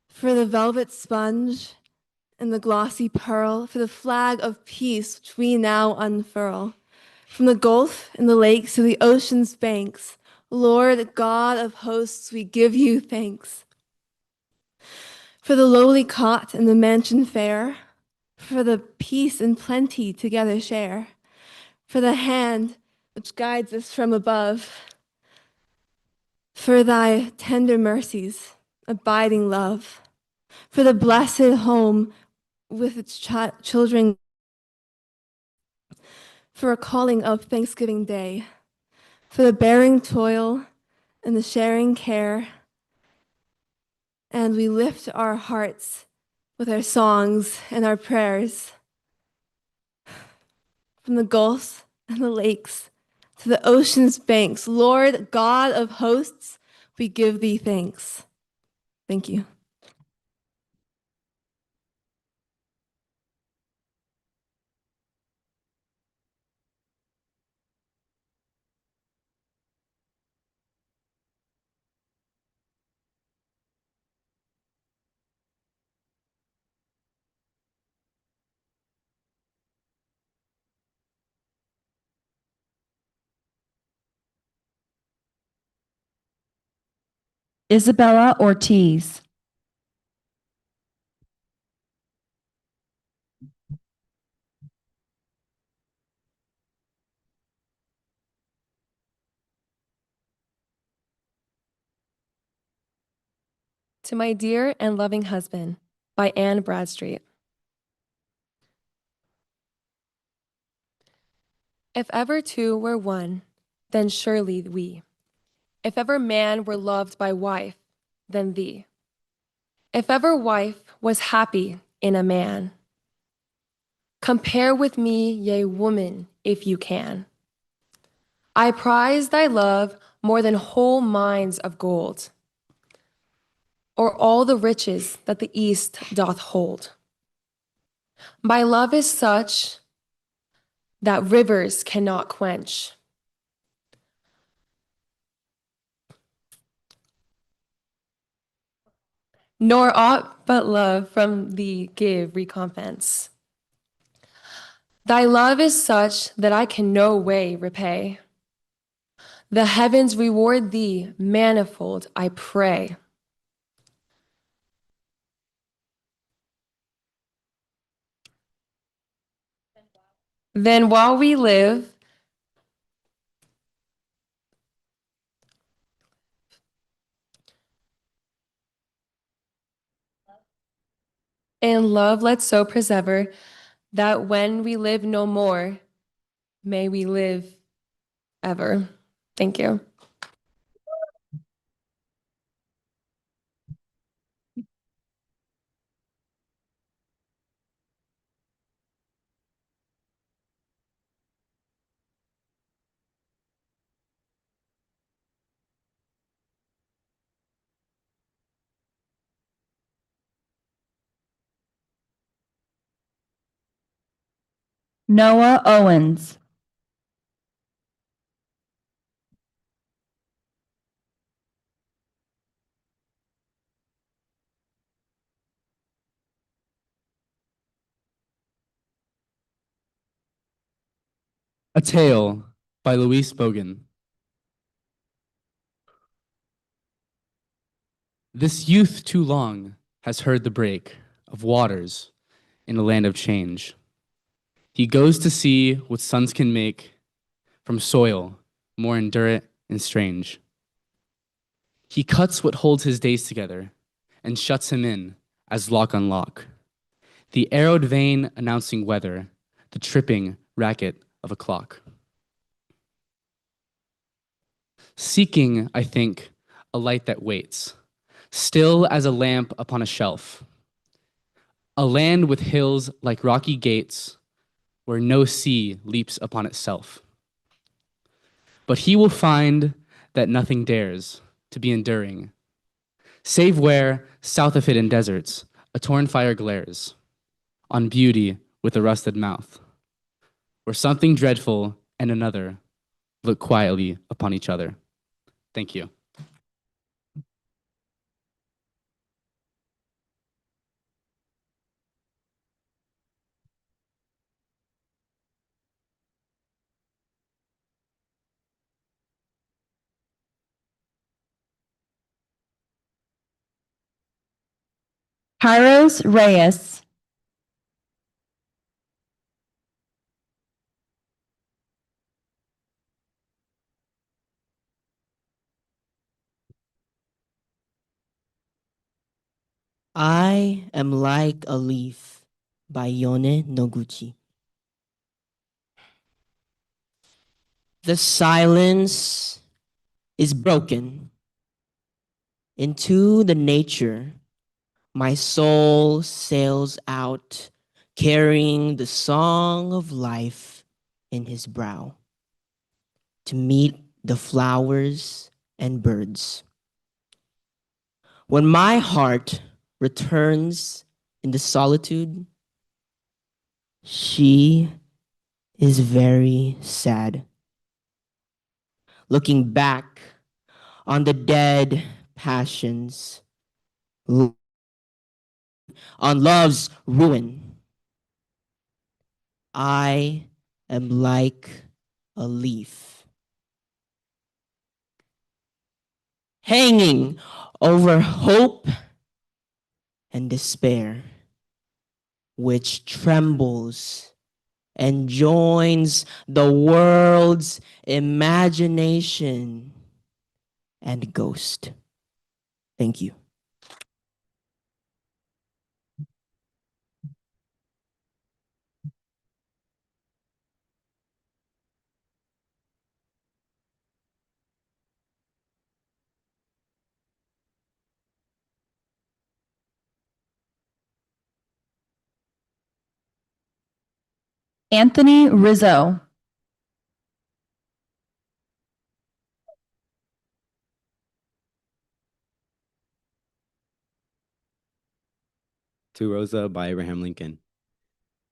for the velvet sponge and the glossy pearl, for the flag of peace which we now unfurl. From the gulf and the lakes to the ocean's banks, Lord God of hosts, we give you thanks. For the lowly cot and the mansion fair, for the peace and plenty together share, for the hand which guides us from above, for thy tender mercies, abiding love, for the blessed home with its children, for a calling of Thanksgiving Day, for the bearing toil and the sharing care, and we lift our hearts with our songs and our prayers. From the gulfs and the lakes to the ocean's banks, Lord God of hosts, We give thee thanks. Thank you. Isabella Ortiz. To My Dear and Loving Husband by Anne Bradstreet. If ever two were one, then surely we. If ever man were loved by wife, then thee. If ever wife was happy in a man, compare with me, yea, woman, if you can. I prize thy love more than whole mines of gold, or all the riches that the east doth hold. My love is such that rivers cannot quench, nor aught but love from thee give recompense. Thy love is such that I can no way repay. The heavens reward thee manifold, I pray. Then while we live, and love let's so persever, that when we live no more, may we live ever. Thank you. Noah Owens. A Tale by Louise Bogan. This youth too long has heard the break of waters in a land of change. He goes to see what suns can make from soil more endurant and strange. He cuts what holds his days together and shuts him in as lock on lock. The arrowed vein announcing weather, the tripping racket of a clock. Seeking, I think, a light that waits, still as a lamp upon a shelf. A land with hills like rocky gates, where no sea leaps upon itself. But he will find that nothing dares to be enduring, save where, south of it in deserts, a torn fire glares on beauty with a rusted mouth, where something dreadful and another look quietly upon each other. Thank you. Kairos Reyes. I am like a leaf by Yone Noguchi. The silence is broken. Into the nature, my soul sails out, carrying the song of life in his brow, to meet the flowers and birds When my heart returns in the solitude, she is very sad. Looking back on the dead passions, on love's ruin, I am like a leaf hanging over hope and despair, which trembles and joins the world's imagination and ghost. Thank you. Anthony Rizzo. To Rosa by Abraham Lincoln.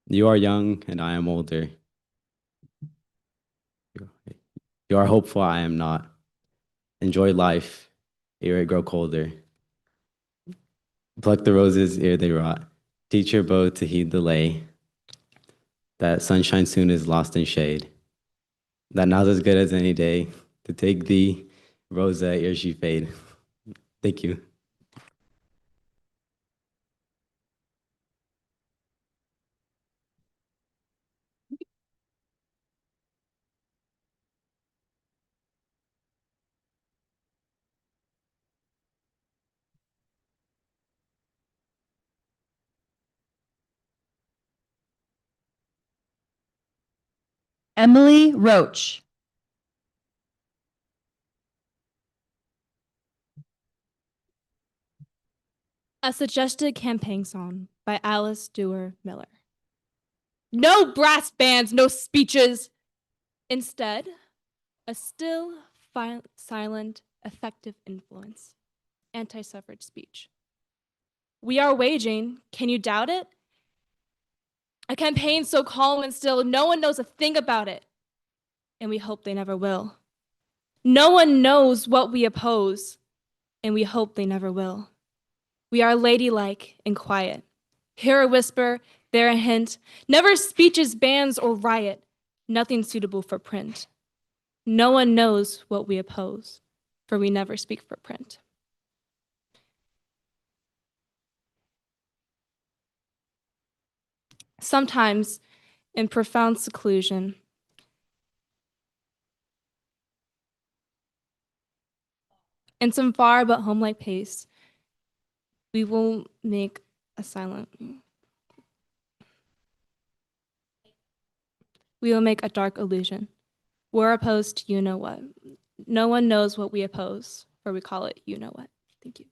You are young and I am older. You are hopeful, I am not. Enjoy life, ere it grow colder. Pluck the roses ere they rot. Teach your bow to heed the lay. That sunshine soon is lost in shade. That now's as good as any day to take thee, Rosa, ere she fade. Thank you. Emily Roach. A suggested campaign song by Alice Dewar Miller. No brass bands, no speeches. Instead, a still, silent, effective influence. Anti-suffrage speech. We are waging, can you doubt it? A campaign so calm and still, no one knows a thing about it. And we hope they never will. No one knows what we oppose, and we hope they never will. We are ladylike and quiet. Here a whisper, there a hint. Never speeches, bans, or riot. Nothing suitable for print. No one knows what we oppose, for we never speak for print. Sometimes, in profound seclusion, in some far but home-like pace, we will make a silent. We will make a dark illusion. We're opposed to you know what. No one knows what we oppose, for we call it you know what. Thank you.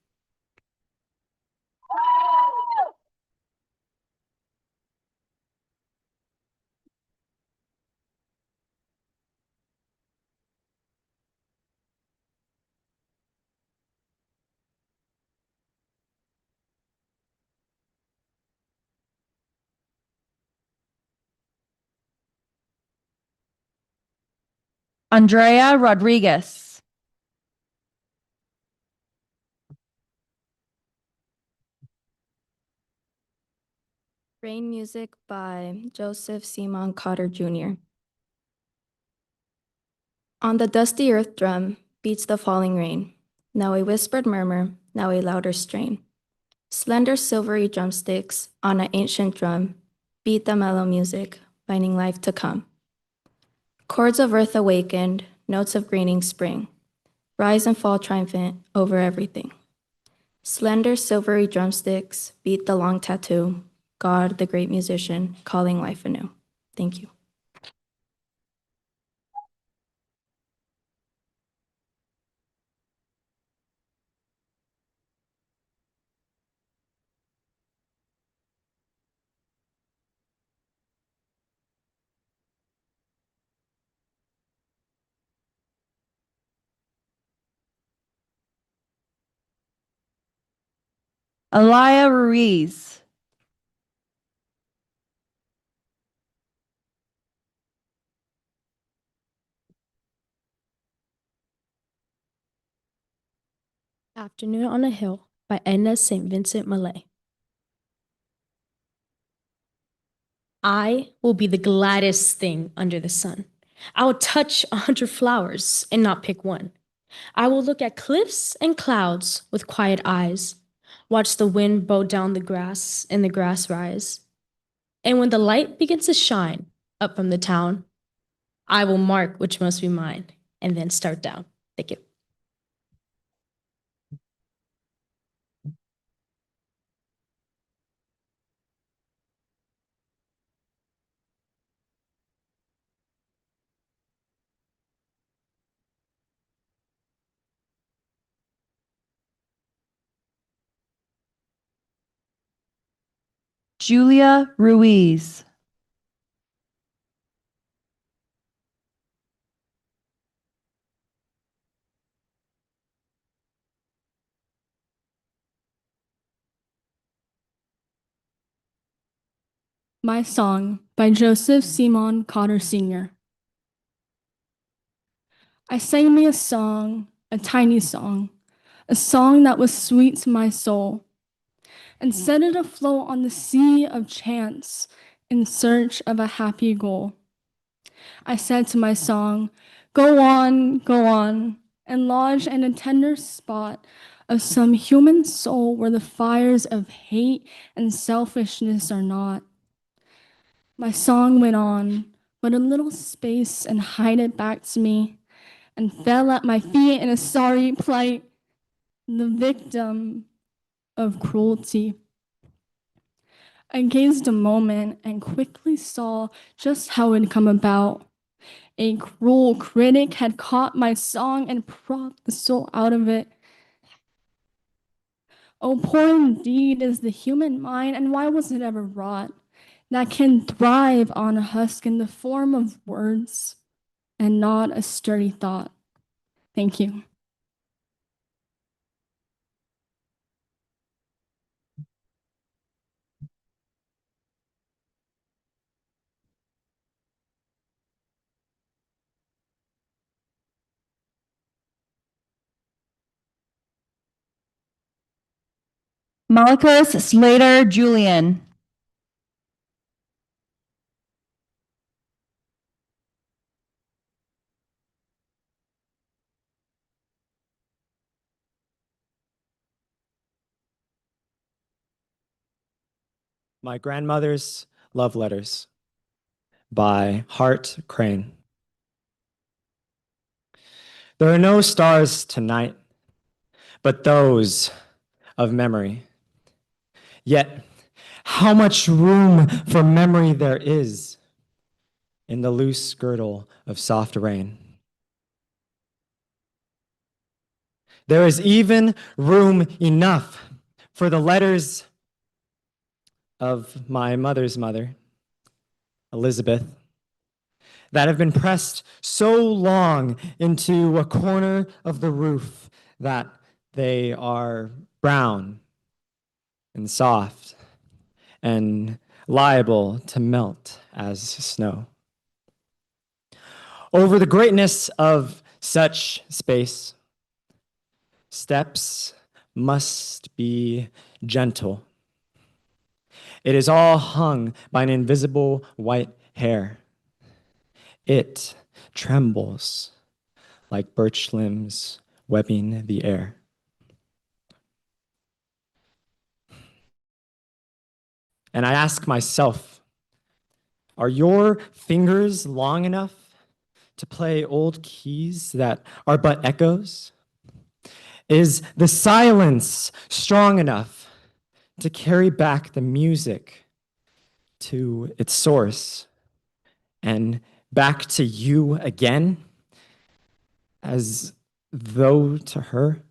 Andrea Rodriguez. Rain music by Joseph Simon Cotter Jr. On the dusty earth drum beats the falling rain. Now a whispered murmur, now a louder strain. Slender silvery drumsticks on an ancient drum beat the mellow music, binding life to come. Chords of earth awakened, notes of greening spring, rise and fall triumphant over everything. Slender silvery drumsticks beat the long tattoo, God, the great musician, calling life anew. Thank you. Alaya Ruiz. Afternoon on a Hill by Edna St. Vincent Millay. I will be the gladdest thing under the sun. I will touch 100 flowers and not pick one. I will look at cliffs and clouds with quiet eyes, watch the wind bow down the grass and the grass rise. And when the light begins to shine up from the town, I will mark which must be mine and then start down. Thank you. Julia Ruiz. My Song by Joseph Simon Cotter Sr. I sang me a song, a tiny song, a song that was sweet to my soul, and set it afloat on the sea of chance in search of a happy goal. I said to my song, go on, and lodge in a tender spot of some human soul where the fires of hate and selfishness are not. My song went on, but a little space and hide it back to me, and fell at my feet in a sorry plight, the victim of cruelty. I gazed a moment and quickly saw just how it had come about. A cruel critic had caught my song and propped the soul out of it. Oh, poor indeed is the human mind, and why was it ever wrought, that can thrive on a husk in the form of words and not a sturdy thought. Thank you. Malachus Slater Julian. My Grandmother's Love Letters by Hart Crane. There are no stars tonight, but those of memory. Yet, how much room for memory there is in the loose girdle of soft rain. There is even room enough for the letters of my mother's mother, Elizabeth, that have been pressed so long into a corner of the roof that they are brown and soft and liable to melt as snow. Over the greatness of such space, steps must be gentle. It is all hung by an invisible white hair. It trembles like birch limbs webbing the air. And I ask myself, are your fingers long enough to play old keys that are but echoes? Is the silence strong enough to carry back the music to its source and back to you again, as though to her?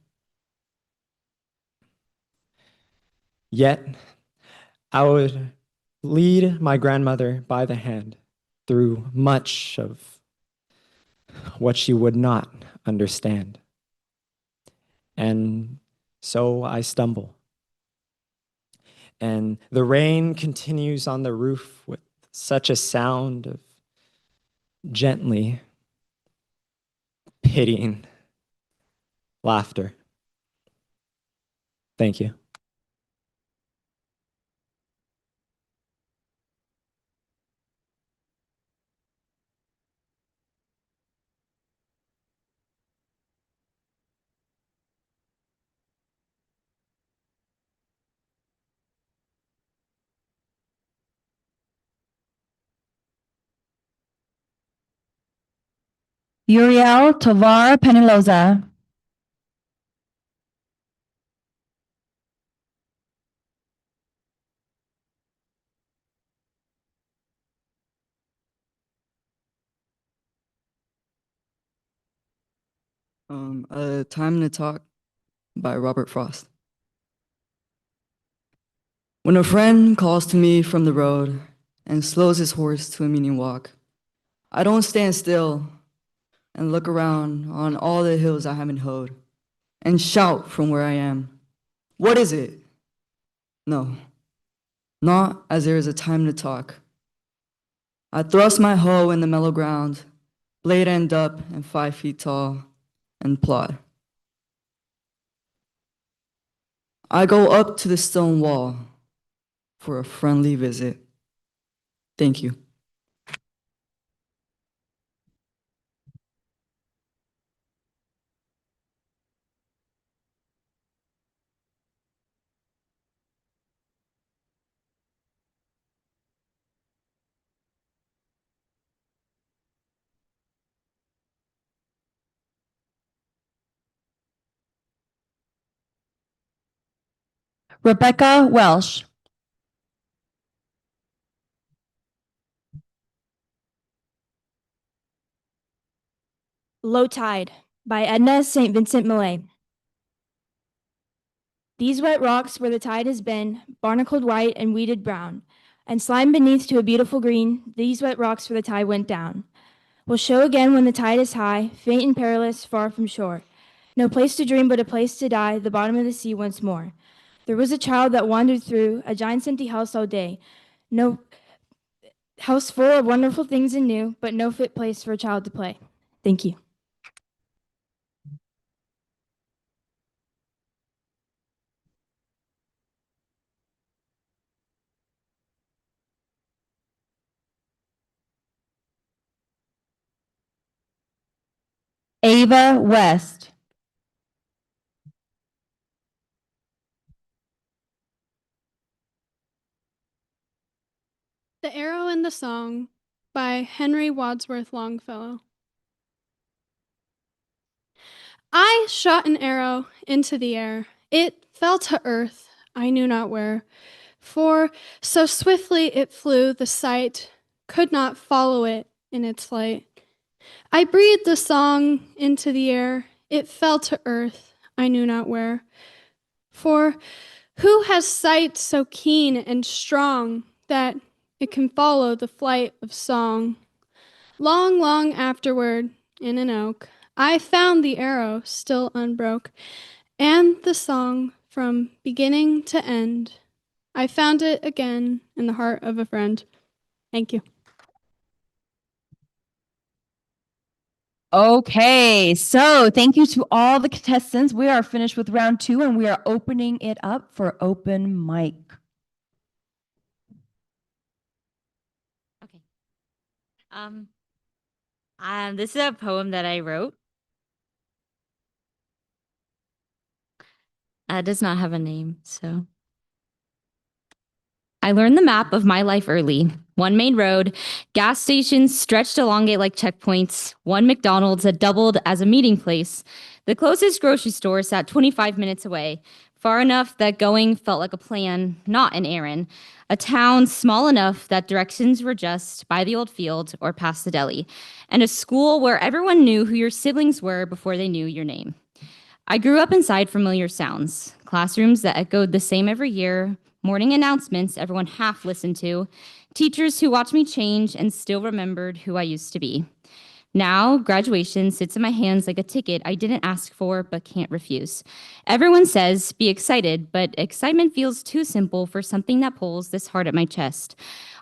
Yet, I would lead my grandmother by the hand through much of what she would not understand. And so I stumble. And the rain continues on the roof with such a sound of gently pitying laughter. Thank you. Uriel Tovar Peniloza. A Time to Talk by Robert Frost. When a friend calls to me from the road and slows his horse to a meaning walk, I don't stand still and look around on all the hills I haven't hoed and shout from where I am, "What is it?" No, not as there is a time to talk. I thrust my hoe in the mellow ground, blade end up and 5 feet tall, and plod. I go up to the stone wall for a friendly visit. Thank you. Rebecca Welsh. Low Tide by Edna St. Vincent Millay. These wet rocks where the tide has been, barnacled white and weeded brown, and slime beneath to a beautiful green, these wet rocks where the tide went down, will show again when the tide is high, faint and perilous, far from shore. No place to dream, but a place to die, the bottom of the sea once more. There was a child that wandered through a giant's empty house all day. No house full of wonderful things and new, but no fit place for a child to play. Thank you. Ava West. The Arrow in the Song by Henry Wadsworth Longfellow. I shot an arrow into the air. It fell to earth, I knew not where, for so swiftly it flew, the sight could not follow it in its flight. I breathed the song into the air. It fell to earth, I knew not where, for who has sight so keen and strong that it can follow the flight of song? Long, long afterward, in an oak, I found the arrow still unbroke, and the song from beginning to end. I found it again in the heart of a friend. Thank you. Okay, so thank you to all the contestants. We are finished with round 2 and we are opening it up for open mic. This is a poem that I wrote. It does not have a name, so. I learned the map of my life early. One main road, gas stations stretched along it like checkpoints, one McDonald's that doubled as a meeting place. The closest grocery store sat 25 minutes away, far enough that going felt like a plan, not an errand. A town small enough that directions were just by the old field or past the deli, and a school where everyone knew who your siblings were before they knew your name. I grew up inside familiar sounds, classrooms that echoed the same every year, morning announcements everyone half listened to, teachers who watched me change and still remembered who I used to be. Now, graduation sits in my hands like a ticket I didn't ask for but can't refuse. Everyone says, be excited, but excitement feels too simple for something that pulls this hard at my chest.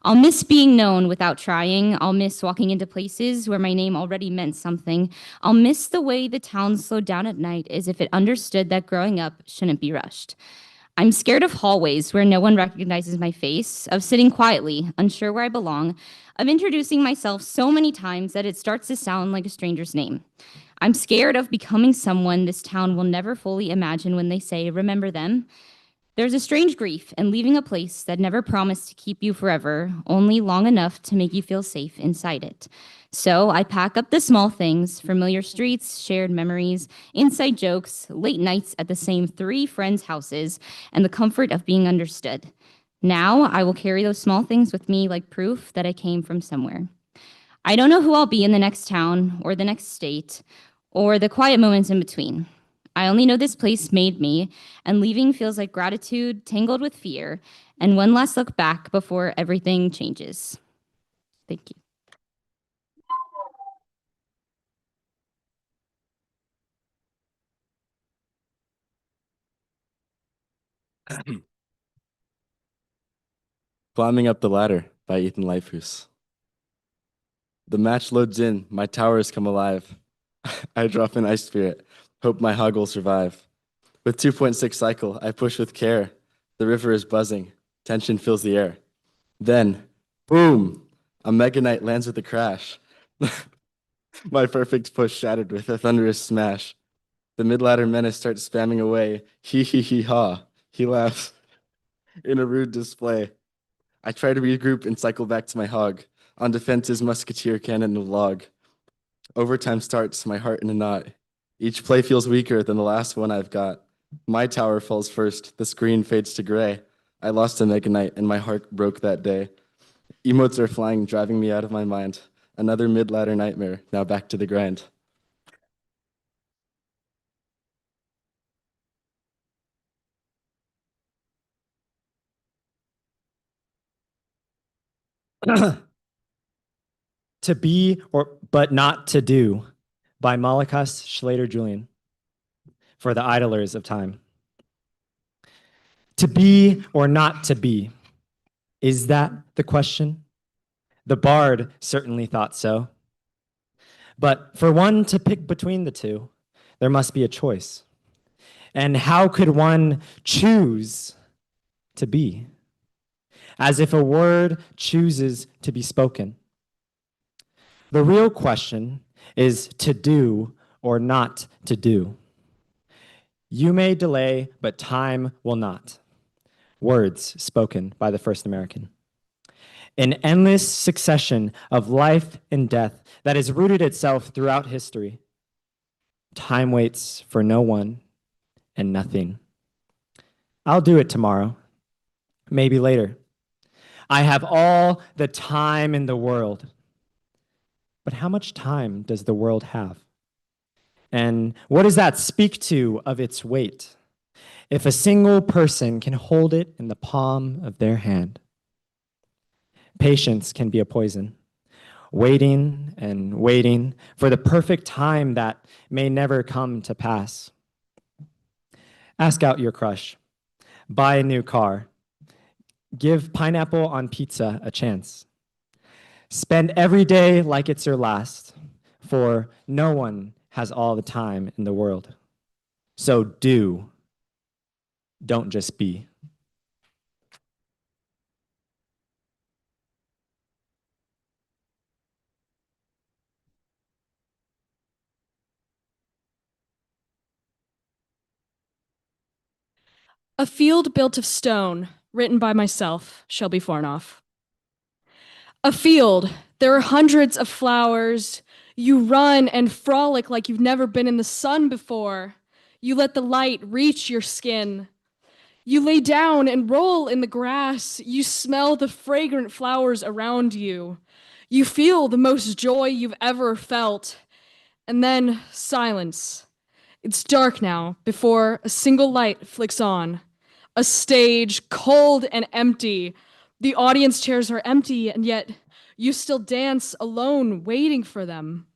I'll miss being known without trying. I'll miss walking into places where my name already meant something. I'll miss the way the town slowed down at night as if it understood that growing up shouldn't be rushed. I'm scared of hallways where no one recognizes my face, of sitting quietly, unsure where I belong, of introducing myself so many times that it starts to sound like a stranger's name. I'm scared of becoming someone this town will never fully imagine when they say, remember them. There's a strange grief in leaving a place that never promised to keep you forever, only long enough to make you feel safe inside it. So I pack up the small things, familiar streets, shared memories, inside jokes, late nights at the same 3 friends' houses, and the comfort of being understood. Now I will carry those small things with me like proof that I came from somewhere. I don't know who I'll be in the next town or the next state or the quiet moments in between. I only know this place made me, and leaving feels like gratitude tangled with fear, and one last look back before everything changes. Thank you. Climbing Up the Ladder by Ethan Leifus. The match loads in, my tower has come alive. I drop an ice spirit, hope my hog will survive. With 2.6 cycle, I push with care. The river is buzzing, tension fills the air. Then, boom, a Mega Knight lands with a crash. My perfect push shattered with a thunderous smash. The mid-ladder menace starts spamming away. He ha. He laughs in a rude display. I try to regroup and cycle back to my hog. On defense's musketeer cannon of log. Overtime starts, my heart in a knot. Each play feels weaker than the last one I've got. My tower falls first, the screen fades to gray. I lost a Mega Knight and my heart broke that day. Emotes are flying, driving me out of my mind. Another mid-ladder nightmare, now back to the grind. To Be or But Not to Do by Malakas Schlater Julian for the idlers of time. To be or not to be, is that the question? The bard certainly thought so. But for one to pick between the two, there must be a choice. And how could one choose to be? As if a word chooses to be spoken. The real question is to do or not to do. You may delay, but time will not. Words spoken by the first American. An endless succession of life and death that has rooted itself throughout history. Time waits for no one and nothing. I'll do it tomorrow, maybe later. I have all the time in the world. But how much time does the world have? And what does that speak to of its weight? If a single person can hold it in the palm of their hand. Patience can be a poison. Waiting and waiting for the perfect time that may never come to pass. Ask out your crush. Buy a new car. Give pineapple on pizza a chance. Spend every day like it's your last, for no one has all the time in the world. So do, don't just be. A Field Built of Stone, written by myself, Shelby Farnoff. A field, there are hundreds of flowers. You run and frolic like you've never been in the sun before. You let the light reach your skin. You lay down and roll in the grass. You smell the fragrant flowers around you. You feel the most joy you've ever felt. And then silence. It's dark now before a single light flicks on. A stage, cold and empty. The audience chairs are empty, and yet you still dance alone, waiting for them.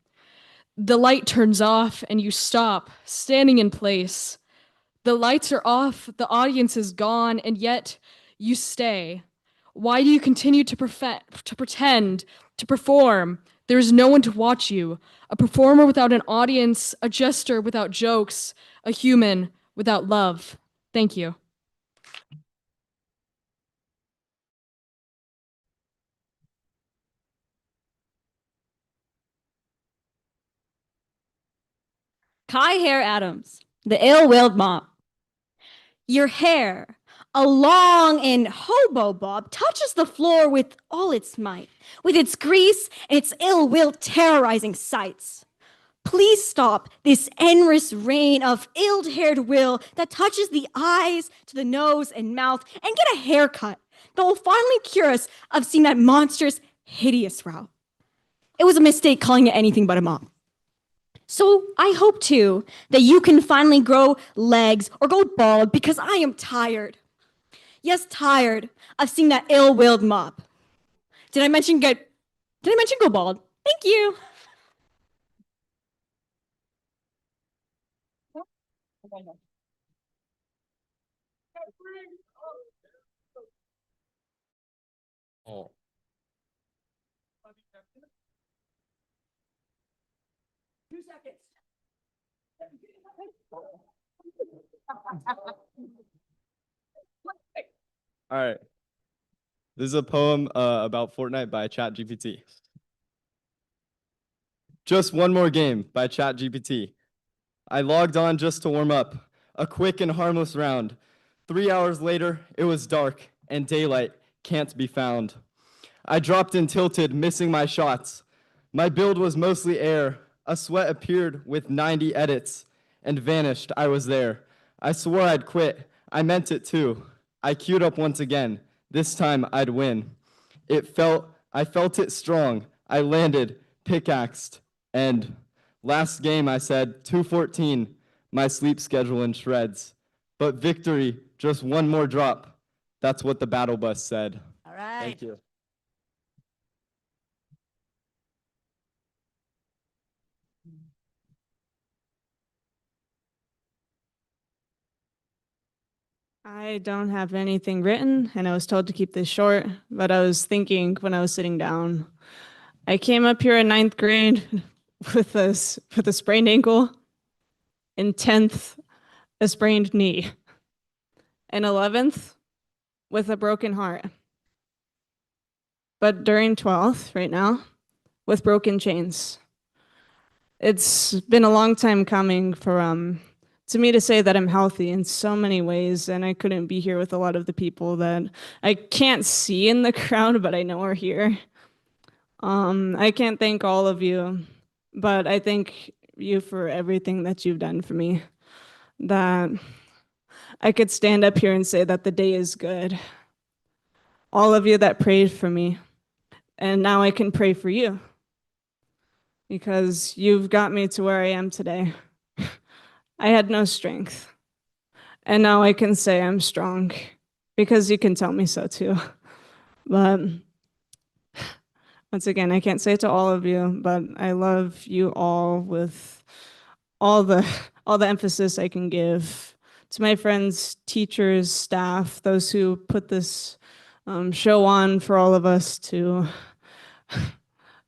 The light turns off and you stop, standing in place. The lights are off, the audience is gone, and yet you stay. Why do you continue to pretend, to perform? There's no one to watch you. A performer without an audience, a jester without jokes, a human without love. Thank you. Kai Hair Adams, the ill-willed mop. Your hair, a long and hobo bob, touches the floor with all its might, with its grease and its ill will terrorizing sights. Please stop this endless rain of ill-haired will that touches the eyes to the nose and mouth, and get a haircut that will finally cure us of seeing that monstrous, hideous route. It was a mistake calling it anything but a mop. So I hope too that you can finally grow legs or go bald, because I am tired. Yes, tired of seeing that ill-willed mop. Did I mention go bald? Thank you. Oh. All right. This is a poem about Fortnite by ChatGPT. Just one more game by ChatGPT. I logged on just to warm up. A quick and harmless round. 3 hours later, it was dark and daylight can't be found. I dropped and tilted, missing my shots. My build was mostly air. A sweat appeared with 90 edits and vanished. I was there. I swore I'd quit. I meant it too. I queued up once again. This time I'd win. I felt it strong. I landed, pickaxed, and last game I said 214, my sleep schedule in shreds. But victory, just one more drop. That's what the battle bus said. All right. Thank you. I don't have anything written, and I was told to keep this short, but I was thinking when I was sitting down. I came up here in 9th grade with a sprained ankle, in 10th, a sprained knee, in 11th, with a broken heart. But during 12th, right now, with broken chains. It's been a long time coming for to me to say that I'm healthy in so many ways, and I couldn't be here with a lot of the people that I can't see in the crowd, but I know are here. I can't thank all of you, but I thank you for everything that you've done for me. That I could stand up here and say that the day is good. All of you that prayed for me, and now I can pray for you, because you've got me to where I am today. I had no strength. And now I can say I'm strong, because you can tell me so too. But once again, I can't say it to all of you, but I love you all with all the emphasis I can give. To my friends, teachers, staff, those who put this show on for all of us to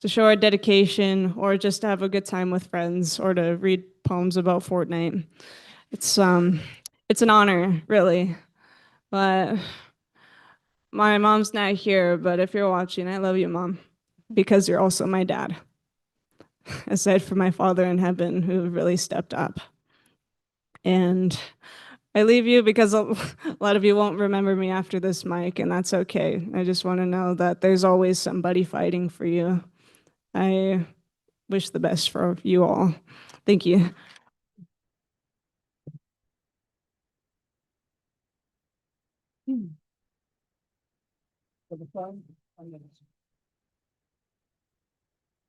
show our dedication, or just to have a good time with friends, or to read poems about Fortnite. It's an honor, really. But my mom's not here, but if you're watching, I love you, Mom, because you're also my dad. Aside from my father in heaven, who really stepped up. And I leave you because a lot of you won't remember me after this mic, and that's okay. I just want to know that there's always somebody fighting for you. I wish the best for you all. Thank you.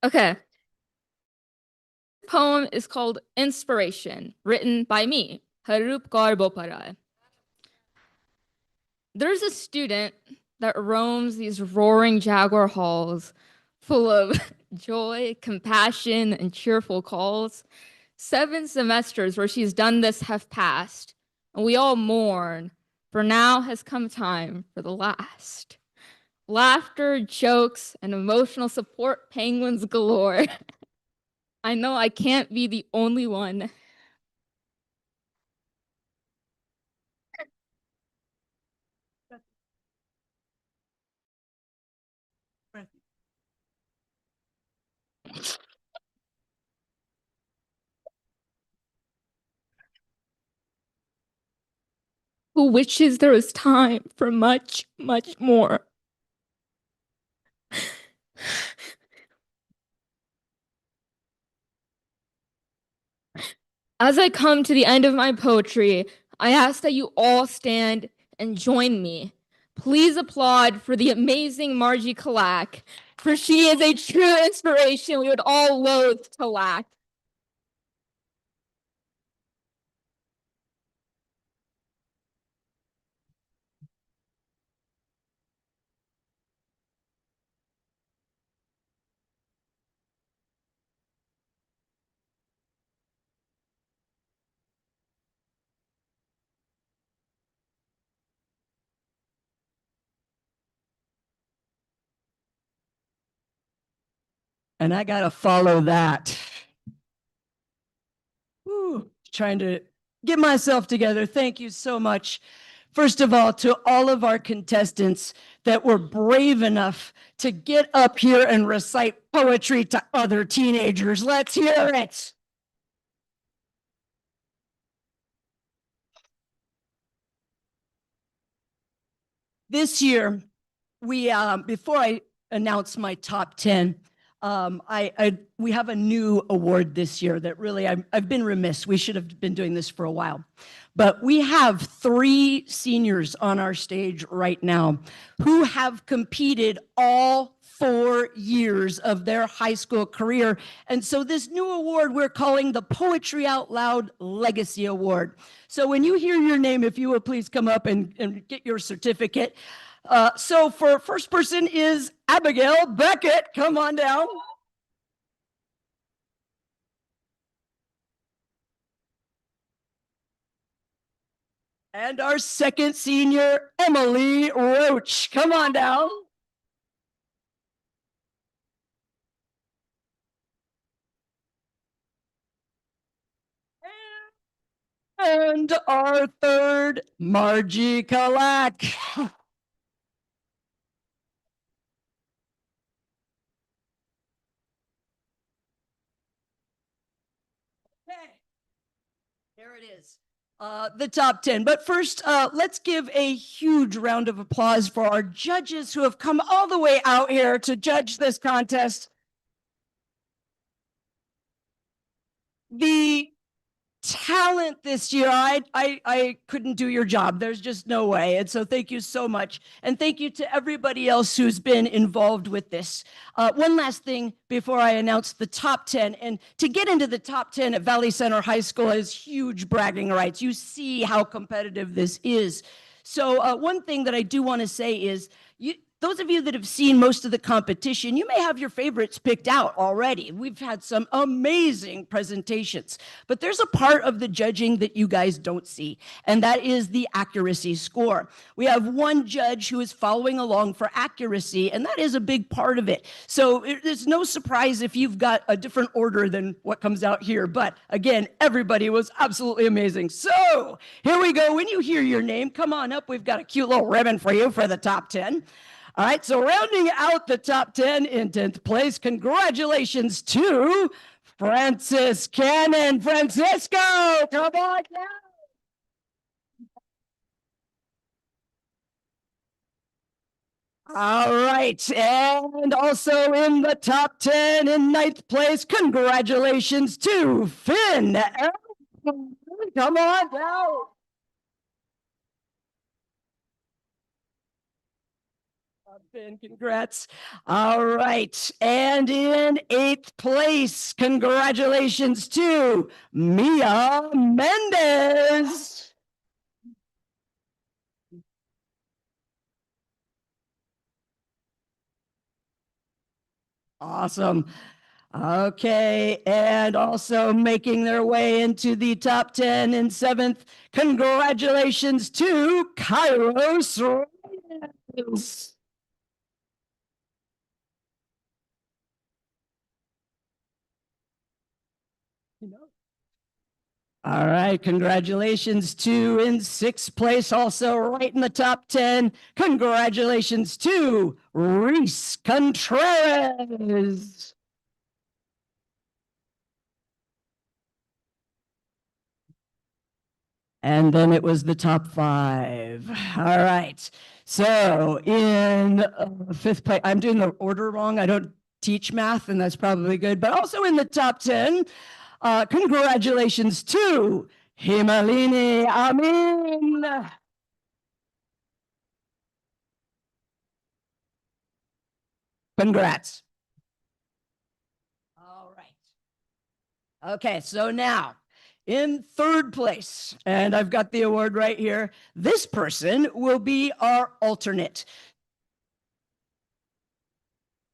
Okay. Poem is called Inspiration, written by me, Harup Kaur Boparai. There's a student that roams these roaring jaguar halls full of joy, compassion, and cheerful calls. 7 semesters where she's done this have passed, and we all mourn, for now has come time for the last. Laughter, jokes, and emotional support penguins galore. I know I can't be the only one. Who wishes there was time for much, much more. As I come to the end of my poetry, I ask that you all stand and join me. Please applaud for the amazing Margie Kalak, for she is a true inspiration we would all loathe to lack. And I got to follow that. Whew, trying to get myself together. Thank you so much. First of all, to all of our contestants that were brave enough to get up here and recite poetry to other teenagers. Let's hear it. This year, before I announce my top 10, we have a new award this year that really I've been remiss. We should have been doing this for a while. But we have 3 seniors on our stage right now who have competed all 4 years of their high school career. And so this new award we're calling the Poetry Out Loud Legacy Award. So when you hear your name, if you will please come up and get your certificate. So for first person is Abigail Beckett. Come on down. And our second senior, Emily Roach. Come on down. And our third, Margie Kalak. Okay, there it is. The top 10. But first, let's give a huge round of applause for our judges who have come all the way out here to judge this contest. The talent this year, I couldn't do your job. There's just no way. And so thank you so much. And thank you to everybody else who's been involved with this. One last thing before I announce the top 10. And to get into the top 10 at Valley Center High School is huge bragging rights. You see how competitive this is. So one thing that I do want to say is, those of you that have seen most of the competition, you may have your favorites picked out already. We've had some amazing presentations, but there's a part of the judging that you guys don't see, and that is the accuracy score. We have one judge who is following along for accuracy, and that is a big part of it. So it's no surprise if you've got a different order than what comes out here. But again, everybody was absolutely amazing. So here we go. When you hear your name, come on up. We've got a cute little ribbon for you for the top 10. All right, so rounding out the top 10 in 10th place, congratulations to Francis Cannon. Francisco, come on down. All right, and also in the top 10 in 9th place, congratulations to Finn. Come on down. Finn, congrats. All right, and in 8th place, congratulations to Mia Mendez. All Awesome. Okay, and also making their way into the top 10 in 7th, congratulations to Kairos Reyes. All right, congratulations to in 6th place, also right in the top 10. Congratulations to Reese Contreras. And then it was the top 5. All right. So in 5th place, I'm doing the order wrong. I don't teach math, and that's probably good. But also in the top 10, congratulations to Himalini Amin. Congrats. All right. Okay, so now in 3rd place, and I've got the award right here, this person will be our alternate.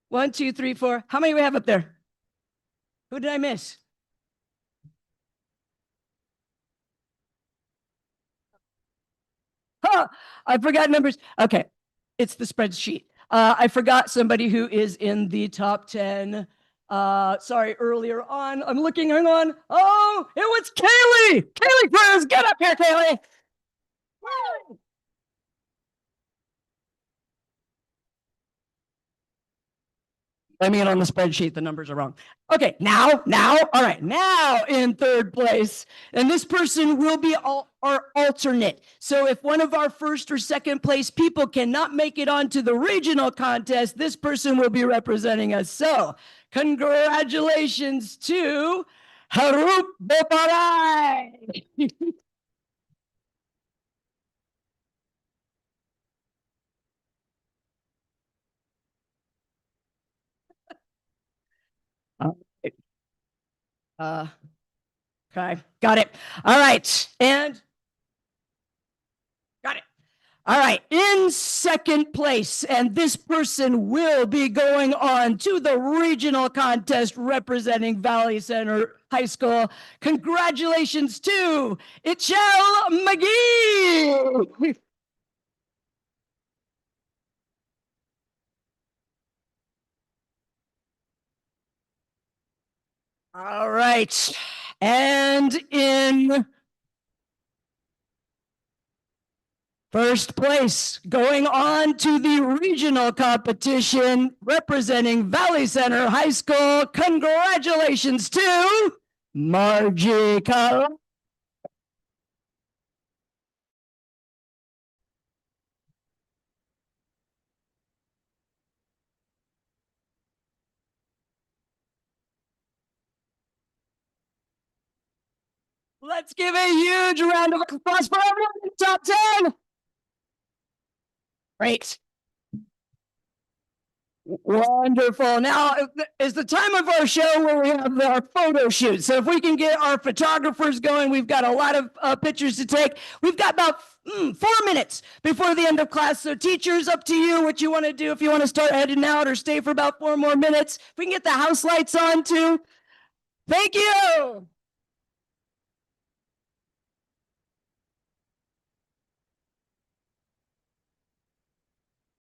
1, 2, 3, 4. How many do we have up there? Who did I miss? Huh, I forgot numbers. Okay, it's the spreadsheet. I forgot somebody who is in the top 10. Sorry, earlier on. I'm looking, hang on. Oh, it was Kaylee! Kaylee Cruz, get up here, Kaylee! Woo! I mean, on the spreadsheet, the numbers are wrong. Okay, now, all right, now in 3rd place, and this person will be our alternate. So if one of our 1st or 2nd place people cannot make it onto the regional contest, this person will be representing us. So congratulations to Harup Boparai. Okay, got it. All right, and got it. All right, in 2nd place, and this person will be going on to the regional contest representing Valley Center High School. Congratulations to Ichel McGee. All right, and in 1st place, going on to the regional competition representing Valley Center High School. Congratulations to Margie Carl. Let's give a huge round of applause for everyone in the top 10. Great. Wonderful. Now is the time of our show where we have our photo shoot. So if we can get our photographers going, we've got a lot of pictures to take. We've got about 4 minutes before the end of class. So teachers, up to you what you want to do. If you want to start heading out or stay for about 4 more minutes. If we can get the house lights on too. Thank you.